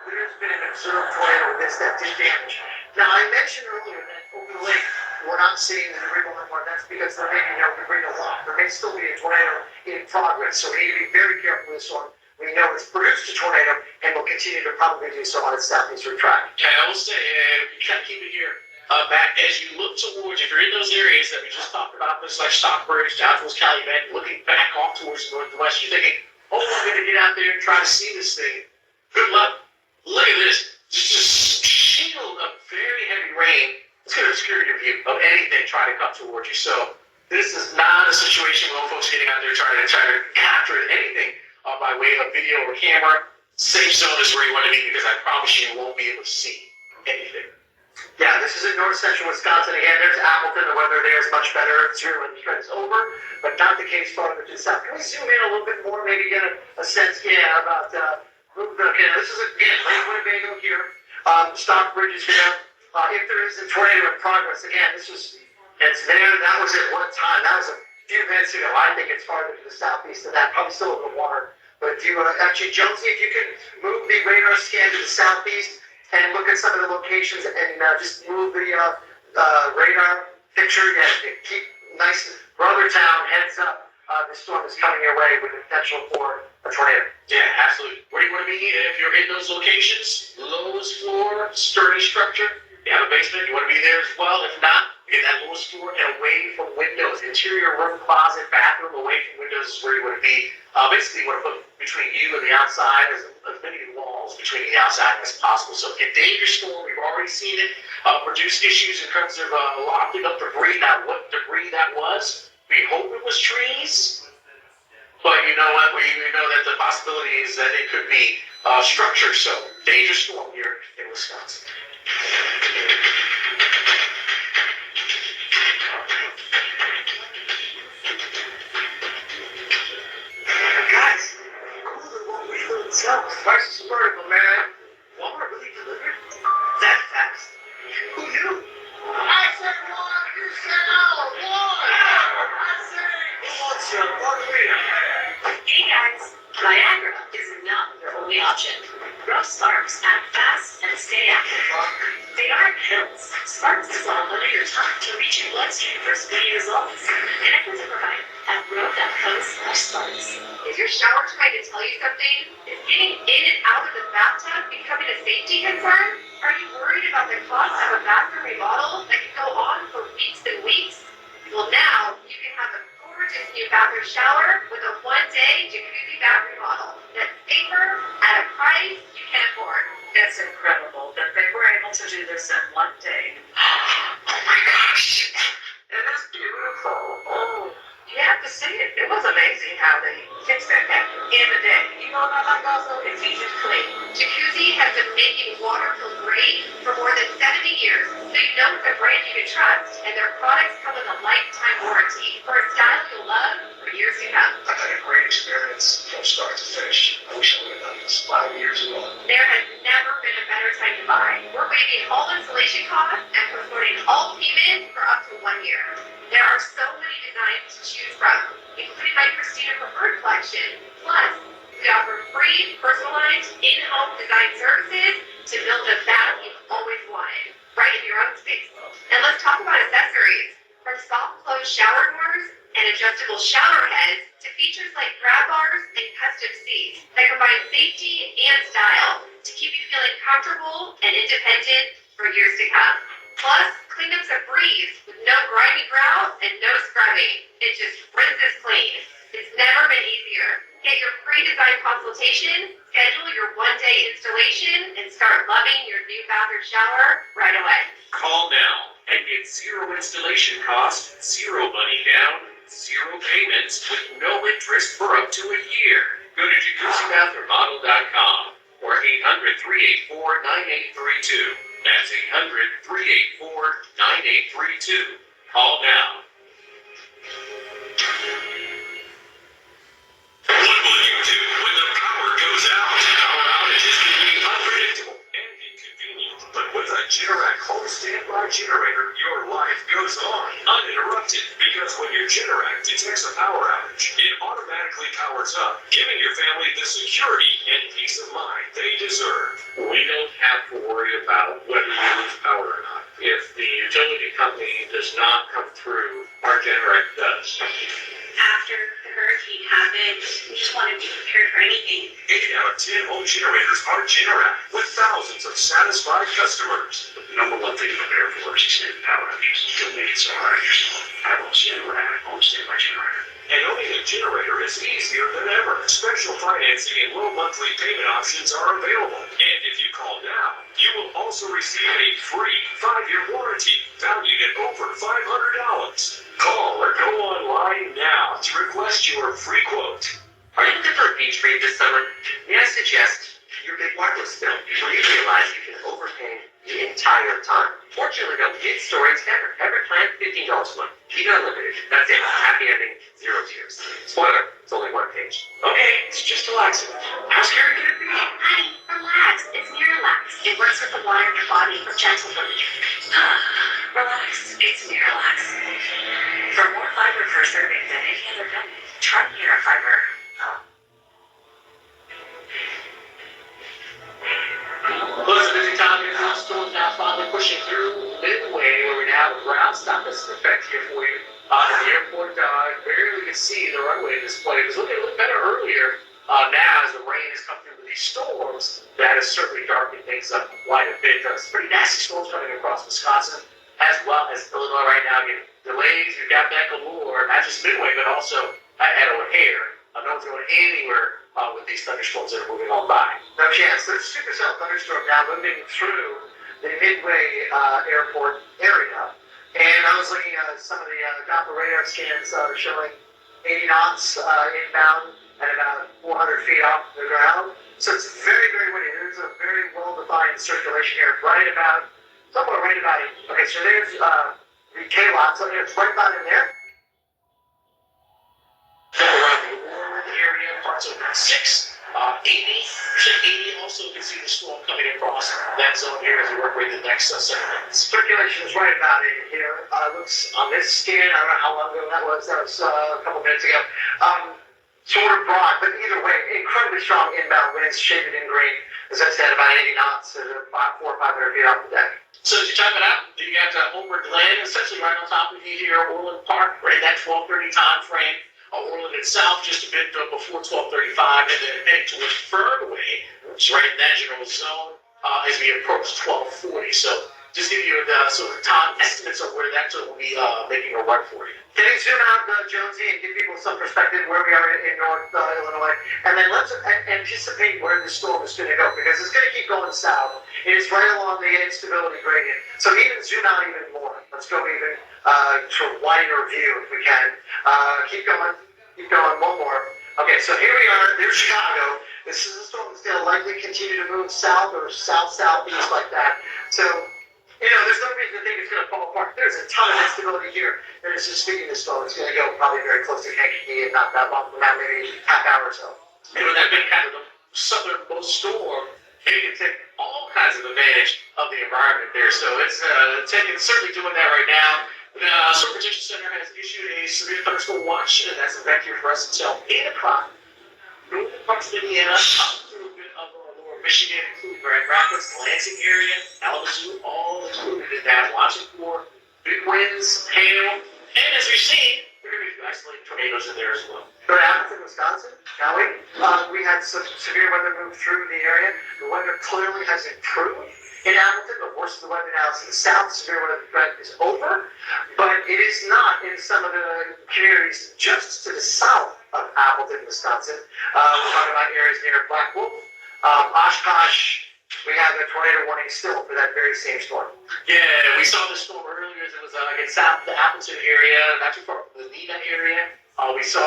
There's been an observed tornado with this that did damage. Now, I mentioned earlier that over the lake, we're not seeing the debris ball anymore. That's because there may be no debris to lock. There may still be a tornado in progress, so we need to be very careful with this one. We know it's produced a tornado, and will continue to probably do so on its southeastern track. Okay, I will say, we kind of keep it here. Matt, as you look towards, if you're in those areas that we just talked about, places like Stockbridge, down towards Calumet, looking back off towards the northwest, you're thinking, I'm going to get out there and try to see this thing. Good luck. Look at this. Just shield of very heavy rain. It's going to obscure your view of anything trying to come towards you. So this is not a situation where folks getting out there trying to capture anything by way of video or camera. Safe zone is where you want to be because I promise you won't be able to see anything. Yeah, this is in north central Wisconsin. Again, there's Appleton. The weather there is much better. It's here when the trend's over, but not the case farther to the south. Can we zoom in a little bit more, maybe get a sense, about this is, again, Lake Winnebago here. Stockbridge is here. If there is a tornado in progress, again, it's there. That was at one time. That was a few minutes ago. I think it's farther to the southeast of that, probably still in the water. But do you actually, Jonesy, if you could move the radar scan to the southeast and look at some of the locations and just move the radar picture, keep nice. Brother Town, heads up. The storm is coming your way with the potential for a tornado. Yeah, absolutely. Where do you want to be if you're in those locations? Lowest floor, sturdy structure. You have a basement, you want to be there as well. If not, in that lowest floor and away from windows. Interior room, closet, bathroom, away from windows is where you want to be. Basically, you want to put between you and the outside as many walls between the outside as possible. So a dangerous storm, we've already seen it produce issues in terms of locking up debris. Now, what debris that was, we hope it was trees. But you know what? We know that the possibility is that it could be structure. So dangerous storm here in Wisconsin. Guys, cooler than what we do itself. Price is vertical, man. Walmart really delivered that fast. Who knew? I said one, you said out. One. I said Who wants a margarita? Hey guys, Viagra is not your only option. Grow Sparks act fast and stay active. They aren't pills. Sparks dissolve under your tongue to reach your bloodstream for speedy results. Connect with a provider at grow.co/sparks. Is your shower trying to tell you something? Is getting in and out of the bathtub becoming a safety concern? Are you worried about the cost of a bathroom remodel that can go on for weeks and weeks? Well, now you can have a gorgeous new bathroom shower with a one-day jacuzzi bath remodel that's safer at a price you can afford. It's incredible that they were able to do this in one day. Oh my gosh. It is beautiful. Oh, you have to see it. It was amazing how they fixed that bathroom in a day. You know what I like also? It's easy to clean. Jacuzzi has been making water feel great for more than 70 years, so you know it's a brand you can trust, and their products come with a lifetime warranty for a style you'll love for years to come. I had a great experience from start to finish. I wish I would have done this 5 years ago. There has never been a better time to buy. We're waiving all installation costs and postponing all payments for up to 1 year. There are so many designs to choose from, including my Christina Preferred collection. Plus, we offer free, personalized, in-home design services to build the bath you've always wanted, right in your own space. And let's talk about accessories. From soft close shower doors and adjustable shower heads to features like grab bars and custom seats that combine safety and style to keep you feeling comfortable and independent for years to come. Plus, cleanup's a breeze with no grimy grout and no scrubbing. It just rinses clean. It's never been easier. Get your free design consultation, schedule your one-day installation, and start loving your new bathroom shower right away. Call now and get zero installation cost, zero money down, zero payments with no interest for up to a year. Go to jacuzzibathremodel.com or 800-384-9832. That's 800-384-9832. Call now. What will you do when the power goes out? Power outages can be unpredictable and inconvenient. But with a Generac home standby generator, your life goes on uninterrupted. Because when your Generac detects a power outage, it automatically powers up, giving your family the security and peace of mind they deserve. We don't have to worry about whether you lose power or not. If the utility company does not come through, our Generac does. After the hurricane happened, we just wanted to be prepared for anything. 8 out of 10 home generators are Generac, with thousands of satisfied customers. The number one thing to prepare for is extended power outages. Don't make it so hard on yourself. I will Generac home standby generator. And owning a generator is easier than ever. Special financing and low monthly payment options are available. And if you call now, you will also receive a free 5-year warranty valued at over $500. Call or go online now to request your free quote. Are you looking for a beach read this summer? May I suggest your big wireless bill before you realize you can overpay the entire time? Fortunately, though, it's Story Extender. Every plan, $15 a month. Keep it unlimited. That's it. Happy ending, 0 tears. Spoiler, it's only 1 page. Okay, it's just relaxing. How scary can it be? Honey, relax. It's Miralax. It works with the water in your body for gentle relief. Relax. It's Miralax. For more fiber per serving than any other gummy, try Mirafiber. Well, it's a busy time here. Storm's now finally pushing through midway where we now have a ground stop that's in effect here for you. In the airport, barely can see the runway display. It was looking a little better earlier. Now, as the rain has come through with these storms, that has certainly darkened things up quite a bit. There's pretty nasty storms coming across Wisconsin, as well as Illinois right now. Getting delays, you've got that galore, not just Midway, but also at O'Hare. No one's going anywhere with these thunderstorms that are moving on by. No chance. There's a supercell thunderstorm now moving through the Midway airport area. And I was looking at some of the Doppler radar scans showing 80 knots inbound and about 400 feet off the ground. So it's very, very windy. There's a very well-defined circulation here, somewhere right about it. Okay, so there's the K-Lot, so it's right about in there. Around the Warren area, parts of 6, 80 also can see the storm coming across that zone here as we work with the next 7 minutes. Circulation is right about in here. Looks on this scan, I don't know how long ago that was a couple minutes ago. Sort of broad, but either way, incredibly strong inbound winds, shaded in green. As I said, about 80 knots, 400 or 500 feet off the deck. So as you type it out, you got Homer Glen, essentially right on top of you here, Orland Park, right in that 12:30 time frame. Orland itself just a bit before 12:35, and then heading towards Fernway, which is right in that general zone, as we approach 12:40. So just give you sort of time estimates of where that will be making a run for you. Can you zoom out, Jonesy, and give people some perspective where we are in North Illinois? And then let's anticipate where the storm is going to go, because it's going to keep going south. It is right along the instability gradient. So even zoom out even more. Let's go even to a wider view if we can. Keep going, one more. Okay, so here we are, there's Chicago. This is a storm that's going to likely continue to move south or south-southeast like that. So, there's no reason to think it's going to fall apart. There's a ton of instability here. And it's just speaking this storm, it's going to go probably very close to Kankakee and not that long from now, maybe half hour or so. That being kind of the southernmost storm, it can take all kinds of advantage of the environment there. So it's certainly doing that right now. The Storm Protection Center has issued a severe thunderstorm watch, and that's in fact here for us until 8 o'clock. Northern parts of Indiana, up through a bit of lower Michigan, including Grand Rapids, Lansing area, Kalamazoo, all included in that. Watching for big winds, hail, and as we've seen, there are going to be a few isolated tornadoes in there as well. Go to Appleton, Wisconsin, shall we? We had some severe weather move through the area. The weather clearly has improved in Appleton. The worst of the weather now is in the south. Severe weather threat is over, but it is not in some of the communities just to the south of Appleton, Wisconsin. We're talking about areas near Black Wolf, Oshkosh. We have a tornado warning still for that very same storm. Yeah, we saw this storm earlier as it was south of the Appleton area, not too far from the Neenah area. We saw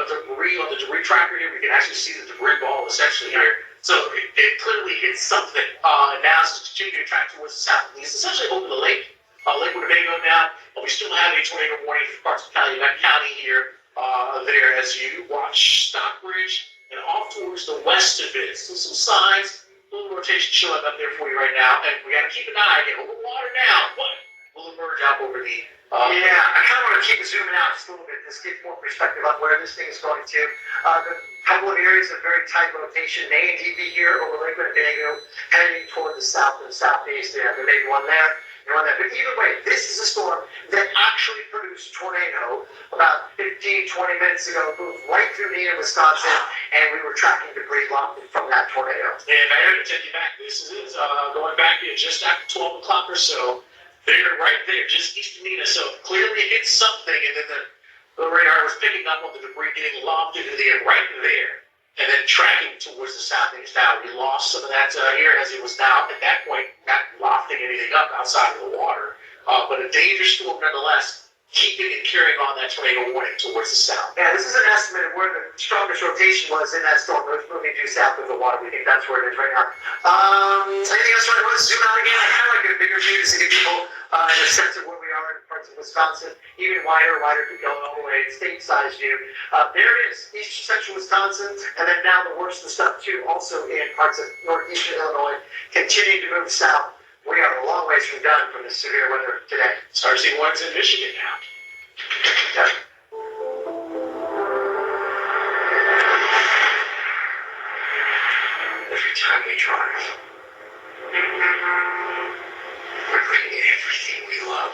debris on the debris tracker here. We can actually see the debris ball essentially here. So it clearly hit something. And now it's continuing to track towards the southeast, essentially over the lake. Lake Winnebago now. We still have a tornado warning for parts of Calumet County here, there as you watch Stockbridge and off towards the west of it. So some signs, a little rotation showing up there for you right now. And we got to keep an eye, get a little water now, but we'll emerge out over the I kind of want to keep zooming out just a little bit, just get more perspective on where this thing is going to. The couple of areas of very tight rotation, A and DB here over Lake Winnebago, heading toward the south and southeast. There may be one there, and one there. But either way, this is a storm that actually produced a tornado about 15, 20 minutes ago, moved right through Neenah, Wisconsin, and we were tracking debris from that tornado. And I heard to take you back. This is going back here just after 12 o'clock or so. They're right there, just east of Neenah, so clearly it hit something, and then the radar was picking up on the debris getting lobbed into the air right there, and then tracking towards the southeast. Now, we lost some of that here as it was now, at that point, not lofting anything up outside of the water, but a dangerous storm nonetheless, keeping and carrying on that tornado warning towards the south. Yeah, this is an estimate of where the strongest rotation was in that storm. It was moving due south of the water. We think that's where it is right now. Anything else? I want to zoom out again. I kind of like a bigger view just to give people a sense of where we are in parts of Wisconsin, even wider going all the way, state-sized view. There it is, east central Wisconsin, and then now the worst of the stuff too, also in parts of northeastern Illinois, continuing to move south. We are a long ways from done from this severe weather today. Start seeing ones in Michigan now. Yeah. Every time we drive, we're bringing everything we love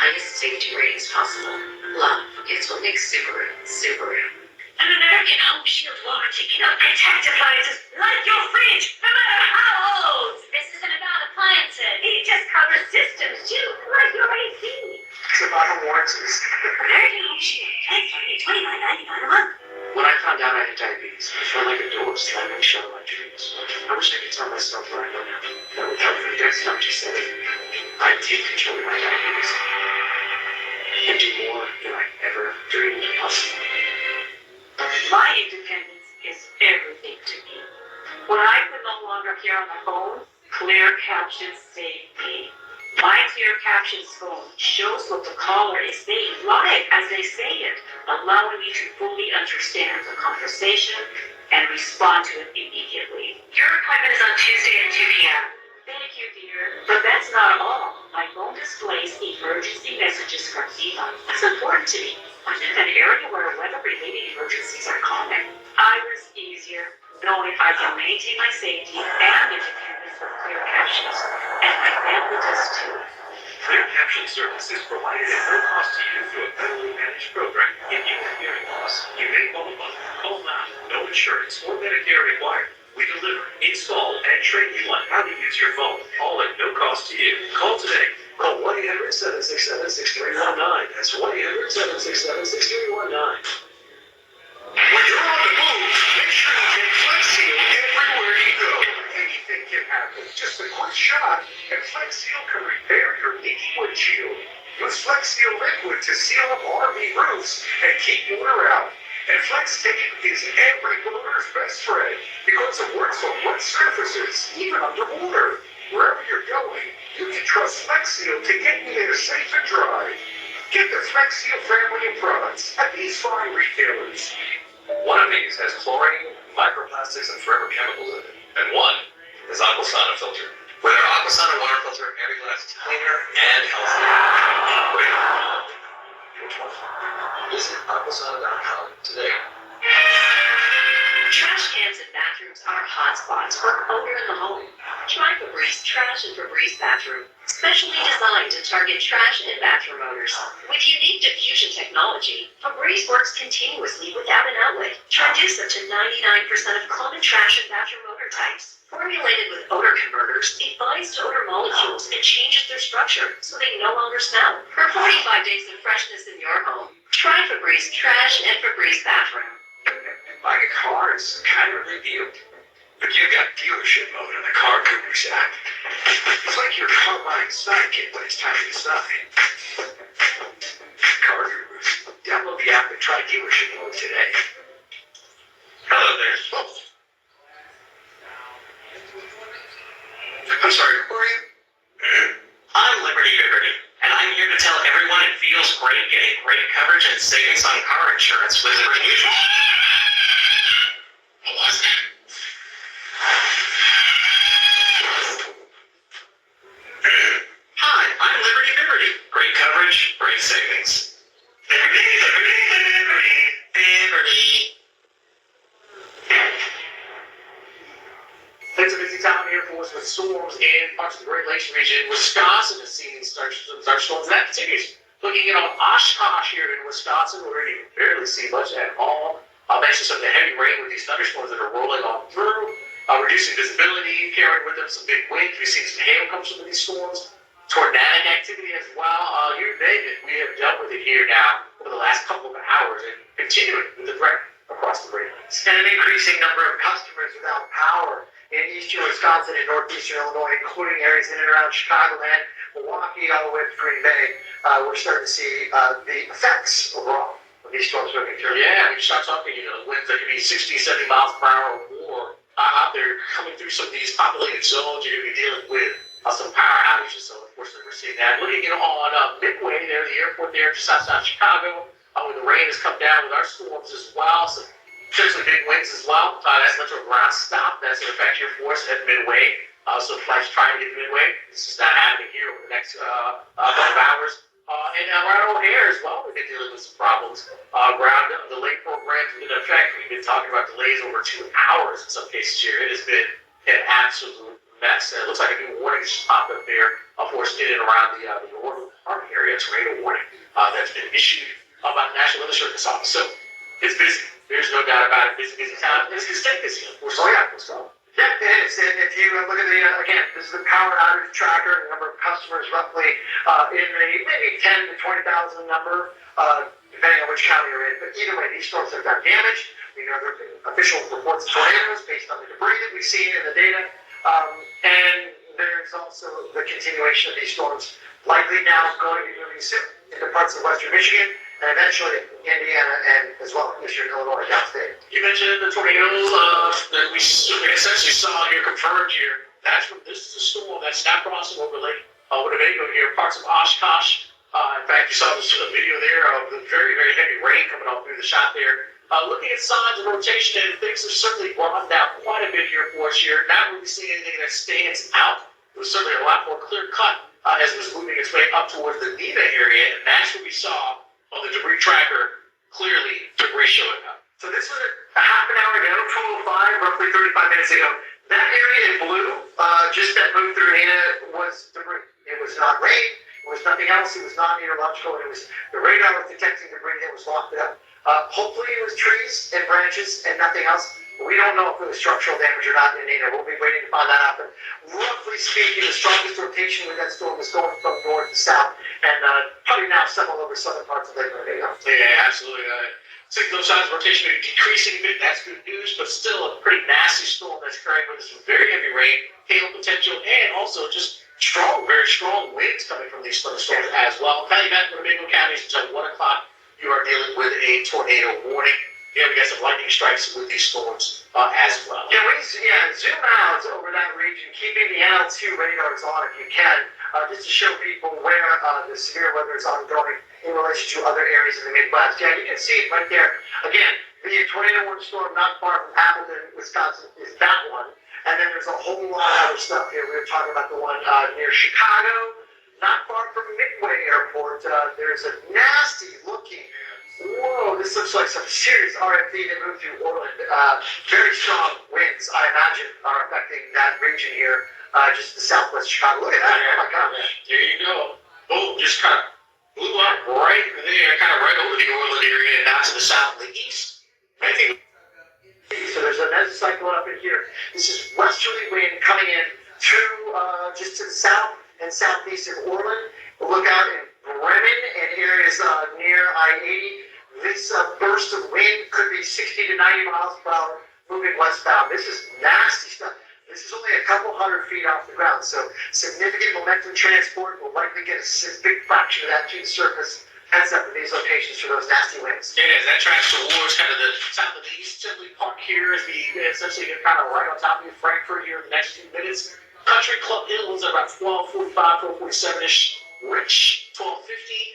highest safety ratings possible. Love is what makes Subaru, Subaru. An American Home Shield warranty cannot protect appliances like your fridge, no matter how old. This isn't about appliances. It just covers systems too, like your AC. It's about the warranties. American Home Shield. That's only $29.99 a month. When I found out I had diabetes, I felt like a door slamming shut on my dreams. I wish I could tell myself where I know now. That without the technology setting, I'd take control of my diabetes and do more than I ever dreamed possible. My independence is everything to me. When I could no longer hear on the phone, Clear Captions saved me. My Clear Captions phone shows what the caller is saying live as they say it, allowing me to fully understand the conversation and respond to it immediately. Your appointment is on Tuesday at 2 p.m. Thank you, dear. But that's not all. My phone displays emergency messages from Viva. That's important to me. I'm in an area where weather-related emergencies are common. I was easier knowing I can maintain my safety and independence with Clear Captions, and my family does too. Clear Caption service is provided at no cost to you through a federally managed program. If you have hearing loss, you may qualify. Call now. No insurance or Medicare required. We deliver, install, and train you on how to use your phone, all at no cost to you. Call today. Call 1-800-767-6319. That's 1-800-767-6319. When you're on the move, make sure you take Flex Seal everywhere you go. Anything can happen. Just a quick shot, and Flex Seal can repair your leaky windshield. Use Flex Seal liquid to seal up RV roofs and keep water out. And Flex Tape is every boater's best friend because it works on wet surfaces, even underwater. Wherever you're going, you can trust Flex Seal to get you there safe and dry. Get the Flex Seal family of products at these fine retailers. One of these has chlorine, microplastics, and forever chemicals in it. And one is Aquasana filter. With our Aquasana water filter, every glass is cleaner and healthier. Wait, which one? Visit Aquasana.com today. Trash cans in bathrooms are hotspots for odor in the home. Try Febreze Trash and Febreze Bathroom, specially designed to target trash and bathroom odors. With unique diffusion technology, Febreze works continuously without an outlet to reduce up to 99% of common trash and bathroom odor types. Formulated with odor converters, it binds to odor molecules and changes their structure so they no longer smell. For 45 days of freshness in your home, try Febreze Trash and Febreze Bathroom. Buying a car is kind of a big deal. But you got dealership mode on the Car Gurus app. It's like your car buying sidekick when it's time to decide. Car Gurus. Download the app and try dealership mode today. Hello there. Oh. I'm sorry, who are you? I'm Liberty Liberty, and I'm here to tell everyone it feels great getting great coverage and savings on car insurance with Liberty Mutual. What was that? Hi, I'm Liberty Liberty. Great coverage, great savings. Liberty, Liberty, Liberty, Liberty. It's a busy time here for us with storms in parts of the Great Lakes region. Wisconsin has seen these thunderstorms, and that continues. Looking in on Oshkosh here in Wisconsin, where you can barely see much at all. Mentioned some of the heavy rain with these thunderstorms that are rolling on through, reducing visibility, carrying with them some big wind. We've seen some hail come from these storms. Tornadic activity as well. You name it, we have dealt with it here now over the last couple of hours and continuing with the threat across the Great Lakes. And an increasing number of customers without power in eastern Wisconsin and northeastern Illinois, including areas in and around Chicagoland, Milwaukee, all the way to Green Bay. We're starting to see the effects overall of these storms moving through. Yeah, we start talking, winds that could be 60, 70 miles per hour or more out there coming through some of these populated zones. You're going to be dealing with some power outages. So, unfortunately, we're seeing that. Looking on Midway there, the airport there just outside Chicago, where the rain has come down with our storms as well. Some potentially big winds as well. That's led to a ground stop. That's going to affect your force at Midway. So flights trying to get to Midway. This is not happening here over the next couple of hours. And around O'Hare as well, we've been dealing with some problems. Around the lake programs in effect, we've been talking about delays over 2 hours in some cases here. It has been an absolute mess. And it looks like a new warning just popped up there for us in and around the northern part area. area tornado warning that's been issued by the National Weather Service office. So it's busy. There's no doubt about it. Busy town. It's going to stay busy, unfortunately. Yeah, it is. And if you look at the, again, this is the power outage tracker, the number of customers roughly in the maybe 10 to 20,000 number, depending on which county you're in. But either way, these storms have done damage. We know there have been official reports of tornadoes based on the debris that we've seen in the data. And there's also the continuation of these storms likely now going to be moving soon into parts of western Michigan and eventually Indiana and as well eastern Illinois downstate. You mentioned the tornadoes that we essentially saw here, confirmed here. This is a storm that's not crossing over Lake Winnebago here, parts of Oshkosh. In fact, you saw this video there of the very, very heavy rain coming off through the shot there. Looking at signs of rotation, and things have certainly broadened out quite a bit here for us here. Not really seeing anything that stands out. It was certainly a lot more clear cut as it was moving its way up towards the Neva area, and that's what we saw on the debris tracker, clearly debris showing up. So this was a half an hour ago, 12:05, roughly 35 minutes ago. That area in blue, just that moved through Nina, was debris. It was not rain. It was nothing else. It was non-meteorological. It was the radar was detecting debris that was locked up. Hopefully it was trees and branches and nothing else. We don't know if it was structural damage or not in Nina. We'll be waiting to find that out. But roughly speaking, the strongest rotation with that storm is going from north to south and probably now several over southern parts of Lake Winnebago. Yeah, absolutely. Signal signs of rotation may be decreasing a bit. That's good news, but still a pretty nasty storm that's carrying with us some very heavy rain, hail potential, and also just strong, very strong winds coming from these thunderstorms as well. Calumet, Winnebago counties until 1 o'clock, you are dealing with a tornado warning. Yeah, we got some lightning strikes with these storms as well. Yeah, zoom out over that region, keeping the NL2 radars on if you can, just to show people where the severe weather is ongoing in relation to other areas in the Midwest. Yeah, you can see it right there. Again, the tornado warning storm not far from Appleton, Wisconsin, is that one. And then there's a whole lot of other stuff here. We were talking about the one near Chicago, not far from Midway Airport. There's a nasty looking, whoa, this looks like some serious RFD that moved through Orland. Very strong winds, I imagine, are affecting that region here, just the southwest Chicago. Look at that, oh my gosh. There you go. Boom, just kind of blew up right there, kind of right over the Orland area and out to the south and the east. I think. So there's a mesocyclone up in here. This is westerly wind coming in through just to the south and southeast of Orland. Look out in Bremen and areas near I-80. This burst of wind could be 60 to 90 miles per hour moving westbound. This is nasty stuff. This is only a couple hundred feet off the ground, so significant momentum transport will likely get a big fraction of that to the surface. Heads up in these locations for those nasty winds. Yeah, as that tracks towards kind of the south of the east Tinley Park here as we essentially get kind of right on top of Frankfurt here in the next few minutes. Country Club Hills at about 12:45, 12:47-ish. Rich, 12:50,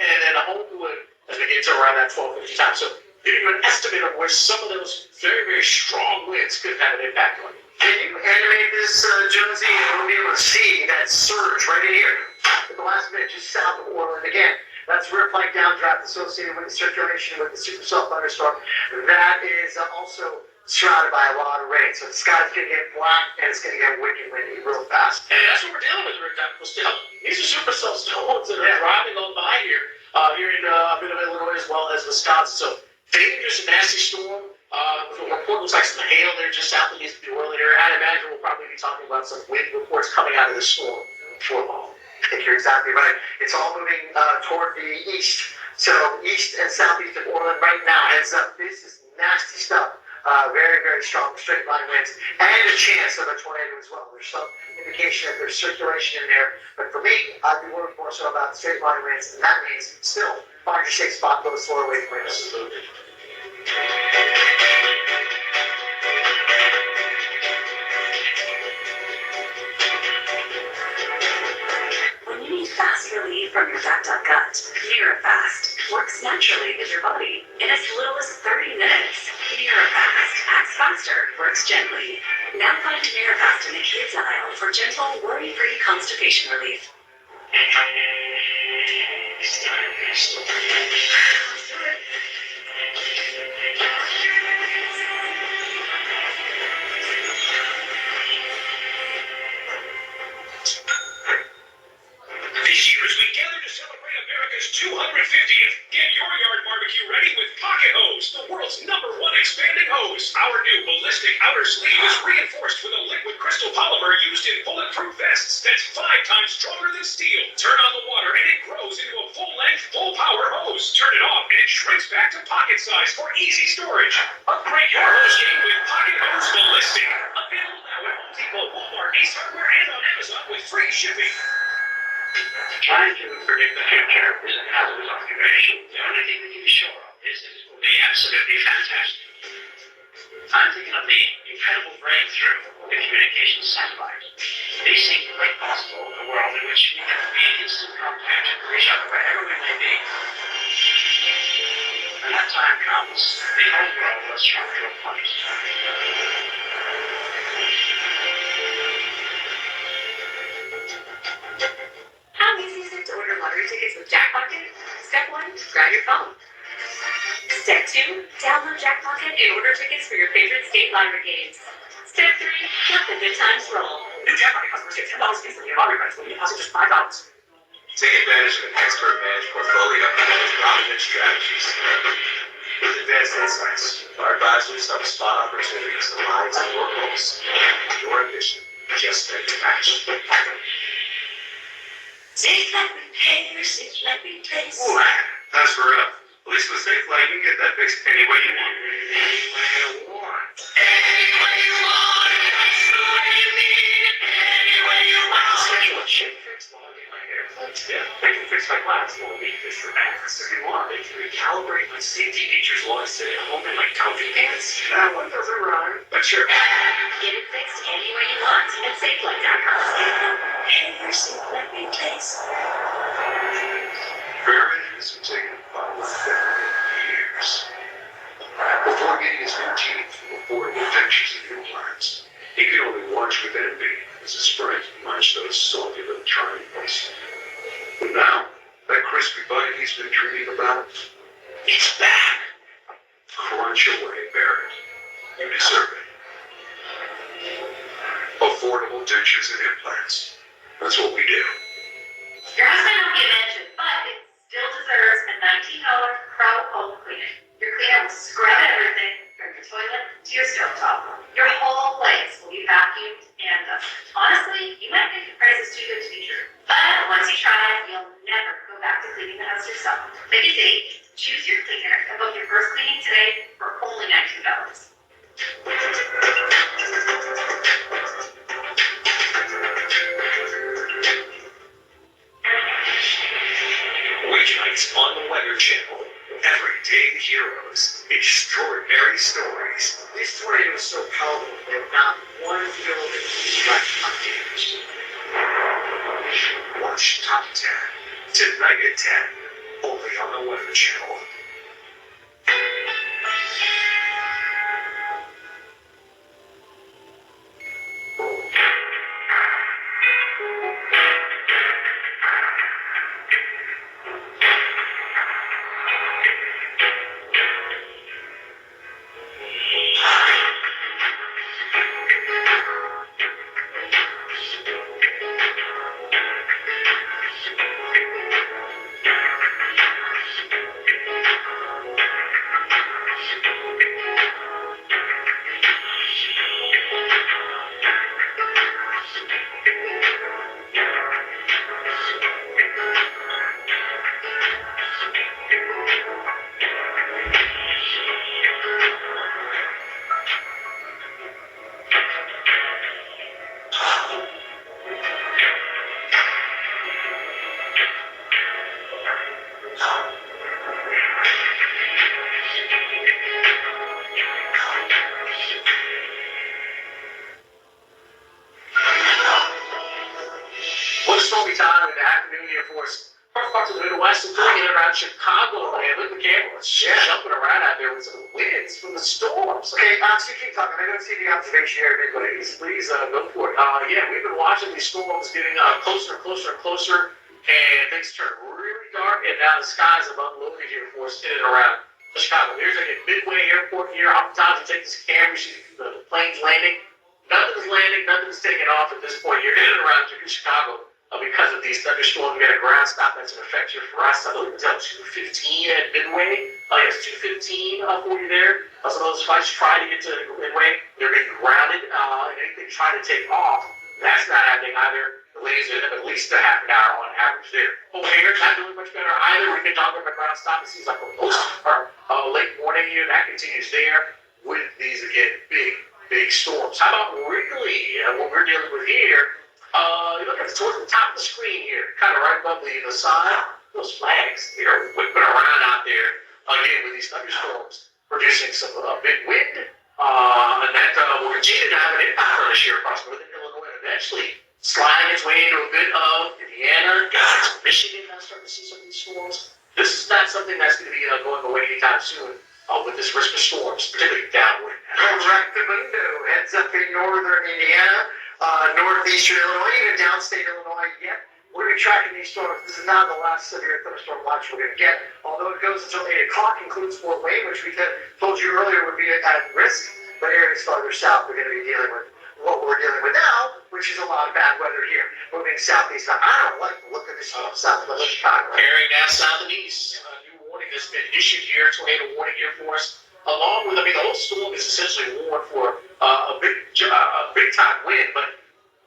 and then Homewood as we get to around that 12:50 time. So giving you an estimate of where some of those very, very strong winds could have an impact on you. Can you animate this, Jonesy, and we'll be able to see that surge right in here at the last minute, just south of Orland again. That's rear flank downdraft associated with the circulation with the supercell thunderstorm. That is also surrounded by a lot of rain. So the sky's going to get black and it's going to get wicked windy real fast. And that's what we're dealing with, Rick. Still, these are supercell storms that are driving on by here, here in a bit of Illinois as well as Wisconsin. So dangerous and nasty storm. The report looks like some hail there just south of the East Orland area. I imagine we'll probably be talking about some wind reports coming out of this storm before long. I think you're exactly right. It's all moving toward the east. So east and southeast of Orland right now. Heads up. This is nasty stuff. Very, very strong straight line winds and a chance of a tornado as well. There's some indication that there's circulation in there. But for me, I'd be worried more so about straight line winds. And that means still find your safe spot, go slower away from winds. Absolutely. When you need fast relief from your backed up gut, NeuroFast works naturally with your body in as little as 30 minutes. NeuroFast acts faster, works gently. Now find NeuroFast in the kids aisle for gentle, worry-free constipation relief. This year, as we gather to celebrate America's America's 250th. Get your yard barbecue ready with Pocket Hose, the world's #1 expanding hose. Our new ballistic outer sleeve is reinforced with a liquid crystal polymer used in bulletproof vests that's 5 times stronger than steel. Turn on the water and it grows into a full-length, full-power hose. Turn it off and it shrinks back to pocket size for easy storage. Upgrade your hose game with Pocket Hose Ballistic. Available now at Home Depot, Walmart, Ace Hardware, and on Amazon with free shipping. Trying to predict the future is a hazardous occupation. The only thing we can be sure of is that it will be absolutely fantastic. I'm thinking of the incredible breakthrough in communication satellite. These seem quite possible in a world in which we can be in instant contact with each other wherever we may be. When that time comes, the whole world will shrunk to a point. How easy is it to order lottery tickets with Jackpocket? Step 1, grab your phone. Step 2, download Jackpocket and order tickets for your favorite state lottery games. Step 3, let the good times roll. New Jackpocket customers get $10 instantly in lottery credits when you deposit just $5. Take advantage of an expert managed portfolio with dominant strategies. With advanced insights, our advisors help spot opportunities aligned to your goals. Your ambition just ready to match. Safe Light Repair, Safe Light Replace. Ooh, that's for real. At least with Safe Light, you can get that fixed any way you want. Any way you want. Any way you want. That's the way you need it. Any way you want. So you want shape fix? Well, I'll get my hair fixed. Yeah, they can fix my glass. Well, we can fix your ass if you want. They can recalibrate my safety features while I sit at home in my comfy pants. That one doesn't rhyme, but sure. Get it fixed any way you want at SafeLight.com. Repair, Safe Light Replace. Barrett has been taking about 50 years. Before getting his new teeth from affordable dentures and implants, he could only watch with envy as his friend munched those salty little triangles. But now, that crispy bite he's been dreaming about, it's back. Crunch away, Barrett. You deserve it. Affordable dentures and implants. That's what we do. Your husband won't get mentioned, but it still deserves a $19 Pro Home Cleaning. Your cleaner will scrub everything from your toilet to your stovetop. Your whole place will be vacuumed and honestly, you might think the price is too good to be true. But once you try it, you'll never go back to cleaning the house yourself. Pick a date, choose your cleaner, and book your first cleaning today for only $19. Weeknights on the Weather Channel. Everyday heroes. Extraordinary stories. This tornado was so powerful that not one building was left undamaged. Watch Top 10 tonight at 10. Only on the Weather Channel. Chicago, man. Look at the cameras jumping around out there with some winds from the storms. Okay, so keep talking. I don't see the observation here, please. Please go for it. Yeah, we've been watching these storms getting closer and closer and closer, and things turn really dark, and now the skies have unloaded here for us in and around Chicago. Here's like at Midway Airport here. Oftentimes you take this camera, you see the planes landing. Nothing's landing, nothing's taking off at this point. You're in and around Chicago. because of these thunderstorms. We got a ground stop that's in effect here for us. I believe it's at 2:15 at Midway. Yes, 2:15 for you there. Some of those flights try to get to Midway. They're getting grounded. Anything trying to take off, that's not happening either. Delays are at least a half an hour on average there. O'Hare's not doing much better either. We've been talking about ground stop. It seems like for most part, late morning here, that continues there with these, again, big storms. How about Wrigley? What we're dealing with here, you look at towards the top of the screen here, kind of right above the side, those flags, they're whipping around out there, again, with these thunderstorms, producing some big wind, and that will continue to have an impact on us here across northern Illinois, and eventually sliding its way into a bit of Indiana, guys, Michigan, now starting to see some of these storms. This is not something that's going to be going away anytime soon with this risk of storms, particularly downwind. Correctamundo heads up in northern Indiana, northeastern Illinois, even downstate Illinois yet. We're going to be tracking these storms. This is not the last severe thunderstorm watch we're going to get, although it goes until 8 o'clock, includes Fort Wayne, which we told you earlier would be at risk, but areas farther south we're going to be dealing with what we're dealing with now, which is a lot of bad weather here. Moving southeast. I don't like the look of this storm south of Chicago. Carrying down south and east. A new warning has been issued here, tornado warning here for us. Along with, the whole storm is essentially warned for a big time wind, but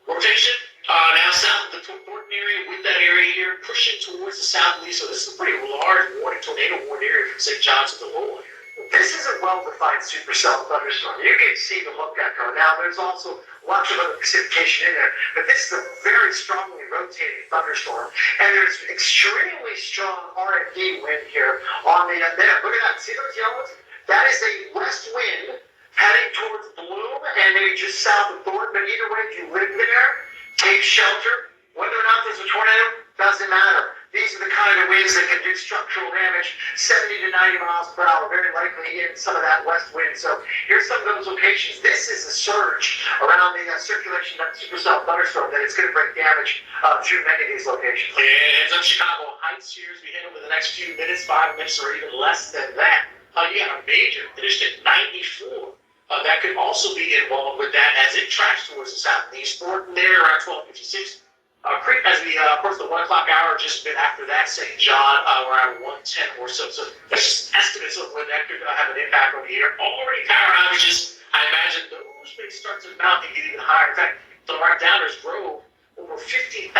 rotation now south of the Thornton area with that area here pushing towards the southeast. So this is a pretty large warning, tornado warning area from St. John's to the Lowell area. This is a well-defined supercell thunderstorm. You can see the look echo. Now, there's also lots of other precipitation in there, but this is a very strongly rotating thunderstorm, and there's extremely strong RFD wind here on the there. Look at that. See those yellows? That is a west wind heading towards Bloom and maybe just south of Thornton. But either way, if you live there, take shelter. Whether or not there's a tornado doesn't matter. These are the kind of winds that can do structural damage, 70 to 90 miles per hour, very likely in some of that west wind. So here's some of those locations. This is a surge around the circulation of that supercell thunderstorm that is going to bring damage through many of these locations. And it's up Chicago Heights here as we head over the next few minutes, 5 minutes or even less than that. You got a major finished at 94. That could also be involved with that as it tracks towards the southeast. Thornton there around 12:56. Creek has of course, the 1 o'clock hour, just a bit after that, St. John, around 1:10 or so. So that's just estimates of when that could have an impact on the air. Already power outages, I imagine those may start to mount and get even higher. In fact, the Downers drove over 50,000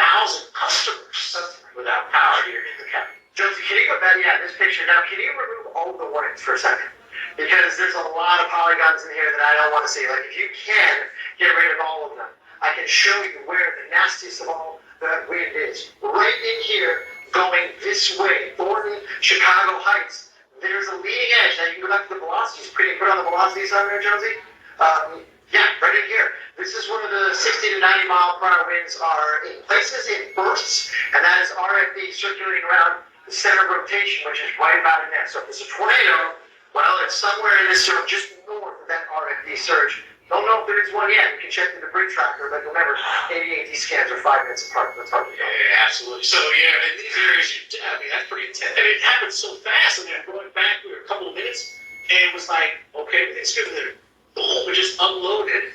customers without power here in the county. Jonesy, can you go back? Yeah, this picture. Now, can you remove all the warnings for a second? Because there's a lot of polygons in here that I don't want to see. Like, if you can, get rid of all of them. I can show you where the nastiest of all the wind is. Right in here, going this way, Thornton, Chicago Heights. There's a leading edge. Now, you can go back to the velocities. Can you put on the velocities on there, Jonesy? Yeah, right in here. This is one of the 60 to 90 mile per hour winds are in places in bursts, and that is RFD circulating around the center of rotation, which is right about in there. So if it's a tornado, well, it's somewhere in this surge, just north of that RFD surge. Don't know if there is one yet. You can check the debris tracker, but remember, ADAT scans are 5 minutes apart. That's hard to know. Yeah, absolutely. So, yeah, in these areas, that's pretty intense. And it happened so fast. I mean, going back, we were a couple of minutes, and it was like, okay, everything's good there. Boom, it just unloaded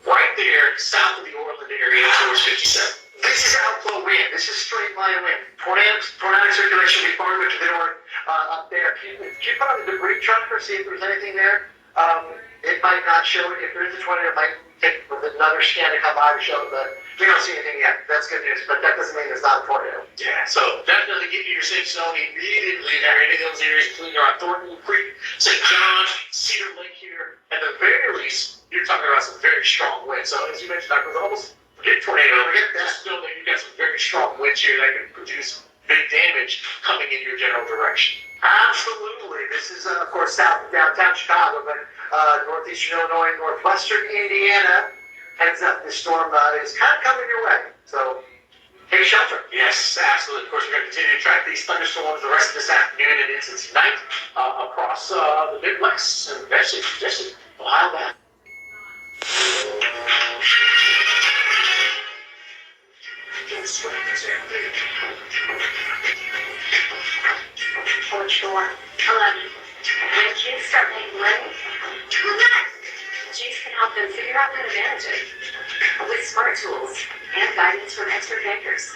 right there south of the Orland area towards 57. This is outflow wind. This is straight line wind. Tornadic circulation will be farther to the north up there. Can you put on the debris tracker, see if there's anything there? It might not show it. If there is a tornado, it might take with another scan to come by to show it, but we don't see anything yet. That's good news, but that doesn't mean there's not a tornado. Yeah, so definitely get to your safe zone immediately there. Any of those areas, including around Thornton Creek, St. John, Cedar Lake here. At the very least, you're talking about some very strong winds. So as you mentioned, Dr. Almost forget tornado. Forget that. Just know that you've got some very strong winds here that can produce big damage coming in your general direction. Absolutely. This is, of course, south of downtown Chicago, but northeastern Illinois, northwestern Indiana, heads up. This storm is kind of coming your way. So take shelter. Yes, absolutely. Of course, we're going to continue to track these thunderstorms the rest of this afternoon and into tonight across the Midwest and eventually a while back. Which one? 11. When kids start making money, G's can help them figure out how to manage it. with smart tools and guidance from expert bankers.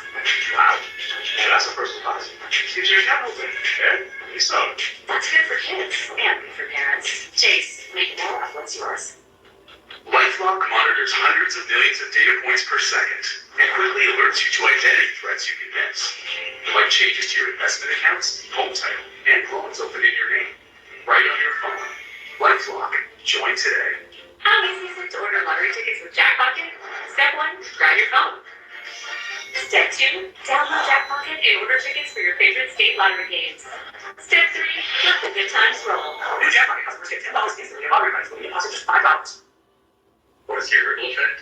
Wow. And that's a personal policy. CJ Hamilton. And Lisa. That's good for kids and good for parents. Chase, make more of what's yours. LifeLock monitors hundreds of millions of data points per second and quickly alerts you to identity threats you can miss, like changes to your investment accounts, home title, and loans open in your name, right on your phone. LifeLock. Join today. How easy is it to order lottery tickets with Jackpocket? Step 1, grab your phone. Step 2, download Jackpocket and order tickets for your favorite state lottery games. Step 3, let the good times roll. New Jackpocket customers get $10 instantly in lottery prize when you deposit just $5. What is your ripple effect?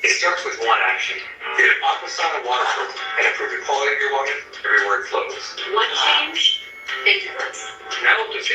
It starts with one action. Get an Aquasana water filter and improve the quality of your water everywhere it flows. One change, big difference. Now up to 50%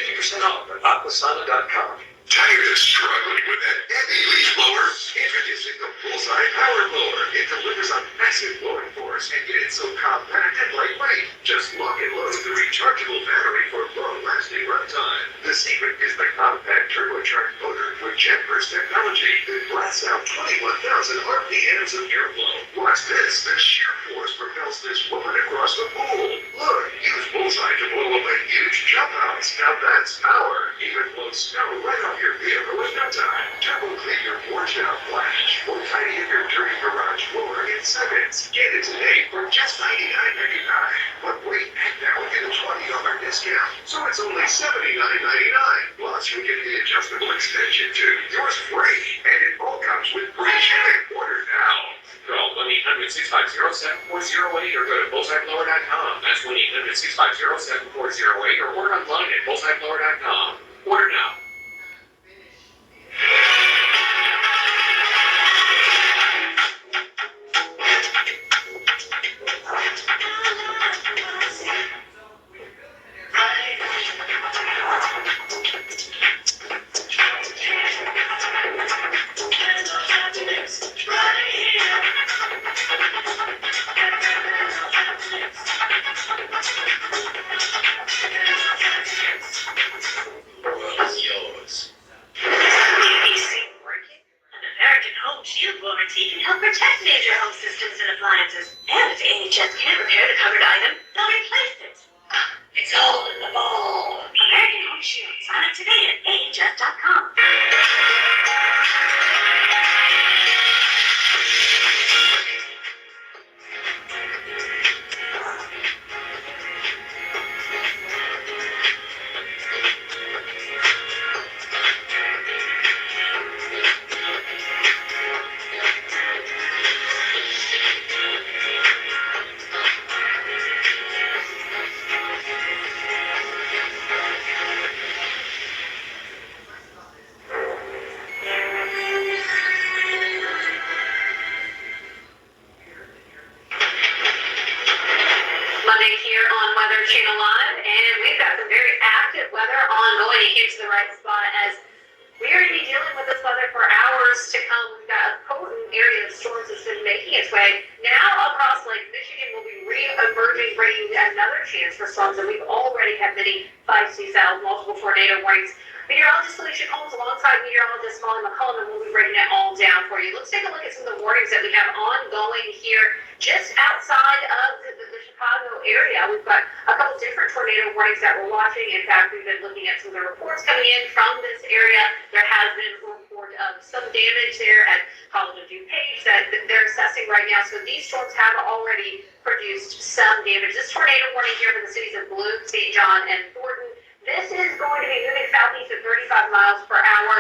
off at aquasana.com. Tired of struggling with that heavy leaf blower? Introducing the Bullseye Power Blower. It delivers a massive blowing force and yet it's so compact and lightweight. Just lock and load the rechargeable battery for long-lasting runtime. The secret is the compact turbocharged motor with JetBurst technology that blasts out 21,000 RPMs of airflow. Watch this. The sheer force propels this woman across the pool. Look, use Bullseye to blow up a huge jump house. Now that's power. Even blow snow right off your vehicle in no time. Turbo clean your porch in a flash. Or tidy up your dirty garage floor in seconds. Get it today for just $99.99. But wait, and now get a $20 discount. So it's only $79.99. Plus you get the adjustable extension too. Yours free. And it all comes with free shipping. Order now. Call 1-800-650-7408 or go to bullseyeblower.com. That's 1-800-650-7408 or order online at bullseyeblower.com. Order now. American Home Shield warranty can help protect major home systems and appliances. And if AHS can't repair the covered item, they'll replace it. It's all in the ball. American Home Shield. Sign up today at AHS.com. Monday here on Weather Channel Live, and we've got some very active weather ongoing here to the right spot as we're going to be dealing with this weather for hours to come. We've got a potent area of storms that's been making its way now across Lake Michigan. Will be re-emerging, bringing another chance for storms, and we've already had many 5C cells, multiple tornado warnings. Meteorologist Alicia Combs alongside meteorologist Molly McCullum, and we'll be breaking it all down for you. Let's take a look at some of the warnings that we have ongoing here just outside of the Chicago area. We've got a couple different tornado warnings that we're watching. In fact, we've been looking at some of the reports coming in from this area. There has been a report of some damage there at College of DuPage that they're assessing right now. So these storms have already produced some damage. This tornado warning here for the cities of Bloom, St. John, and Thornton. This is going to be moving southeast at 35 miles per hour.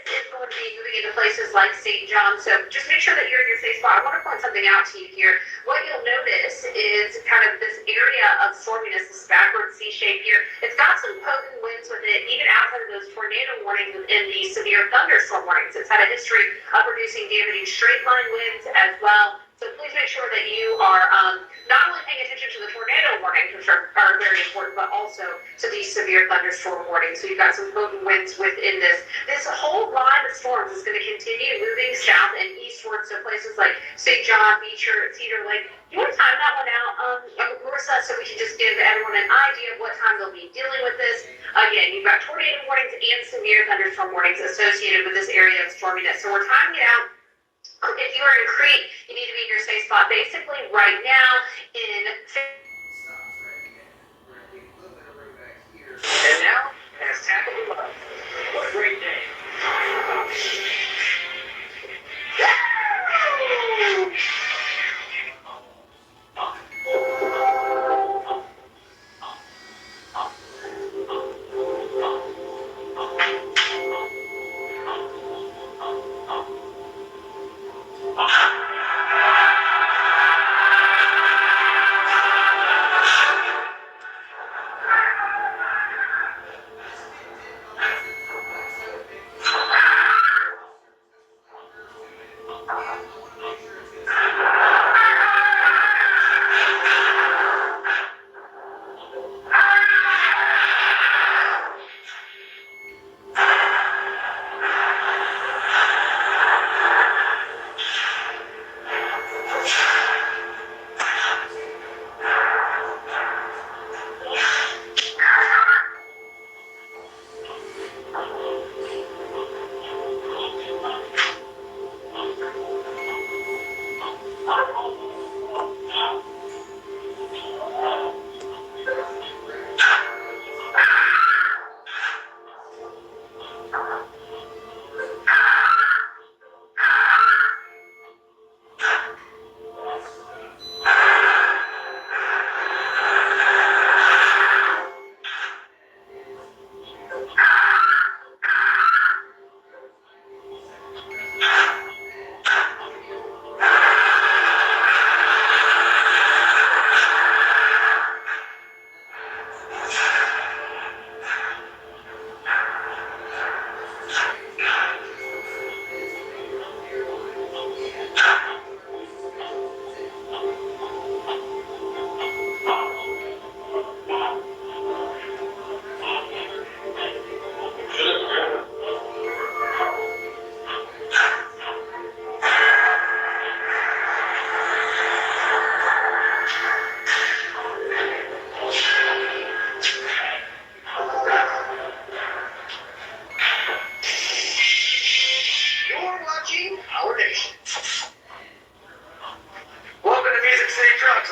This is going to be moving into places like St. John. So just make sure that you're in your safe spot. I want to point something out to you here. What you'll notice is kind of this area of storminess, this backward C shape here. It's got some potent winds with it, even outside of those tornado warnings within the severe thunderstorm warnings. It's had a history of producing damaging straight line winds as well. So please make sure that you are not only paying attention to the tornado warnings, which are very important, but also to these severe thunderstorm warnings. So you've got some potent winds within this. This whole line of storms is going to continue moving south and eastward, so places like St. John, Beecher, Cedar Lake. You want to time that one out? We're so we can just give everyone an idea of what time they'll be dealing with this. Again, you've got tornado warnings and severe thunderstorm warnings associated with this area of storminess. So we're timing it out. If you are in Crete, you need to be in your safe spot basically right now in. And now, as Tackle the Love. What a great day.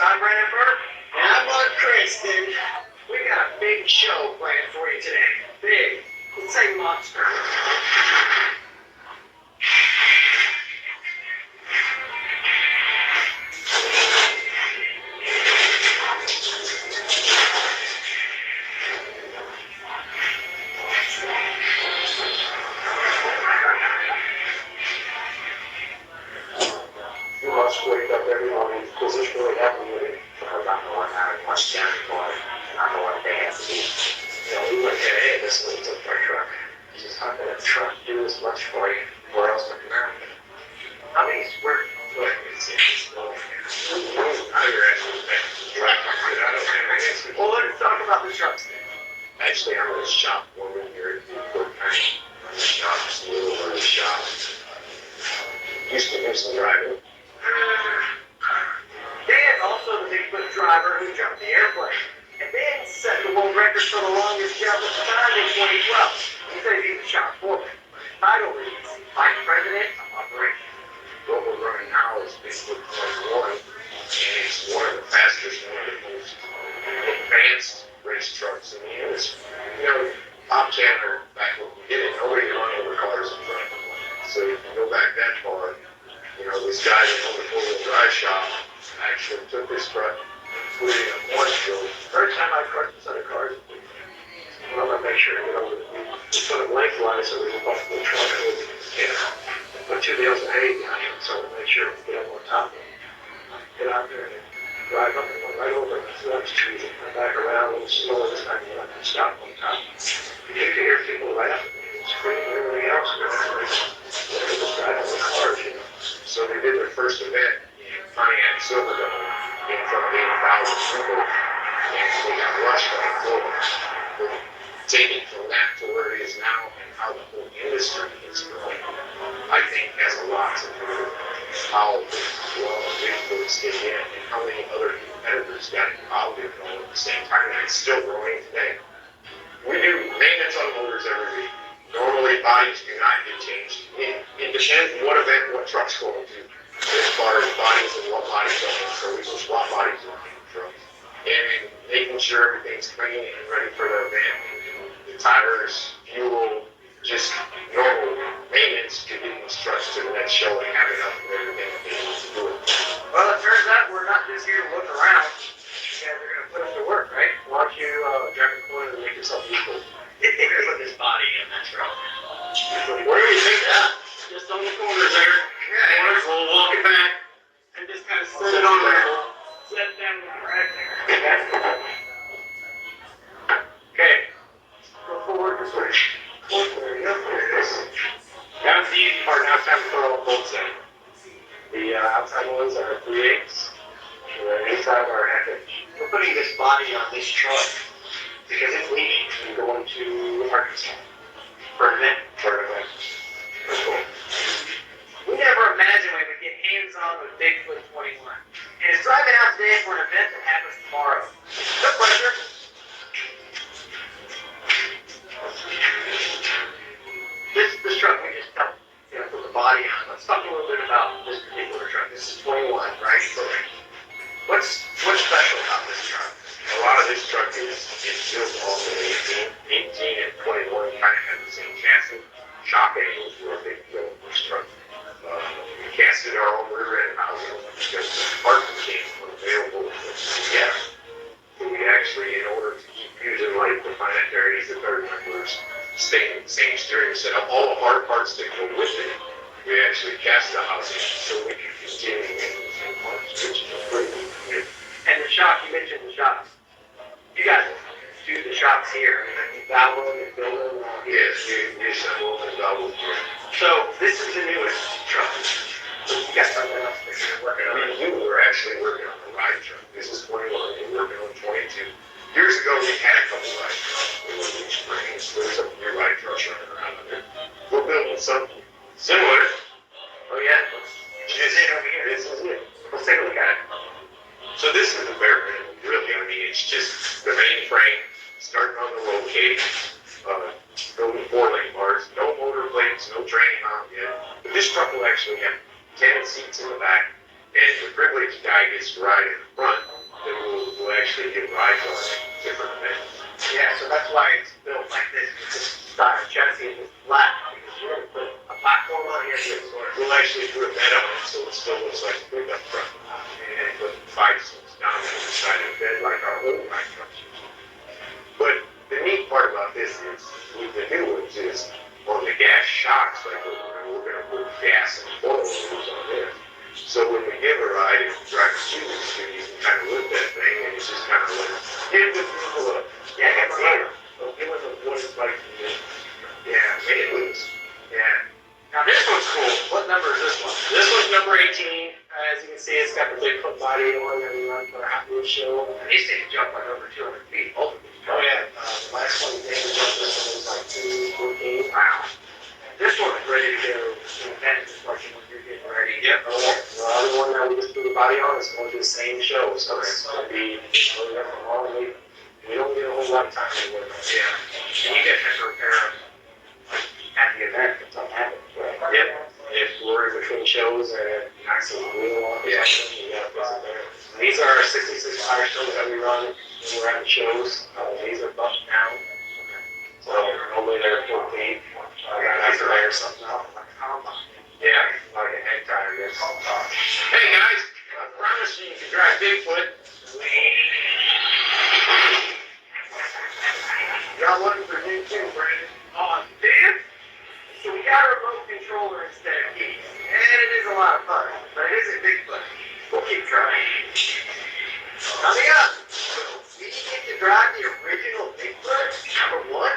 I'm Brandon Burke. And I'm Mark Cranston. We got a big show planned for you today. Big. Let's say monster. You must wake up every morning because it's really happening with it. Because I'm the one out of much down for it. And I'm the one they have to be. You know, we went there, hey, this leads up our truck. Just how can a truck do this much for you? Where else in America? How many square foot is this building? Well, let's talk about the trucks then. Actually, I'm a shop woman here at Newport County. I'm a shop steward over the shop. Used to do some driving. Dan, also the Bigfoot driver who jumped the airplane. And Ben set the world record for the longest jump at the time in 2012. He said he's the shop foreman. Title reads, Vice President of Operations. What we're running now is Bigfoot 21. And it's one of the fastest, one of the most advanced race trucks in the industry. You know, Bobcat, back when we did it, nobody could run over cars in front of them. So if you go back that far, you know, this guy that owned the four-wheel drive shop actually took this truck, put it in a cornfield. Every time I parked inside a car, I'm going to make sure to get over the put it lengthwise so there's a bump in the truck. And put two bales of hay behind it so to make sure to get up on top of it. Get out there and drive up and went right over it. So that's too easy. Come back around a little slower this time and stop on top. You can hear people laugh at me. It's great and everything else. They're just driving the cars, you know. So they did their first event in Pontiac Silverdome in front of 80,000 people, and they got rushed by Florida. But taking from that to where it is now and how the whole industry is growing, I think has a lot to do with how well Bigfoots get in and how many other people competitors got involved in it all at the same time, and it's still growing today. We do maintenance on motors every week. Normally, bodies do not get changed. It depends what event, what truck's going to. As far as bodies and what bodies going, so we will swap bodies on the trucks. And making sure everything's clean and ready for the event. The tires, fuel, just normal maintenance to get these trucks to the next show and have enough of everything that they need to do it. Well, it turns out we're not just here to look around. You guys are going to put us to work, right? Why don't you drive the corner and make yourself useful? We're gonna put this body in that truck. Where do we think that? Just on the corners there. Yeah. Corners, we'll walk it back and just kind of set it on there. Set it down right there. Okay. Go forward this way. There you go. There it is. That was the easy part. Now it's time to throw all bolts in. The outside ones are 3/8. The inside are 1/2 inch. We're putting this body on this truck because it's leaving and going to Arkansas for an event. That's cool. We never imagined we would get hands-on with Bigfoot 21. And it's driving out today for an event that happens tomorrow. No pressure. This truck we just put the body on. Let's talk a little bit about this particular truck. This is 21, right? What's special about this truck? A lot of this truck is built also in 18 and 21 kind of have the same chassis. Shock angles were a big deal in this truck. We casted our own rear end housing because the parts became unavailable. Yeah. So we actually, in order to keep using like the planetaries, the third members, staying in the same steering setup, all the hard parts that go with it, we actually cast the housing so we could continue making the same parts, which is pretty good. And the shock, you mentioned the shocks. You guys do the shocks here. You valve them and build them. Yes, we assemble and double here. So this is the newest truck. You got something else that you're working on? We were actually working on a ride truck. This is 21, and we're working on 22. Years ago, we had a couple ride trucks. We were in Springs. There's some new ride trucks running around there. We're building something similar. Oh yeah? This is it over here. This is it. Let's take a look at it. So this is the bare minimum, really. I mean, it's just the main frame, starting on the roll cage, building 4-lane bars, no motor plates, no training mount yet. But this truck will actually have 10 seats in the back, and the privileged guy gets to ride in the front. Then we'll actually get rides on different events. Yeah, so that's why it's built like this. This style chassis is flat because you're going to put a platform on here to sort of. We'll actually put a bed on it so it still looks like a pickup truck. And put 5 seats down on the side of the bed like our old ride trucks used to. But the neat part about this is, with the new ones, is on the gas shocks, like we're going to put gas and oil loops on there. So when we give a ride, if you drive a Suzuki Scoot, you can kind of lift that thing and it's just kind of like, give the people a, Yeah, I can see it. so give us a what it's like to be. Yeah, make it loose. Yeah. Now this one's cool. What number is this one? This one's number 18. As you can see, it's got the Bigfoot body on that we run for a Hot Wheels show. And these things jump like over 200 feet. Both of these. Oh yeah, the last one we did, this one was like 214. Wow. This one's ready to go to event construction when you're getting ready. Yep. The other one that we just threw the body on is going to the same show, so it's going to be there for a long week. We don't get a whole lot of time to work on it. Yeah. And you guys have to repair them at the event if something happens, right? Yep. If we're in between shows and knock some wheel off or something, we got to fix it there. These are 66 tire shows that we run when we're at the shows. These are bumped down. So normally they're 14. That's a layer something out like a combine. Yeah, like a head tire, yes. Hey guys, I promise you can drive Bigfoot. Got one for you too, Brandon. Oh, damn. So we got a remote controller instead of keys. And it is a lot of fun, but it isn't Bigfoot. We'll keep trying. Coming up, we get to drive the original Bigfoot, number 1.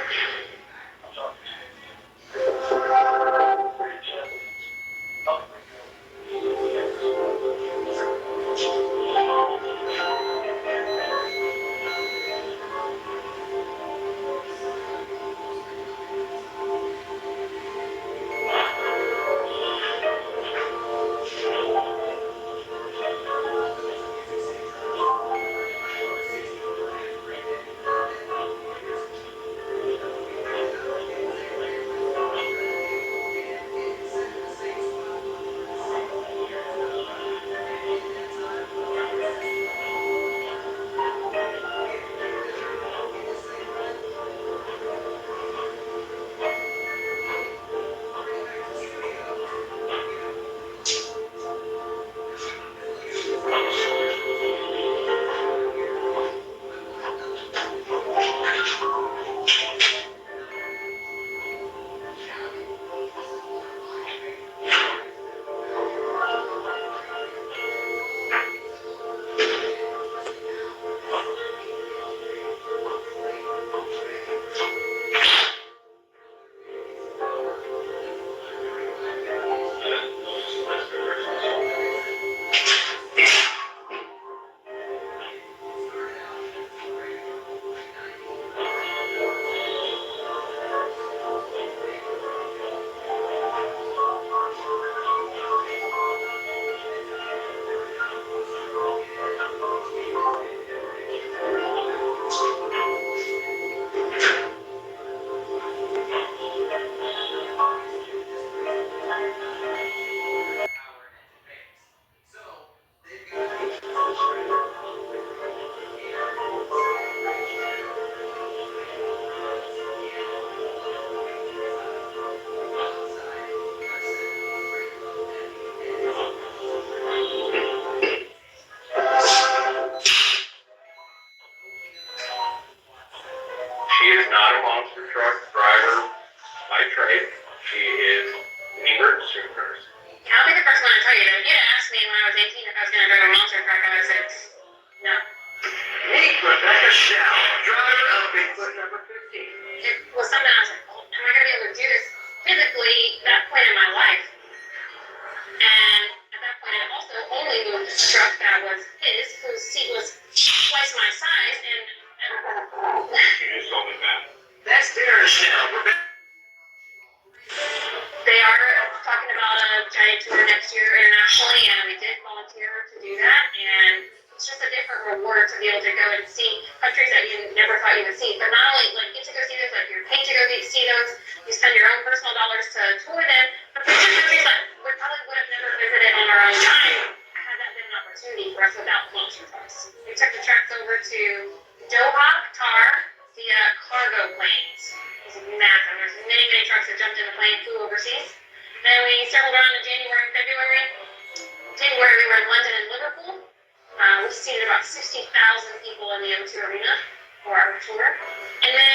is not a monster truck driver by trade. She is an emergency nurse. I'll be the first one to tell you that if you'd asked me when I was 18 if I was going to drive a monster truck, I would have said no. Meet Rebecca Shell, driver of Bigfoot number 15. It was something I was like, oh, am I going to be able to do this physically at that point in my life? And at that point, I also only moved a truck that was his, whose seat was twice my size, and She just told me that. That's Darren Shell. they are talking about a giant tour next year internationally, and we did volunteer to do that, and it's just a different reward to be able to go and see countries that you never thought you would see. But not only like get to go see those, like you're paid to go see those, you spend your own personal dollars to tour them, but there's just countries that we probably would have never visited on our own time had that been an opportunity for us without monster trucks. We took the trucks over to Doha, Qatar, via cargo planes. It was massive. There's many, many trucks that jumped in the plane, flew overseas. Then we circled around in January and February. January we were in London and Liverpool. We seated about 60,000 people in the O2 Arena for our tour. And then